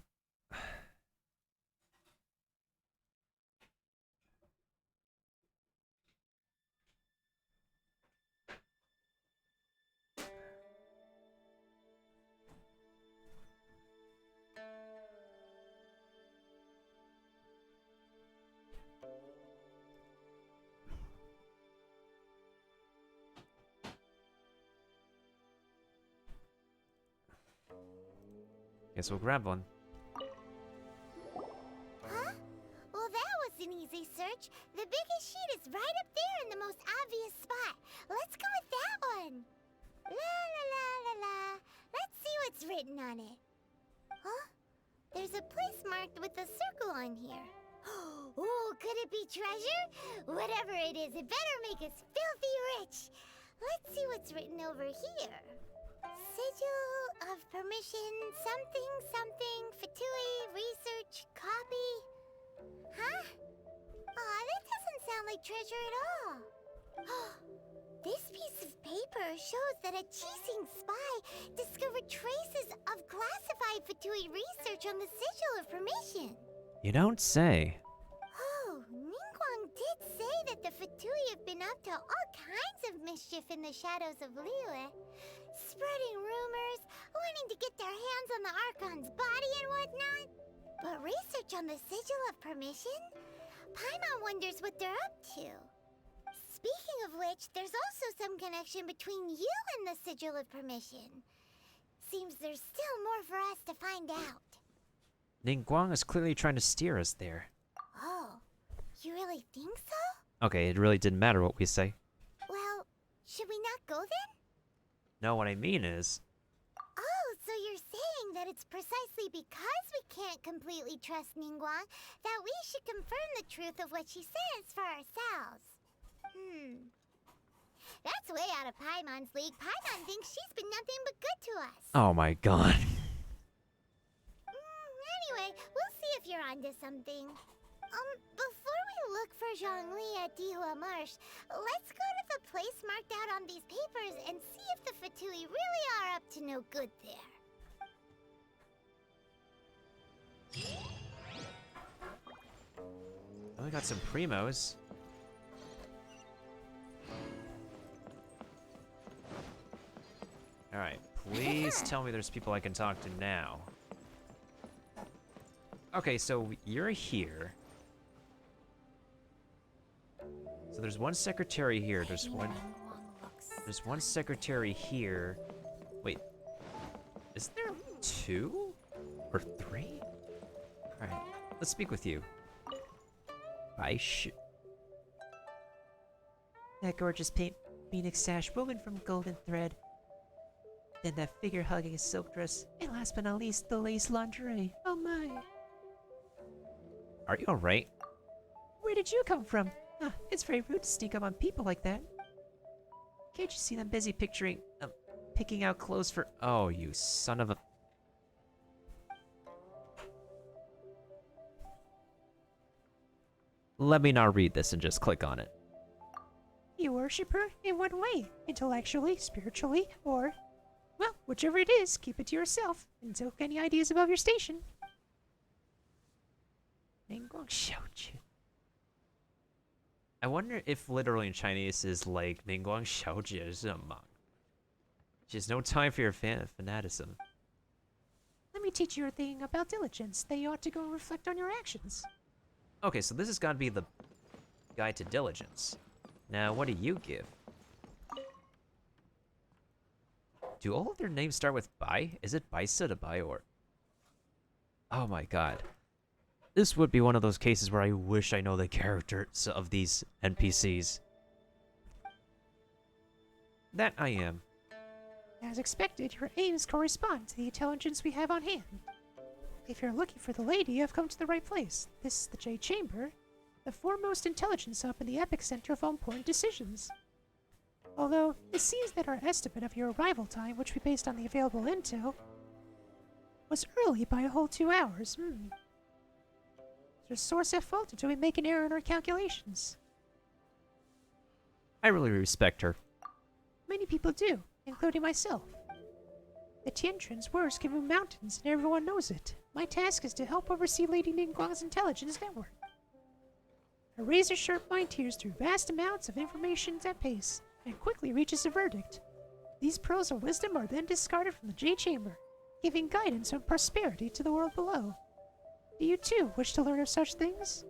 Guess we'll grab one. Huh? Well, that was an easy search. The biggest sheet is right up there in the most obvious spot. Let's go with that one. La la la la la. Let's see what's written on it. Huh? There's a place marked with a circle on here. Oh, could it be treasure? Whatever it is, it better make us filthy rich. Let's see what's written over here. Sigil of permission, something, something, Fatui, research, copy. Huh? Aw, that doesn't sound like treasure at all. This piece of paper shows that a Qixing spy discovered traces of classified Fatui research on the Sigil of permission. You don't say. Oh, Ningguang did say that the Fatui have been up to all kinds of mischief in the shadows of Liyue. Spreading rumors, wanting to get their hands on the Archon's body and whatnot. But research on the Sigil of Permission? Paimon wonders what they're up to. Speaking of which, there's also some connection between you and the Sigil of Permission. Seems there's still more for us to find out. Ningguang is clearly trying to steer us there. Oh, you really think so? Okay, it really didn't matter what we say. Well, should we not go then? No, what I mean is... Oh, so you're saying that it's precisely because we can't completely trust Ningguang that we should confirm the truth of what she says for ourselves. That's way out of Paimon's league. Paimon thinks she's been nothing but good to us. Oh my god. Anyway, we'll see if you're onto something. Before we look for Zhongli at Dihua Marsh, let's go to the place marked out on these papers and see if the Fatui really are up to no good there. Oh, we got some primos. Alright, please tell me there's people I can talk to now. Okay, so you're here. So there's one secretary here. There's one secretary here. Wait. Is there 2? Or 3? Alright, let's speak with you. That gorgeous phoenix sash woven from golden thread. Then that figure hugging a silk dress. And last but not least, the lace lingerie. Oh my. Are you alright? Where did you come from? It's very rude to sneak up on people like that. Can't you see them busy picking out clothes for... Oh, you son of a... Let me not read this and just click on it. You worship her? In what way? Intellectually, spiritually, or... Well, whichever it is, keep it to yourself, and don't get any ideas above your station. Ningguang Xiaoju. I wonder if literally in Chinese is like Ningguang Xiaoju Zhengmang. She has no time for your fanaticism. Let me teach you a thing about diligence that you ought to go and reflect on your actions. Okay, so this has got to be the guide to diligence. Now, what do you give? Do all of their names start with Bai? Is it Baisa to Bai or... Oh my god. This would be one of those cases where I wish I know the characters of these NPCs. That I am. As expected, your aims correspond to the intelligence we have on hand. If you're looking for the lady, you have come to the right place. This is the Jade Chamber, the foremost intelligence hub in the epicenter of all important decisions. Although, it seems that our estimate of your arrival time, which we based on the available intel, was early by a whole 2 hours. Is your source at fault, or do we make an error in our calculations? I really respect her. Many people do, including myself. The Tiantrins were Skimu Mountains, and everyone knows it. My task is to help oversee Lady Ningguang's intelligence network. A razor-sharp mind tears through vast amounts of information at pace, and quickly reaches a verdict. These pearls of wisdom are then discarded from the Jade Chamber, giving guidance on prosperity to the world below. Do you too wish to learn of such things?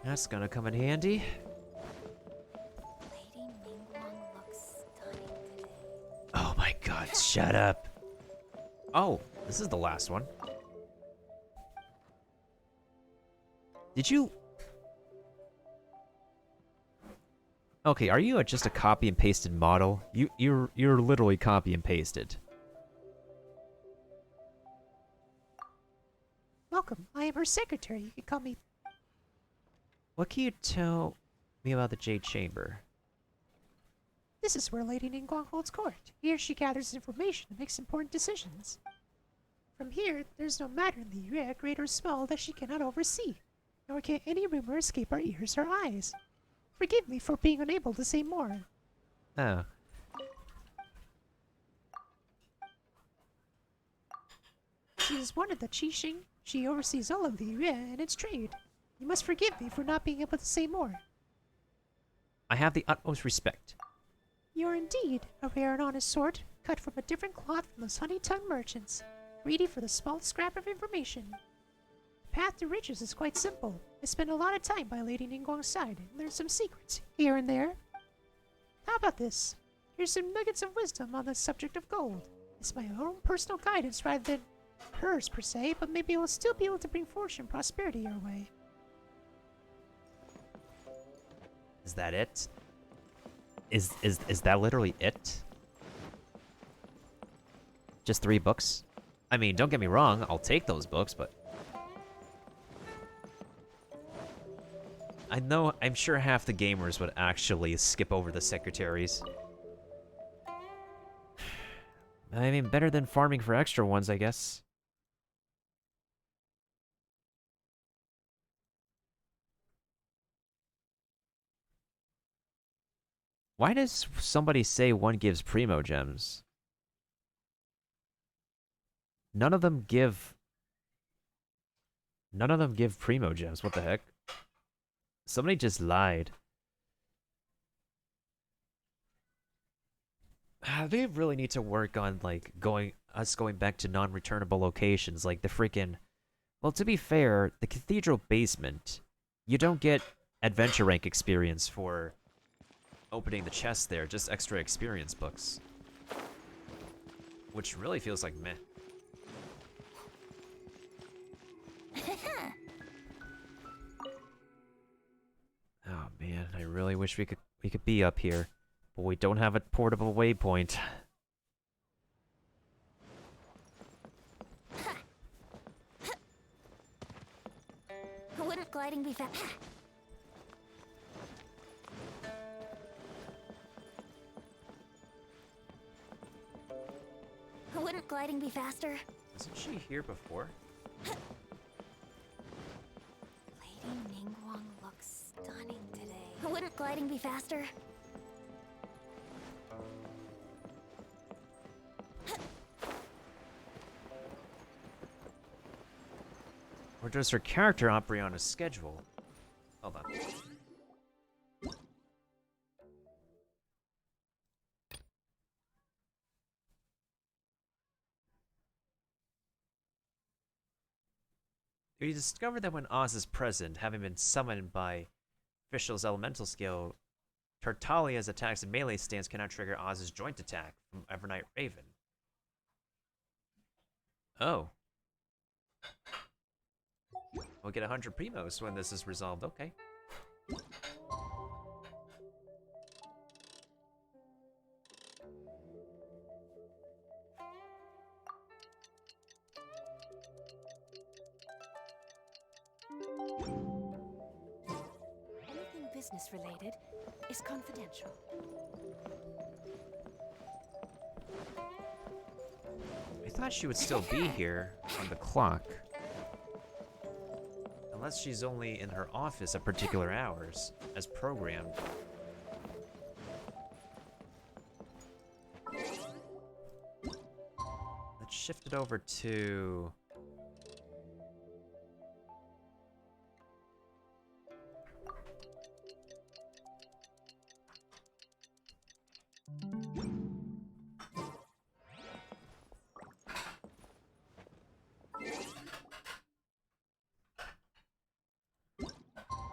That's gonna come in handy. Lady Ningguang looks stunning today. Oh my god, shut up. Oh, this is the last one. Did you... Okay, are you just a copy and pasted model? You're literally copy and pasted. Welcome, I am her secretary. You can call me... What can you tell me about the Jade Chamber? This is where Lady Ningguang holds court. Here she gathers information and makes important decisions. From here, there's no matter in the Yue, great or small, that she cannot oversee, nor can any rumor escape our ears or eyes. Forgive me for being unable to say more. Oh. She is one of the Qixing. She oversees all of the Yue and its trade. You must forgive me for not being able to say more. I have the utmost respect. You are indeed a rare and honest sort, cut from a different cloth from those honey-tongued merchants, greedy for the smallest scrap of information. The path to riches is quite simple. I spent a lot of time by Lady Ningguang's side and learned some secrets here and there. How about this? Here's some nuggets of wisdom on the subject of gold. It's my own personal guidance rather than hers per se, but maybe it will still be able to bring fortune and prosperity your way. Is that it? Is that literally it? Just 3 books? I mean, don't get me wrong, I'll take those books, but... I'm sure half the gamers would actually skip over the secretaries. I mean, better than farming for extra ones, I guess. Why does somebody say one gives primo gems? None of them give primo gems. What the heck? Somebody just lied. They really need to work on like going back to non-returnable locations, like the freaking. Well, to be fair, the cathedral basement, you don't get adventure rank experience for opening the chest there, just extra experience books. Which really feels like meh. Oh man, I really wish we could be up here, but we don't have a portable waypoint. Wouldn't gliding be fast? Wouldn't gliding be faster? Wasn't she here before? Lady Ningguang looks stunning today. Wouldn't gliding be faster? Or does her character operate on a schedule? Hold on. We discovered that when Oz is present, having been summoned by Fischl's elemental skill, Tartaglia's attacks and melee stance cannot trigger Oz's joint attack from Evernight Raven. Oh. We'll get 100 primos when this is resolved. Okay. Anything business related is confidential. I thought she would still be here on the clock. Unless she's only in her office at particular hours, as programmed. Let's shift it over to...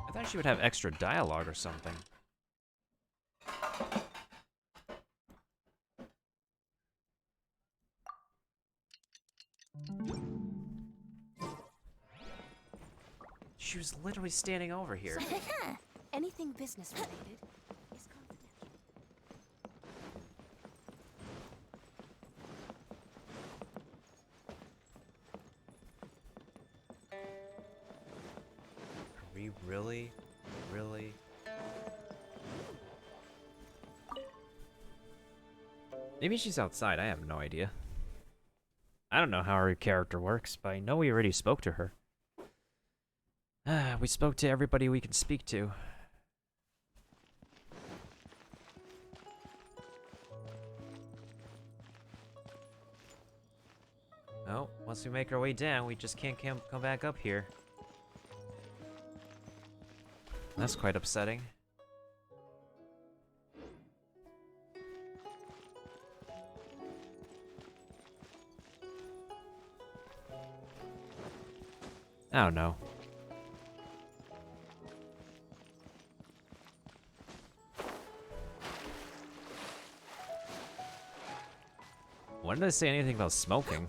I thought she would have extra dialogue or something. She was literally standing over here. Anything business related is confidential. Are we really? Really? Maybe she's outside, I have no idea. I don't know how her character works, but I know we already spoke to her. We spoke to everybody we can speak to. Oh, once we make our way down, we just can't come back up here. That's quite upsetting. I don't know. When did I say anything about smoking?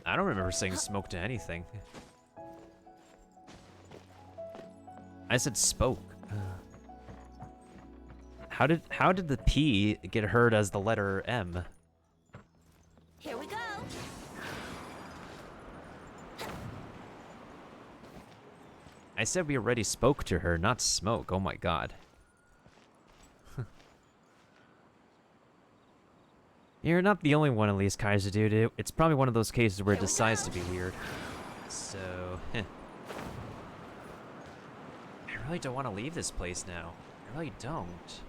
I don't remember saying smoke to anything. I said spoke. How did the P get heard as the letter M? Here we go. I said we already spoke to her, not smoke. Oh my god. You're not the only one, at least, Kaiser dude. It's probably one of those cases where it decides to be weird. So, I really don't want to leave this place now. I really don't.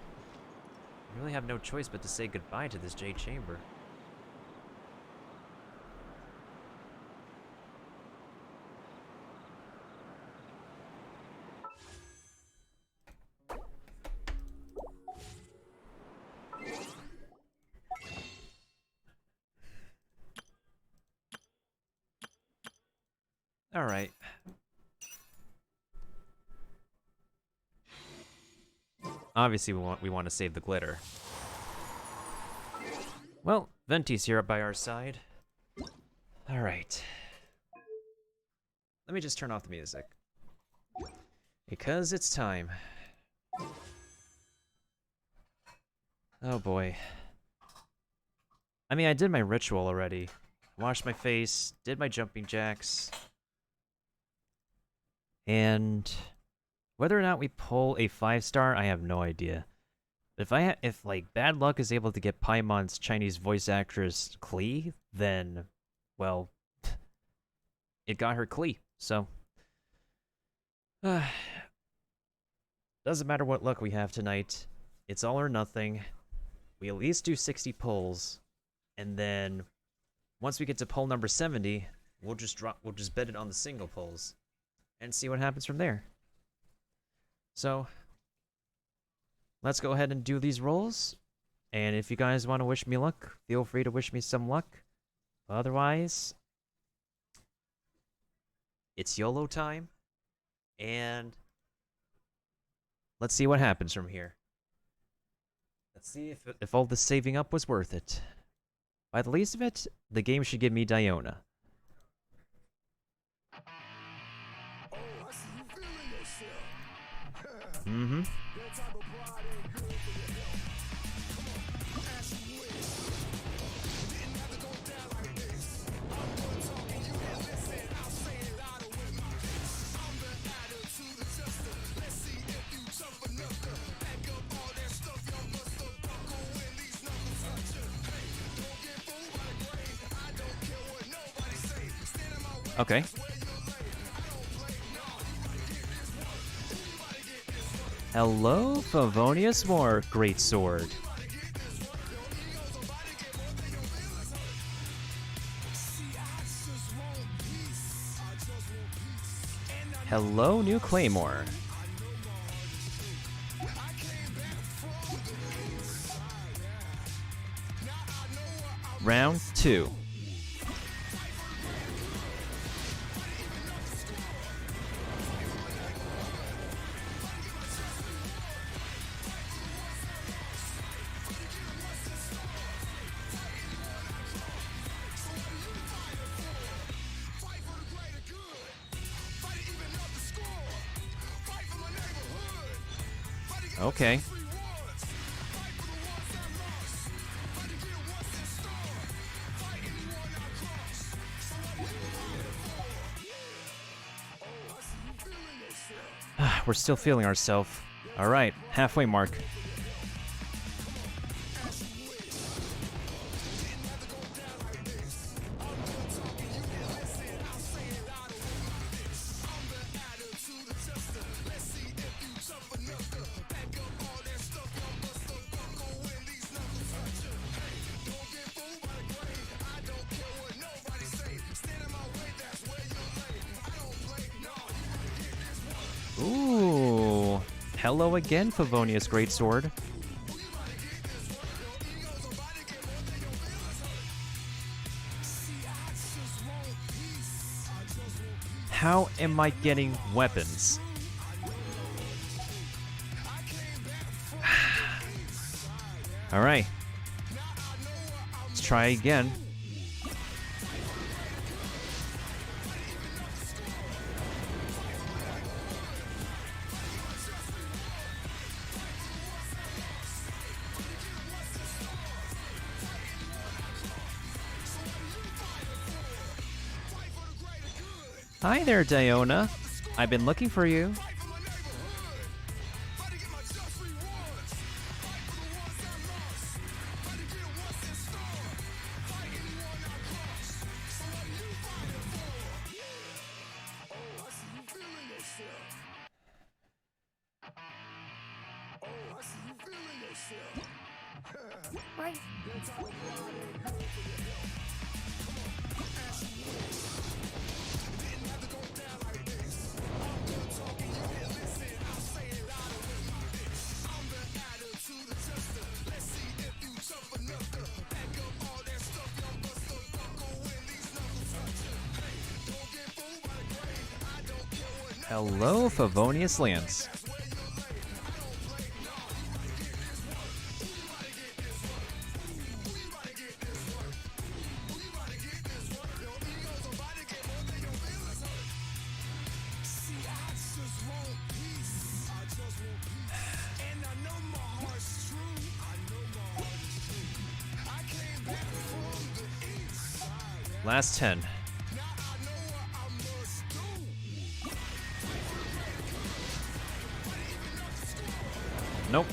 I really have no choice but to say goodbye to this Jade Chamber. All right. Obviously, we want to save the glitter. Well, Venti's here by our side. All right. Let me just turn off the music. Because it's time. Oh boy. I mean, I did my ritual already. Washed my face, did my jumping jacks. And whether or not we pull a 5-star, I have no idea. If like bad luck is able to get Paimon's Chinese voice actress Klee, then well, it got her Klee. So Doesn't matter what luck we have tonight. It's all or nothing. We at least do 60 pulls, and then once we get to pull number 70, we'll just bet it on the single pulls and see what happens from there. So, let's go ahead and do these rolls. And if you guys want to wish me luck, feel free to wish me some luck. Otherwise, it's YOLO time. And let's see what happens from here. Let's see if all the saving up was worth it. By the least of it, the game should give me Diona. Mm-hmm. Okay. Hello, Favonius Moore, Great Sword. Hello, New Claymore. Round 2. Okay. We're still feeling ourselves. Alright, halfway mark. Ooh. Hello again, Favonius Greatsword. How am I getting weapons? Alright. Let's try again. Hi there, Diona. I've been looking for you. Right. Hello, Favonius Lance. Last 10. Nope.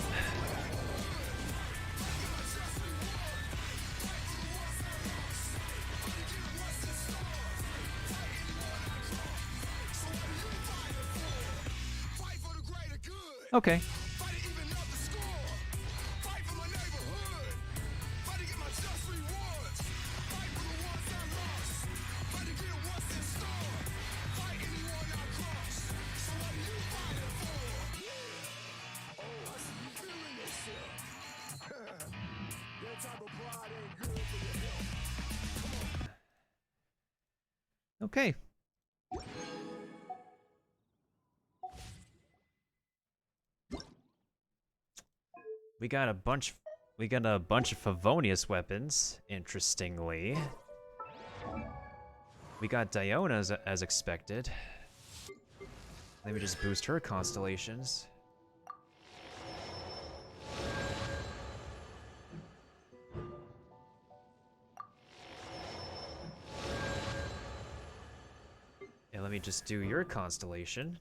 Okay. Okay. We got a bunch of Favonius weapons, interestingly. We got Diona as expected. Let me just boost her constellations. And let me just do your constellation.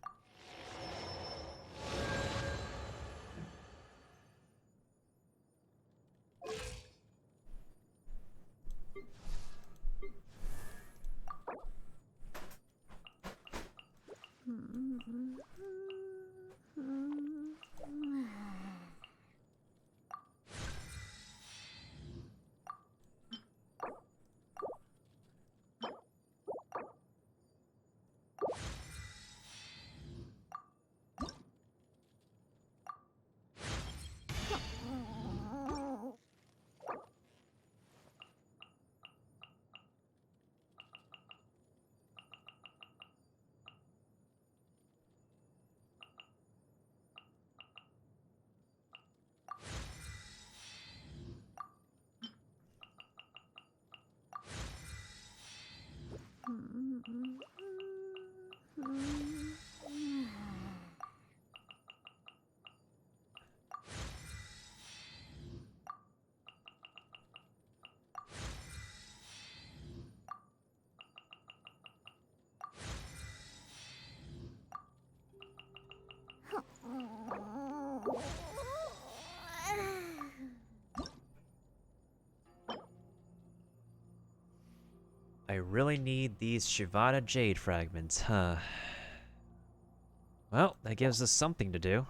I really need these Shivada Jade fragments, huh? Well, that gives us something to do.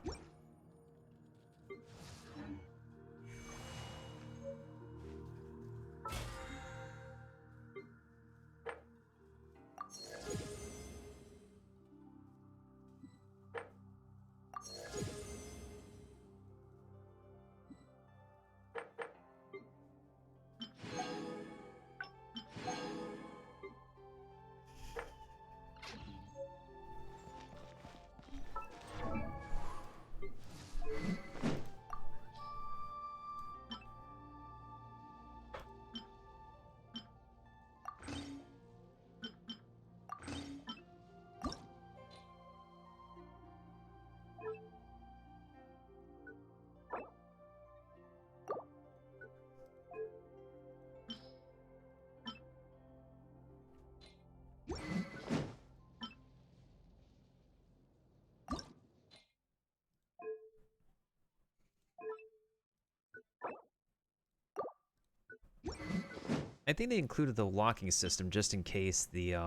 I think they included the locking system just in case the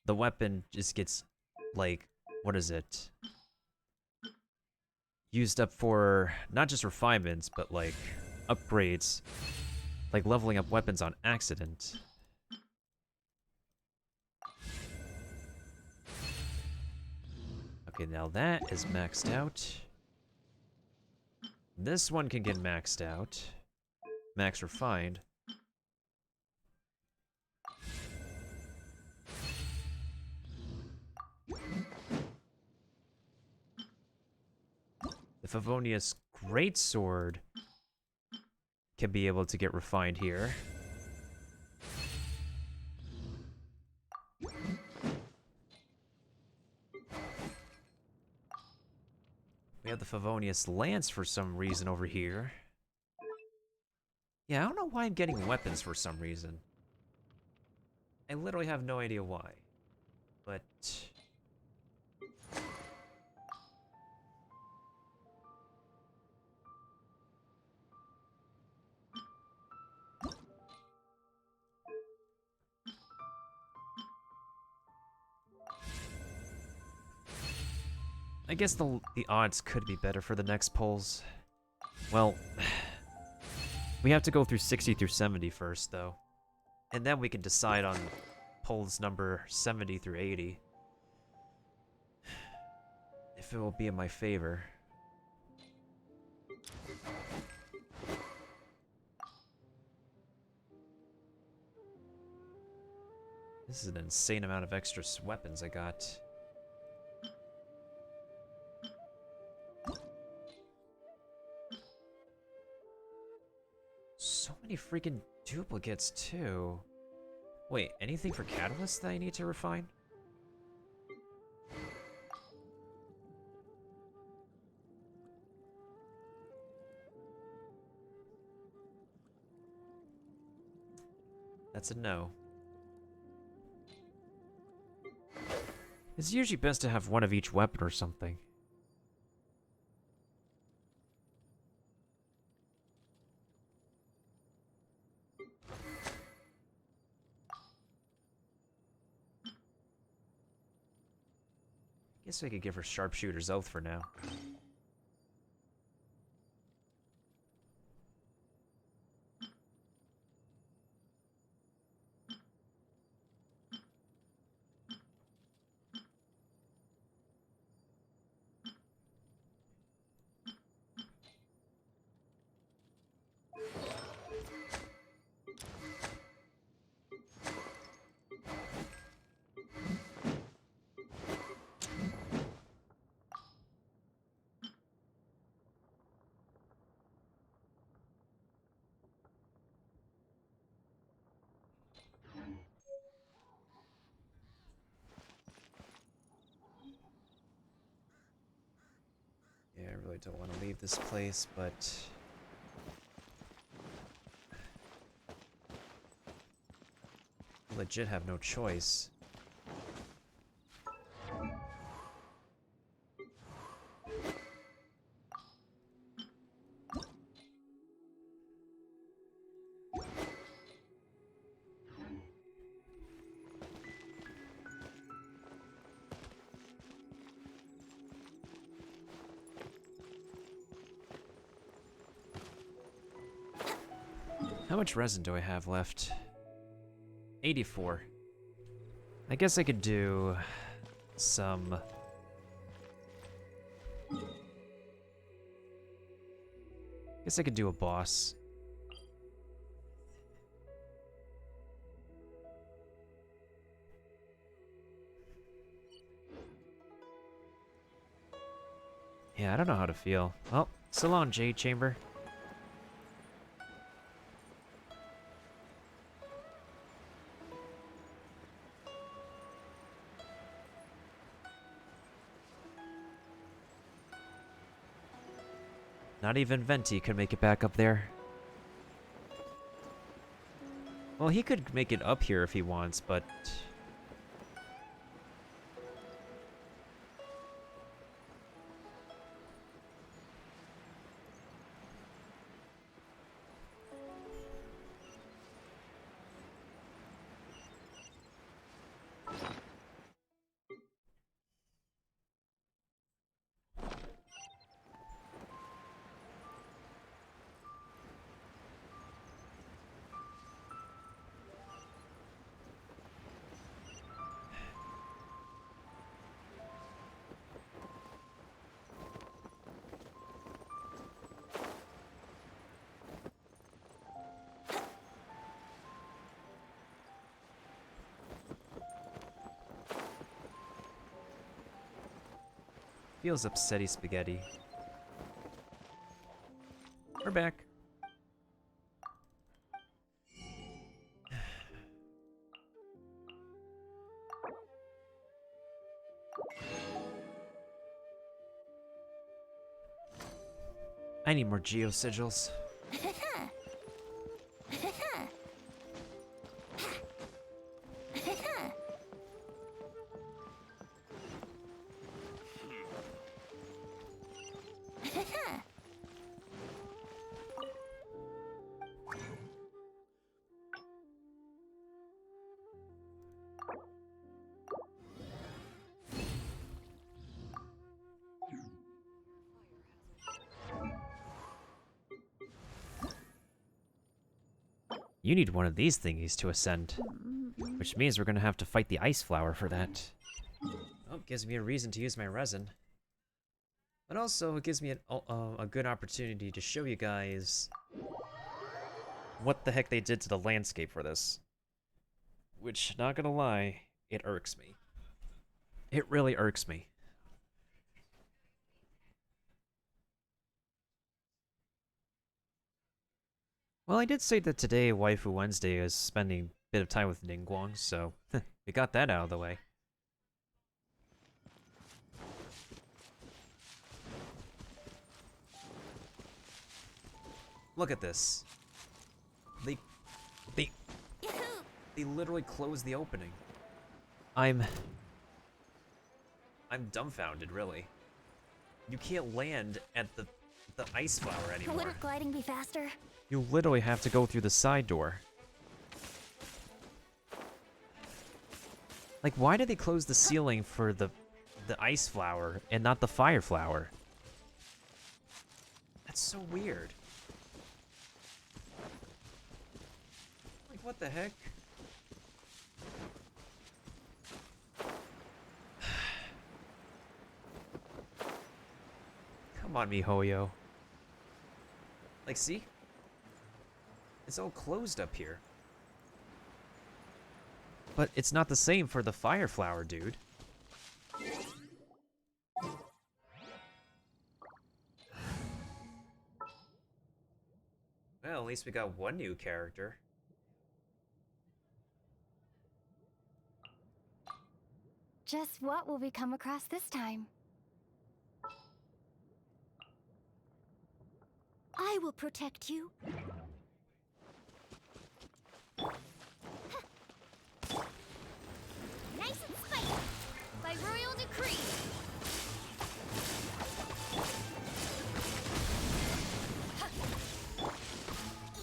weapon just gets, like, what is it? Used up for not just refinements, but like upgrades, like leveling up weapons on accident. Okay, now that is maxed out. This one can get maxed out. Max refined. The Favonius Greatsword can be able to get refined here. We have the Favonius Lance for some reason over here. Yeah, I don't know why I'm getting weapons for some reason. I literally have no idea why. But... I guess the odds could be better for the next polls. Well, we have to go through 60 through 70 first, though. And then we can decide on polls number 70 through 80. If it will be in my favor. This is an insane amount of extra weapons I got. So many freaking duplicates, too. Wait, anything for catalysts that I need to refine? That's a no. It's usually best to have one of each weapon or something. Guess I could give her Sharpshooter's Oath for now. Yeah, I really don't want to leave this place, but... I legit have no choice. How much resin do I have left? 84. I guess I could do some... Guess I could do a boss. Yeah, I don't know how to feel. Well, so long, Jade Chamber. Not even Venti could make it back up there. Well, he could make it up here if he wants, but... Feels upsetty spaghetti. We're back. I need more geo sigils. You need one of these thingies to ascend. Which means we're gonna have to fight the ice flower for that. Oh, gives me a reason to use my resin. But also, it gives me a good opportunity to show you guys what the heck they did to the landscape for this. Which, not gonna lie, it irks me. It really irks me. Well, I did say that today, Waifu Wednesday, is spending a bit of time with Ningguang, so we got that out of the way. Look at this. They literally closed the opening. I'm dumbfounded, really. You can't land at the ice flower anymore. Wouldn't gliding be faster? You literally have to go through the side door. Like, why did they close the ceiling for the ice flower and not the fire flower? That's so weird. Like, what the heck? Come on, MiHoYo. Like, see? It's all closed up here. But it's not the same for the fire flower, dude. Well, at least we got one new character. Just what will we come across this time? I will protect you. Nice and spicy. By royal decree.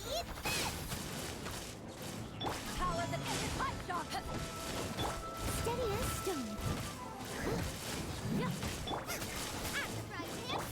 Eat this! Power that isn't hot dog. Steady as stone. Yeah. At the right hand.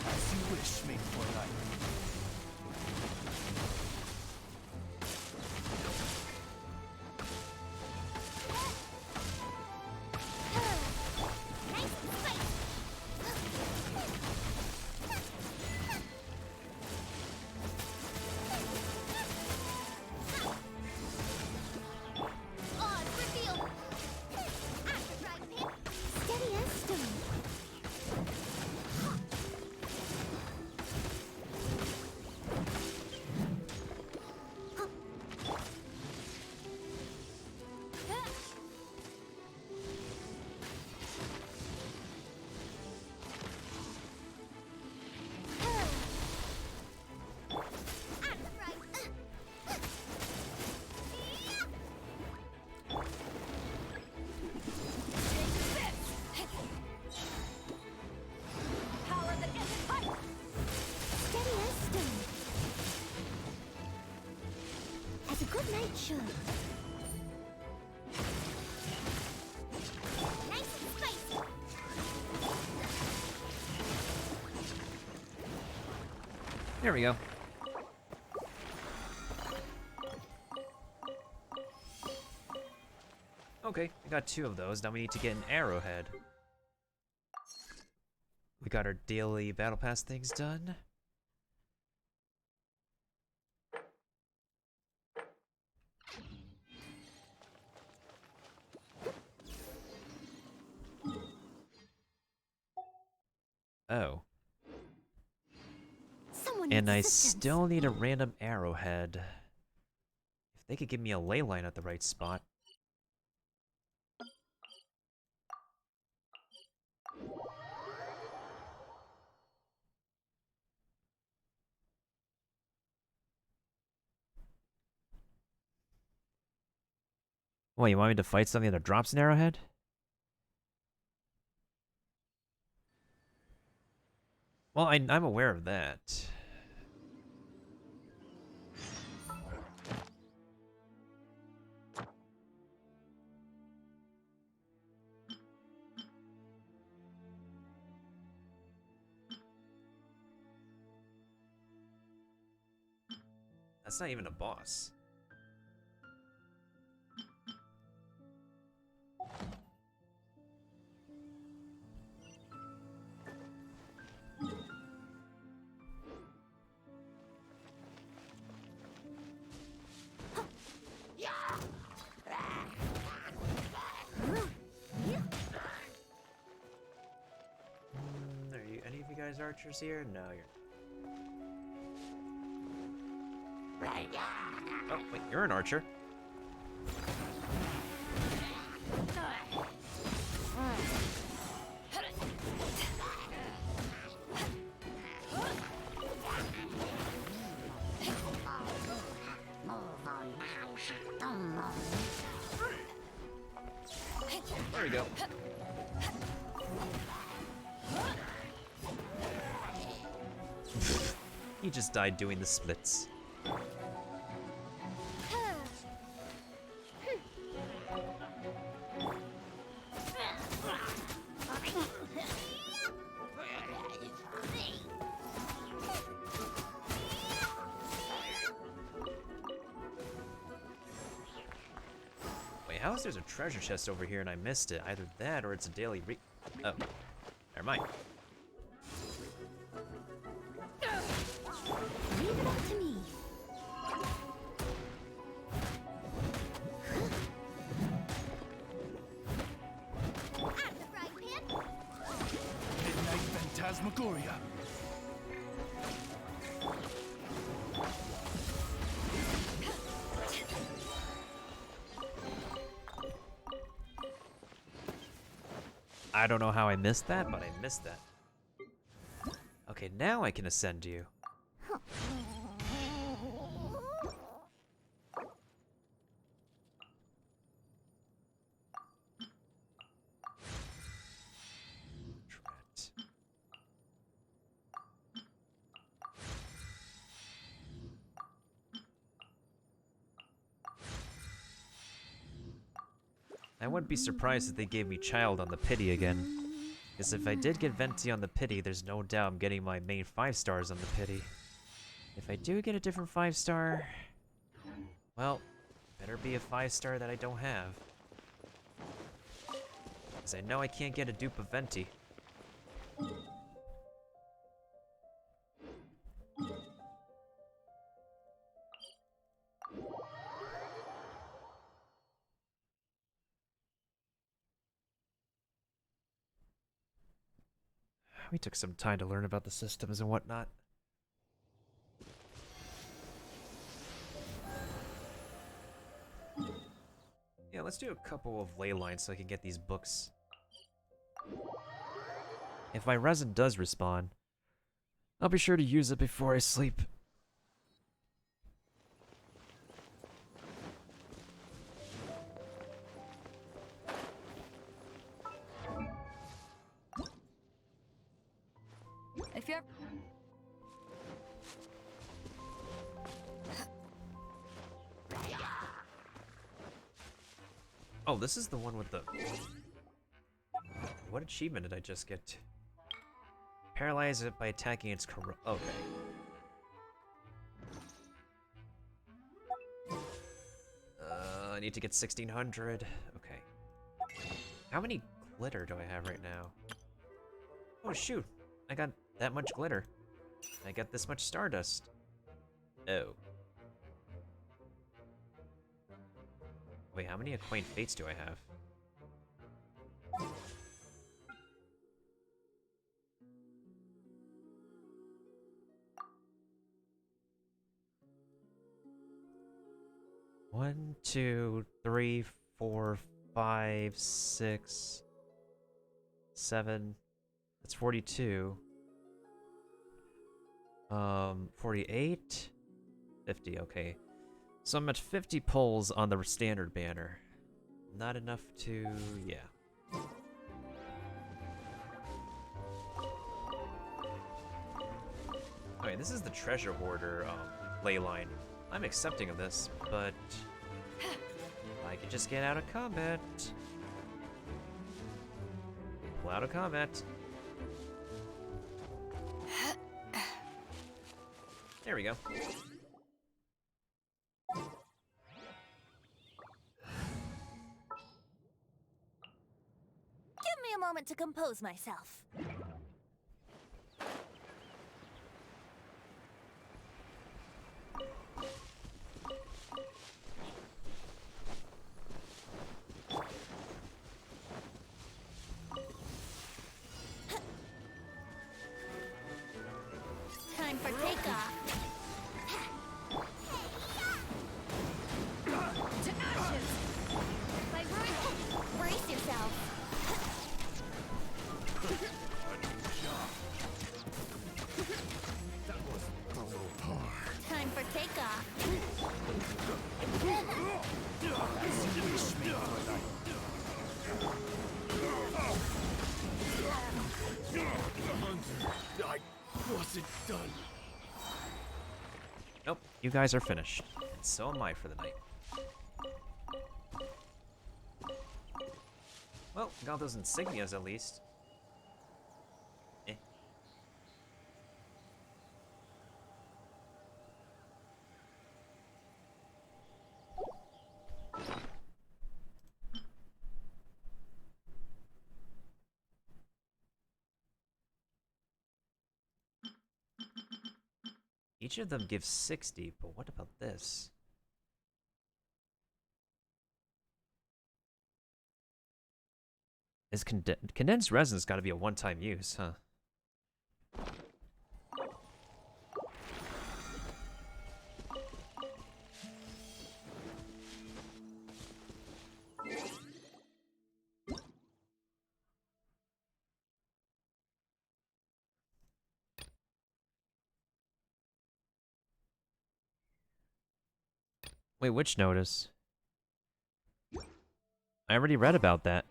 As you wish, made for life. Nice and spicy. Odds revealed. At the right hand. Steady as stone. At the right. Power that isn't hot. Steady as stone. As a good knight should. Nice and spicy. There we go. Okay, we got 2 of those. Now we need to get an arrowhead. We got our daily battle pass things done. Oh. Someone And I needs assistance. still need a random arrowhead. If they could give me a ley line at the right spot. What, you want me to fight something that drops an arrowhead? Well, I'm aware of that. That's not even a boss. Are you any of you guys archers here? No, you're. Oh, wait, you're an archer. There we go. He just died doing the splits. Wait, how is there's a treasure chest over here and I missed it? Either that or it's a daily Oh, never mind. Leave it up to me. Out of the frying pan. Midnight Phantasmagoria. I don't know how I missed that, but I missed that. Okay, now I can ascend you. Drat. I wouldn't be surprised if they gave me Child on the pity again. Because if I did get Venti on the pity, there's no doubt I'm getting my main 5 stars on the pity. If I do get a different 5-star, well, better be a 5-star that I don't have. Because I know I can't get a dupe of Venti. We took some time to learn about the systems and whatnot. Yeah, let's do a couple of ley lines so I can get these books. If my resin does respawn, I'll be sure to use it before I sleep. If you're... Oh, this is the one with the... What achievement did I just get? Paralyze it by attacking its okay. I need to get 1600. Okay. How many glitter do I have right now? Oh shoot, I got that much glitter. I got this much stardust. Oh. Wait, how many acquaint fates do I have? One, two, three, 4, 5, 6, 7. That's 42. 48, 50. Okay, so I'm at 50 pulls on the standard banner. Not enough to, yeah. Okay, this is the treasure hoarder ley line. I'm accepting of this, but I could just get out of combat. Pull out of combat. There we go. Give me a moment to compose myself. Time for takeoff. To ashes! By ruin, brace yourself. Time for takeoff. I wasn't done. Nope, you guys are finished. And so am I for the night. Well, got those insignias at least. Eh. Each of them gives 60, but what about this? Is condensed resin's got to be a one-time use, huh? Wait, which notice? I already read about that.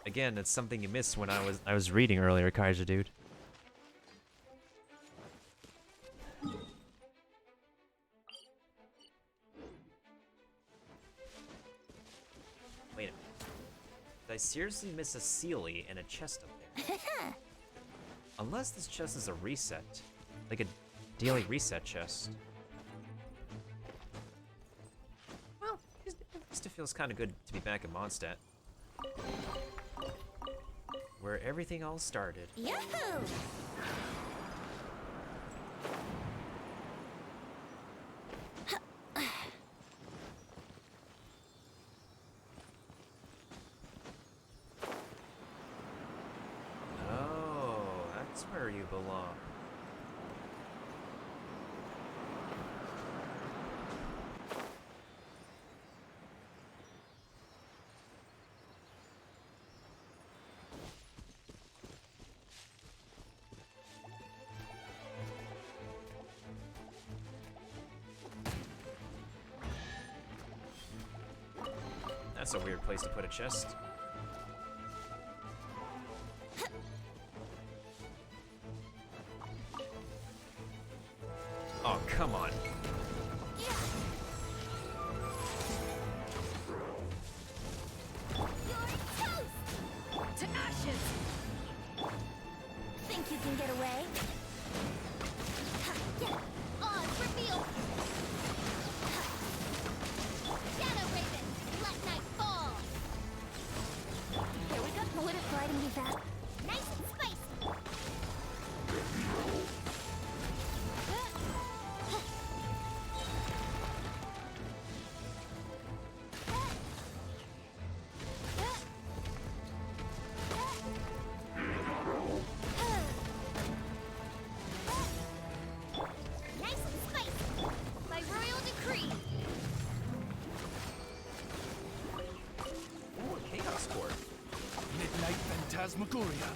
Again, it's something you missed when I was reading earlier, Kaiser dude. Wait a minute. Did I seriously miss a Sealy and a chest up there? Unless this chest is a reset. Like a daily reset chest. Well, at least it feels kind of good to be back in Mondstadt. Where everything all started. Yahoo! Oh, that's where you belong. That's a weird place to put a chest. Oh, come on. To ashes! Think you can get away? Odds revealed! Shadow Raven! Let night fall! Here we go. Would it glide and be fast? Nice and spicy! Nice and spicy! By royal decree! Ooh, a Chaos Court. Midnight Phantasmagoria.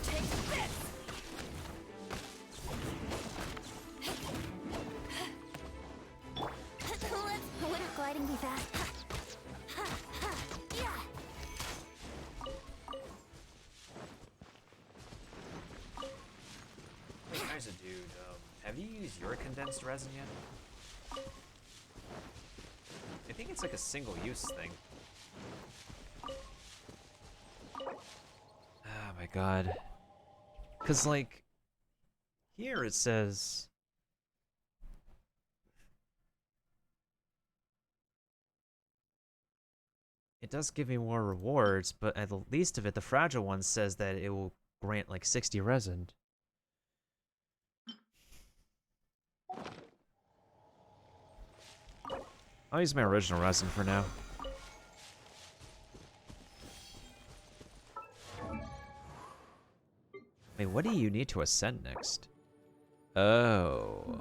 Take this! Would it gliding be fast? Yeah. Eliza, dude, have you used your condensed resin yet? I think it's like a single-use thing. Oh my god. Cause like, here it says... It does give me more rewards, but at the least of it, the fragile one says that it will grant like 60 resin. I'll use my original resin for now. Wait, what do you need to ascend next? Oh.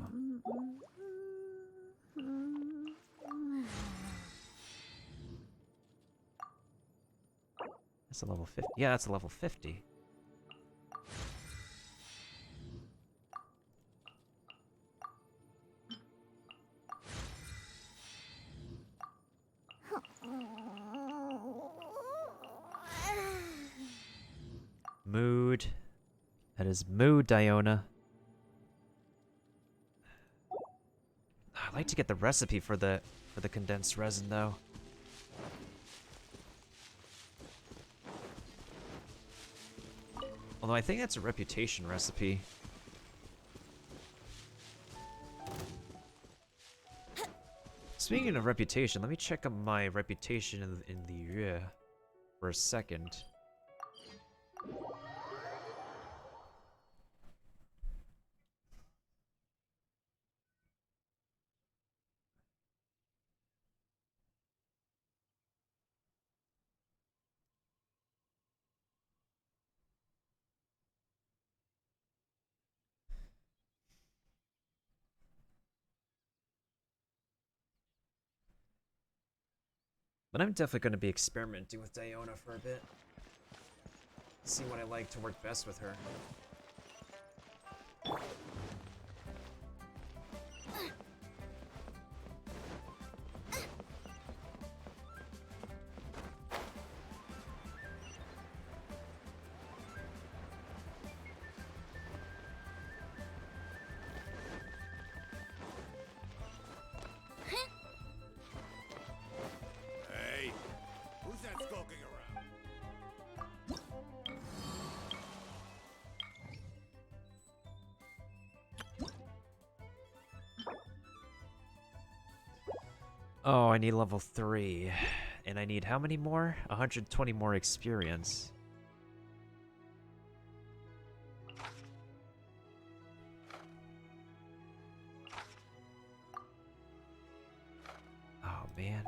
That's a level 50. Yeah, that's a level 50. Mood. That is mood, Diona. I'd like to get the recipe for the condensed resin though. Although I think that's a reputation recipe. Speaking of reputation, let me check on my reputation in the for a second. But I'm definitely going to be experimenting with Diona for a bit. See what I like to work best with her. Hey, who's that skulking around? Oh, I need level 3. And I need how many more? 120 more experience. Oh, man.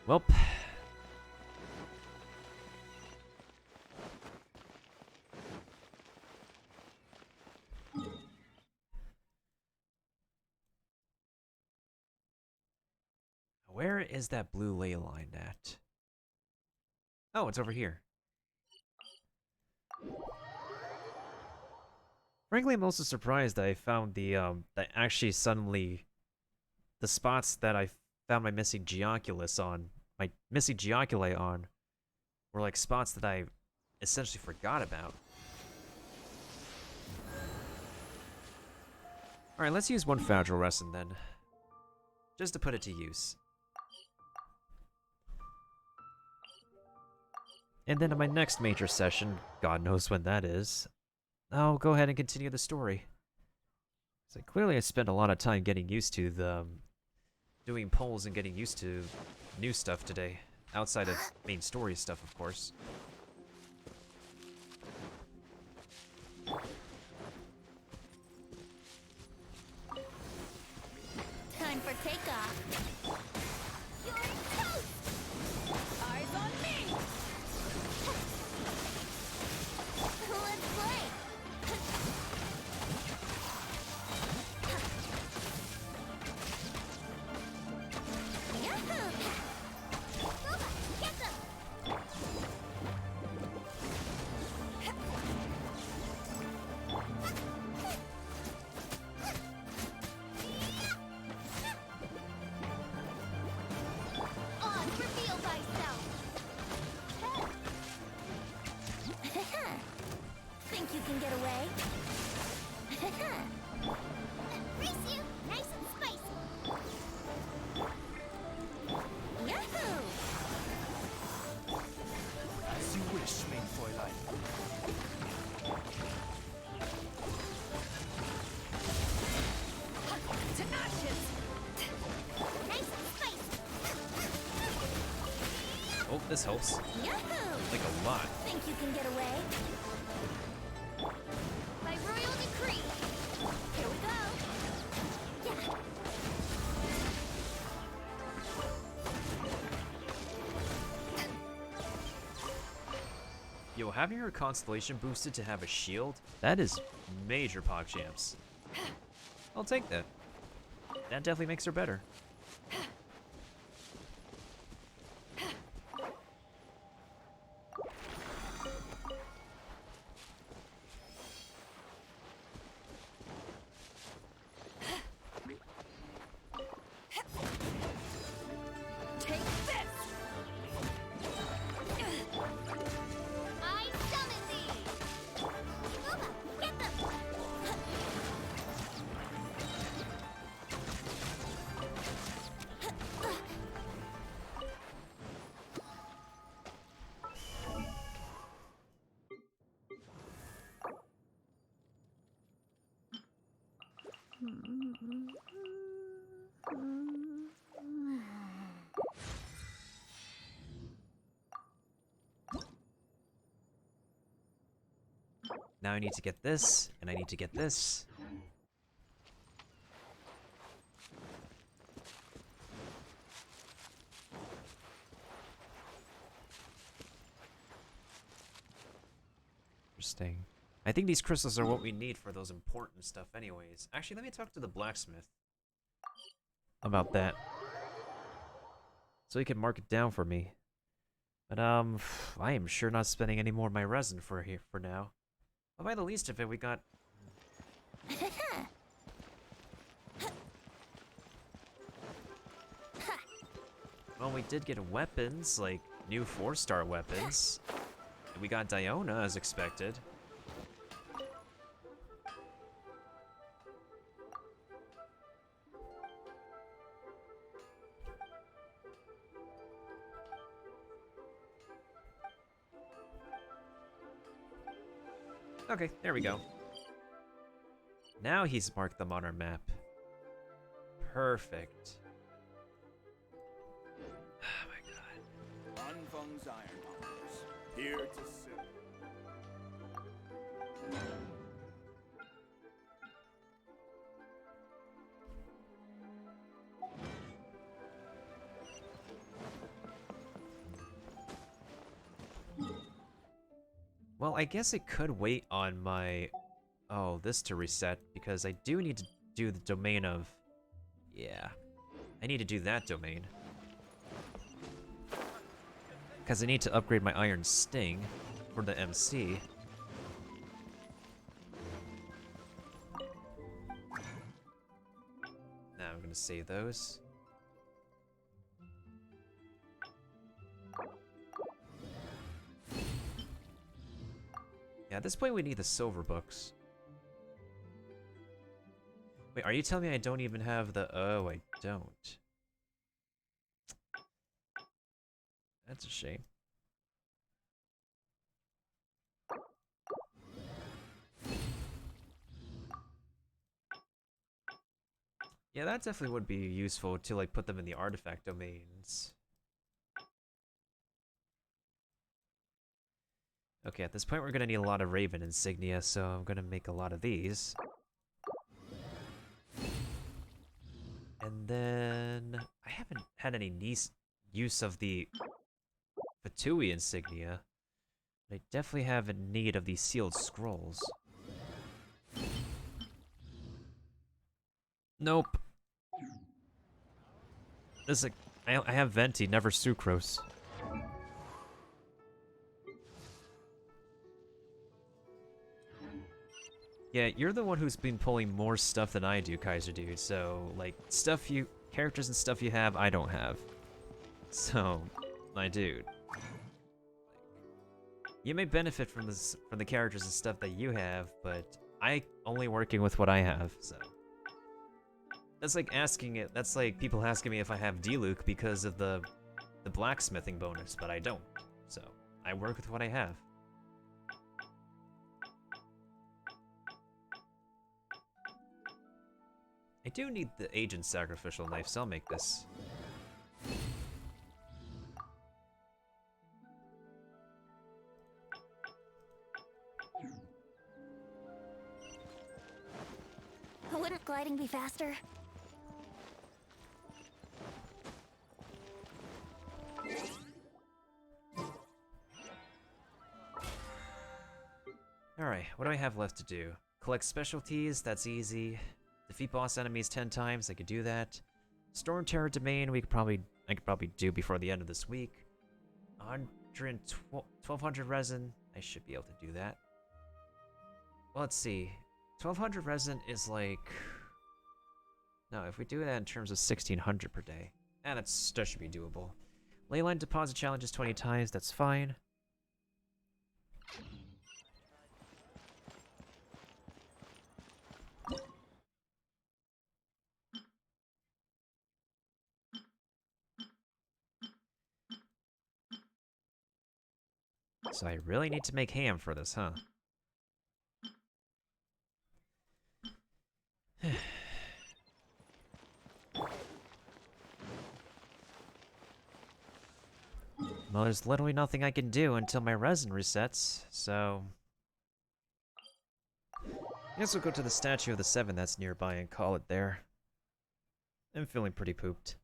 Welp. Where is that blue ley line at? Oh, it's over here. Frankly, I'm also surprised that I found the, that actually suddenly... The spots that I found my missing Geoculus on, my missing Geoculi on, were like spots that I essentially forgot about. Alright, let's use one fragile resin then. Just to put it to use. And then in my next major session, God knows when that is, I'll go ahead and continue the story. So clearly I spent a lot of time getting used to the... doing polls and getting used to new stuff today. Outside of main story stuff, of course. Time for takeoff. You're toast! Eyes on me! Let's play! Yahoo! Boba, get them! Oh, this helps. Yahoo! Like a lot. Think you can get away? By royal decree. Here we go. Yeah. Yo, having your constellation boosted to have a shield, that is major PogChamps. I'll take that. That definitely makes her better. Take this! I summon thee! Uma, get them! Now I need to get this, and I need to get this. Interesting. I think these crystals are what we need for those important stuff anyways. Actually, let me talk to the blacksmith about that. So he can mark it down for me. But I am sure not spending any more of my resin for here for now. But by the least of it, we got well, we did get weapons, like new 4-star weapons. And we got Diona as expected. Okay, there we go. Now he's marked them on our map. Perfect. Oh my god. Anfang's Ironmongers, here to sit. Well, I guess it could wait on my... Oh, this to reset, because I do need to do the domain of... Yeah. I need to do that domain. Because I need to upgrade my Iron Sting for the MC. Now I'm gonna save those. Yeah, at this point we need the silver books. Wait, are you telling me I don't even have the... Oh, I don't. That's a shame. Yeah, that definitely would be useful to, like, put them in the artifact domains. Okay, at this point we're gonna need a lot of Raven insignia, so I'm gonna make a lot of these. And then... I haven't had any use of the Fatui insignia. But I definitely have a need of these sealed scrolls. Nope. This is I have Venti, never Sucrose. Yeah, you're the one who's been pulling more stuff than I do, Kaiser Dude. So, like, characters and stuff you have, I don't have. So, my dude. You may benefit from the characters and stuff that you have, but I only working with what I have, so. That's like that's like people asking me if I have D-Luke because of the blacksmithing bonus, but I don't. So, I work with what I have. I do need the Agent Sacrificial Knife, so I'll make this. gliding be faster? Alright, what do I have left to do? Collect specialties, that's easy. Defeat boss enemies 10 times, I could do that. Storm Terror Domain, I could probably do before the end of this week. 1200 resin, I should be able to do that. Well, let's see. 1200 resin is like... No, if we do that in terms of 1600 per day, that should be doable. Leyline deposit challenges 20 times, that's fine. So I really need to make ham for this, huh? Well, there's literally nothing I can do until my resin resets, so... I guess we'll go to the statue of the Seven that's nearby and call it there. I'm feeling pretty pooped.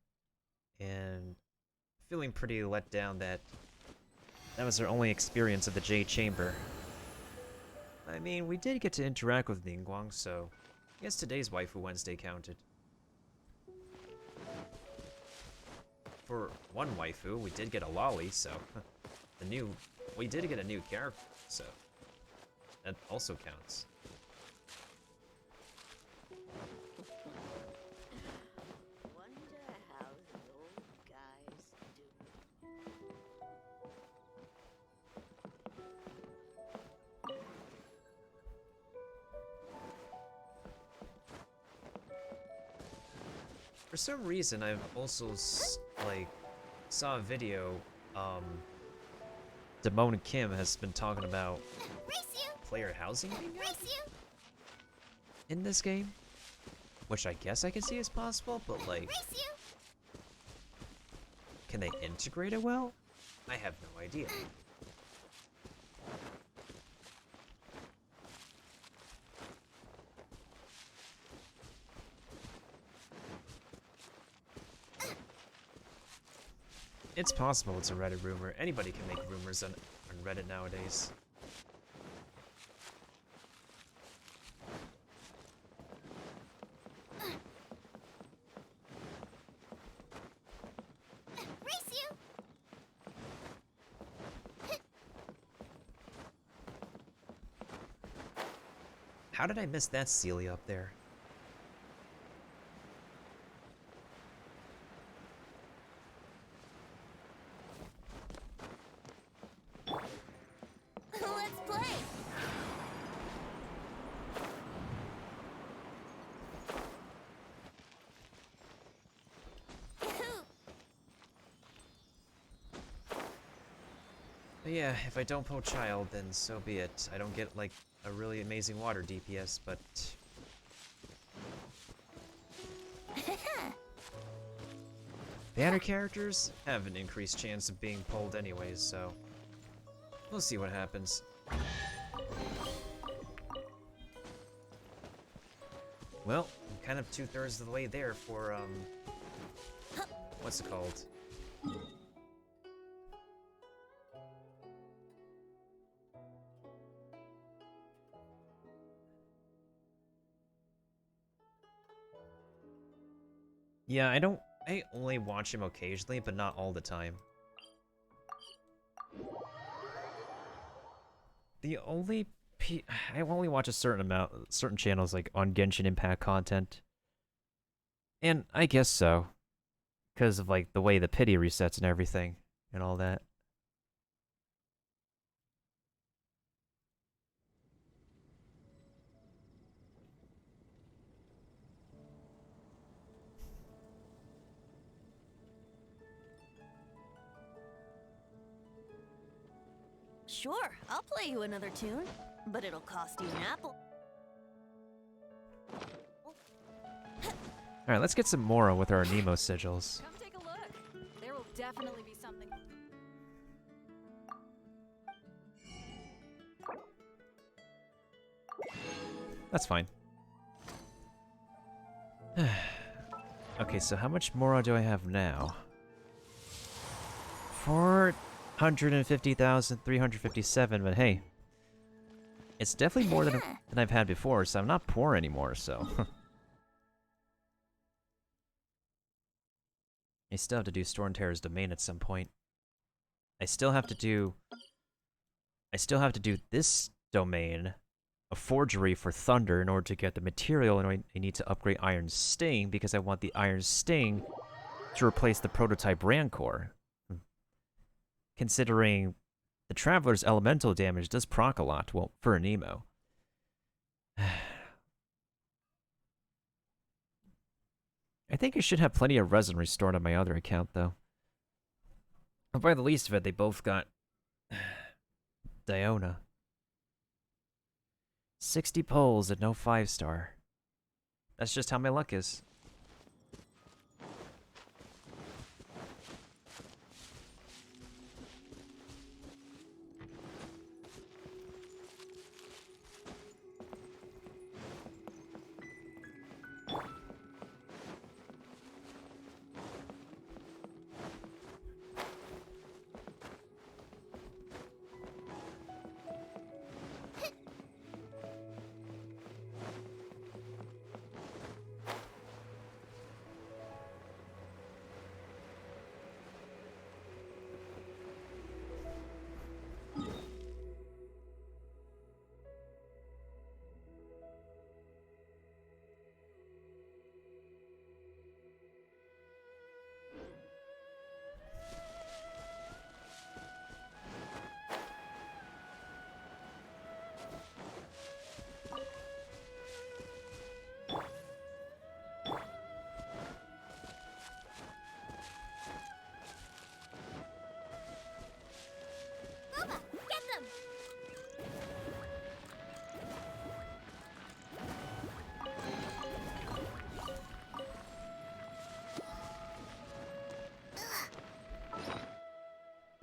And feeling pretty let down that was our only experience of the Jade Chamber. I mean, we did get to interact with Ningguang, so I guess today's Waifu Wednesday counted. For one waifu, we did get a lolly, so we did get a new character, so that also counts. Wonder how the old guys do. For some reason, I've also saw a video. Damone Kim has been talking about player housing in this game, which I guess I can see is possible, but like, can they integrate it well? I have no idea. It's possible it's a Reddit rumor. Anybody can make rumors on Reddit nowadays. How did I miss that Celia up there? Let's play! But yeah, if I don't pull child, then so be it. I don't get like a really amazing water DPS, but banner characters have an increased chance of being pulled anyways, so we'll see what happens. Well, I'm kind of 2/3 of the way there for what's it called? Yeah, I only watch him occasionally, but not all the time. The only I only watch a certain channels like on Genshin Impact content. And I guess so. Because of like the way the pity resets and everything and all that. Sure, I'll play you another tune, but it'll cost you an apple. Alright, let's get some Mora with our Nemo sigils. Come take a look. There will definitely be something. That's fine. Okay, so how much more do I have now? 450,357, but hey. It's definitely more than I've had before, so I'm not poor anymore, so. I still have to do Storm Terror's domain at some point. I still have to do this domain, a forgery for Thunder, in order to get the material, and I need to upgrade Iron Sting because I want the Iron Sting to replace the prototype Rancor. Considering the Traveler's elemental damage does proc a lot, well, for an emo. I think I should have plenty of resin restored on my other account, though. And by the least of it, they both got Diona. 60 polls and no 5-star. That's just how my luck is.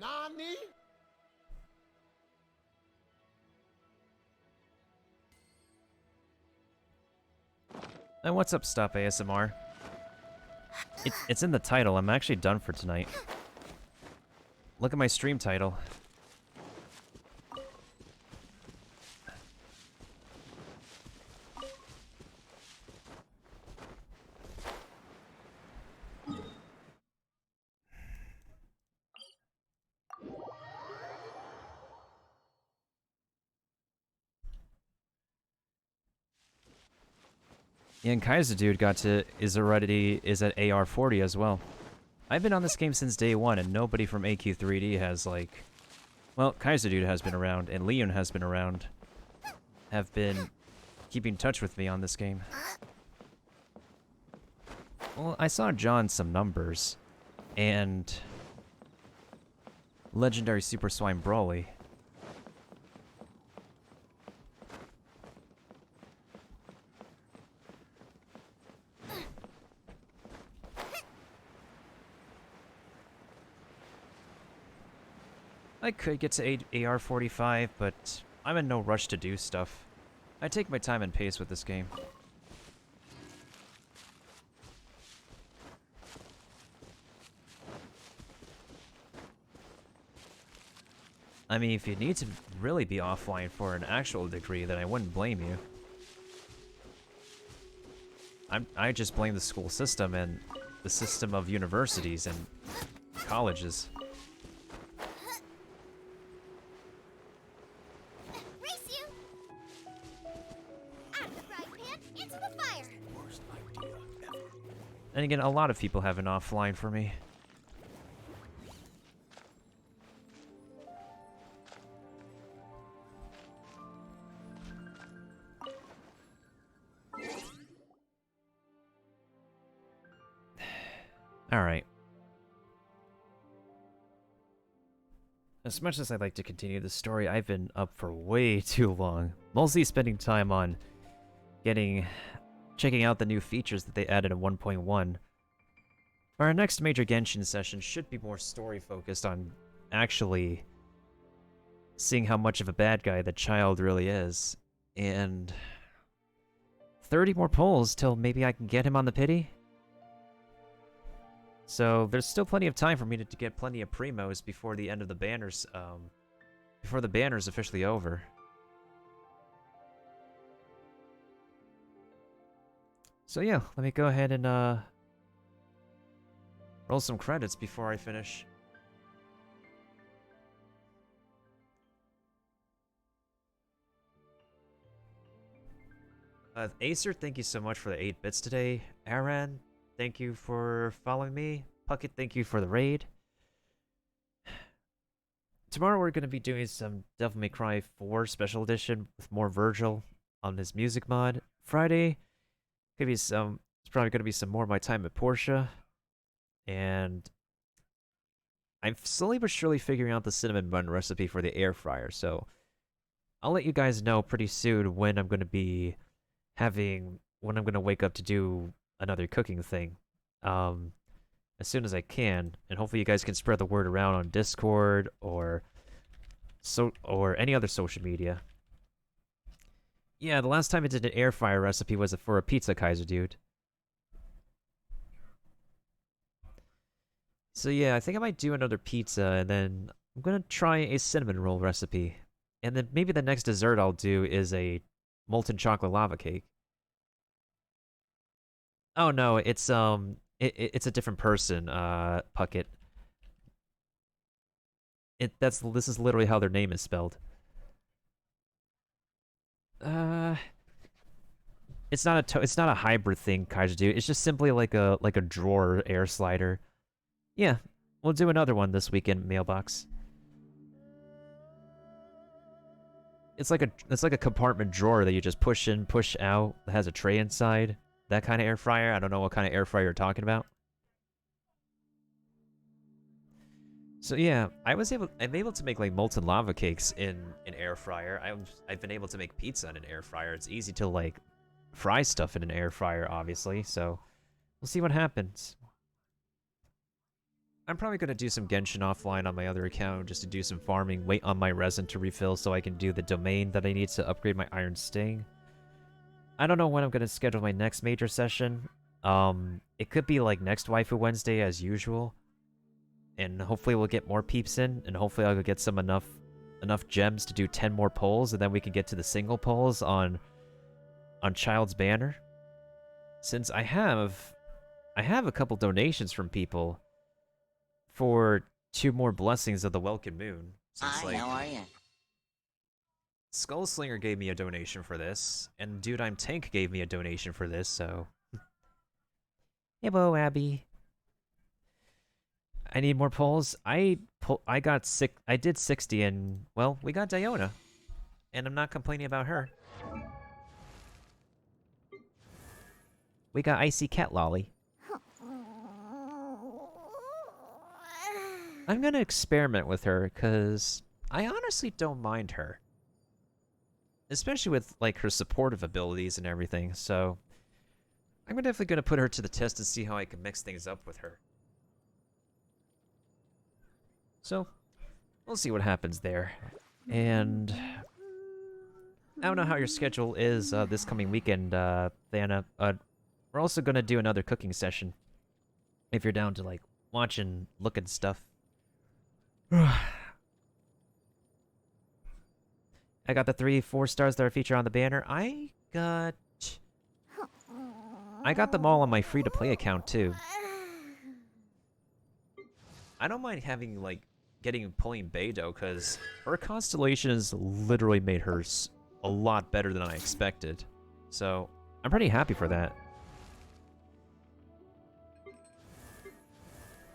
Nani? And what's up, Stop ASMR? It's in the title. I'm actually done for tonight. Look at my stream title. Yeah, and Kaiser Dude is at AR40 as well. I've been on this game since day one, and nobody from AQ3D has, like... Well, Kaiser Dude has been around, and Leon has been around. Have been keeping in touch with me on this game. Well, I saw John some numbers, and... Legendary Super Swine Brawly. I could get to AR45, but I'm in no rush to do stuff. I take my time and pace with this game. I mean, if you need to really be offline for an actual degree, then I wouldn't blame you. I just blame the school system and the system of universities and colleges. And again, a lot of people have an offline for me. Alright. As much as I'd like to continue the story, I've been up for way too long. Mostly spending time on checking out the new features that they added in 1.1. Our next major Genshin session should be more story-focused on actually seeing how much of a bad guy the child really is. And 30 more polls till maybe I can get him on the pity. So there's still plenty of time for me to get plenty of primos before the end of the banners, before the banner's officially over. So yeah, let me go ahead and roll some credits before I finish. Acer, thank you so much for the 8 bits today. Aaron, thank you for following me. Puckett, thank you for the raid. Tomorrow we're going to be doing some Devil May Cry 4 Special Edition with more Virgil on his music mod. Friday, it's probably going to be some more of my time at Porsche. And I'm slowly but surely figuring out the cinnamon bun recipe for the air fryer. So I'll let you guys know pretty soon when I'm going to wake up to do another cooking thing. As soon as I can, and hopefully you guys can spread the word around on Discord or any other social media. Yeah, the last time I did an air fryer recipe was for a pizza, Kaiser dude. So yeah, I think I might do another pizza, and then I'm gonna try a cinnamon roll recipe. And then maybe the next dessert I'll do is a molten chocolate lava cake. Oh no, it's it's a different person, Puckett. This is literally how their name is spelled. It's not a hybrid thing, Kaiju dude. It's just simply like a drawer air slider. Yeah, we'll do another one this weekend, mailbox. It's like a compartment drawer that you just push in, push out. That has a tray inside. That kind of air fryer. I don't know what kind of air fryer you're talking about. So yeah, I'm able to make like molten lava cakes in an air fryer. I've been able to make pizza in an air fryer. It's easy to like fry stuff in an air fryer, obviously. So we'll see what happens. I'm probably gonna do some Genshin offline on my other account just to do some farming. Wait on my resin to refill so I can do the domain that I need to upgrade my Iron Sting. I don't know when I'm gonna schedule my next major session. It could be like next Waifu Wednesday as usual. And hopefully we'll get more peeps in, and hopefully I'll get some enough gems to do 10 more polls, and then we can get to the single polls on Child's Banner. Since I have a couple donations from people for 2 more blessings of the Welkin Moon. Since, like, how are you? Skullslinger gave me a donation for this, and Dude I'm Tank gave me a donation for this, so... Hello, Abby. I need more polls. I did 60, and, well, we got Diona. And I'm not complaining about her. We got Icy Cat Lolly. I'm gonna experiment with her, because I honestly don't mind her. Especially with, like, her supportive abilities and everything, so... I'm definitely gonna put her to the test and see how I can mix things up with her. So, we'll see what happens there. And... I don't know how your schedule is this coming weekend, Thana. We're also gonna do another cooking session. If you're down to, like, watch and look at stuff. I got the 3-4 stars that are featured on the banner. I got them all on my free-to-play account, too. I don't mind having, like, pulling Beidou, because her constellations literally made her a lot better than I expected. So, I'm pretty happy for that.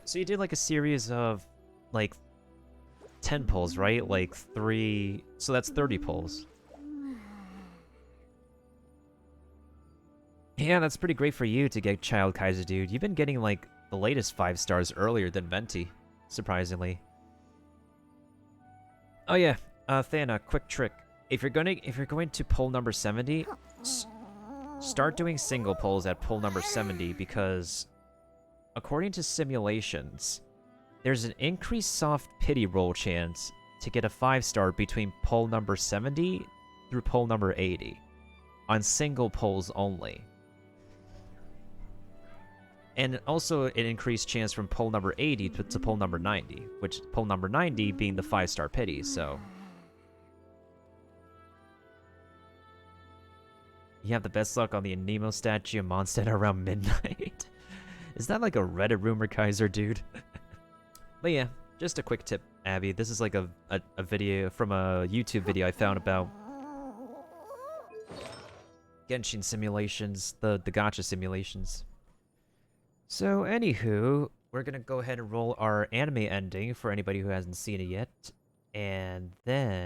So you did, like, a series of, like, 10 pulls, right? Like, 3... So that's 30 pulls. Yeah, that's pretty great for you to get Child Kaiser, dude. You've been getting, like, the latest 5 stars earlier than Venti, surprisingly. Oh yeah, Thana, quick trick. If you're going to poll number 70, start doing single polls at poll number 70, because according to simulations, there's an increased soft pity roll chance to get a 5-star between poll number 70 through poll number 80. on single polls only. And also an increased chance from poll number 80 to poll number 90, which poll number 90 being the 5-star pity, so... You have the best luck on the Nemo statue in Mondstadt around midnight. Is that like a Reddit rumor, Kaiser, dude? But yeah, just a quick tip, Abby. This is like a video from a YouTube video I found about Genshin simulations, the gacha simulations. So, anywho, we're gonna go ahead and roll our anime ending for anybody who hasn't seen it yet. And then...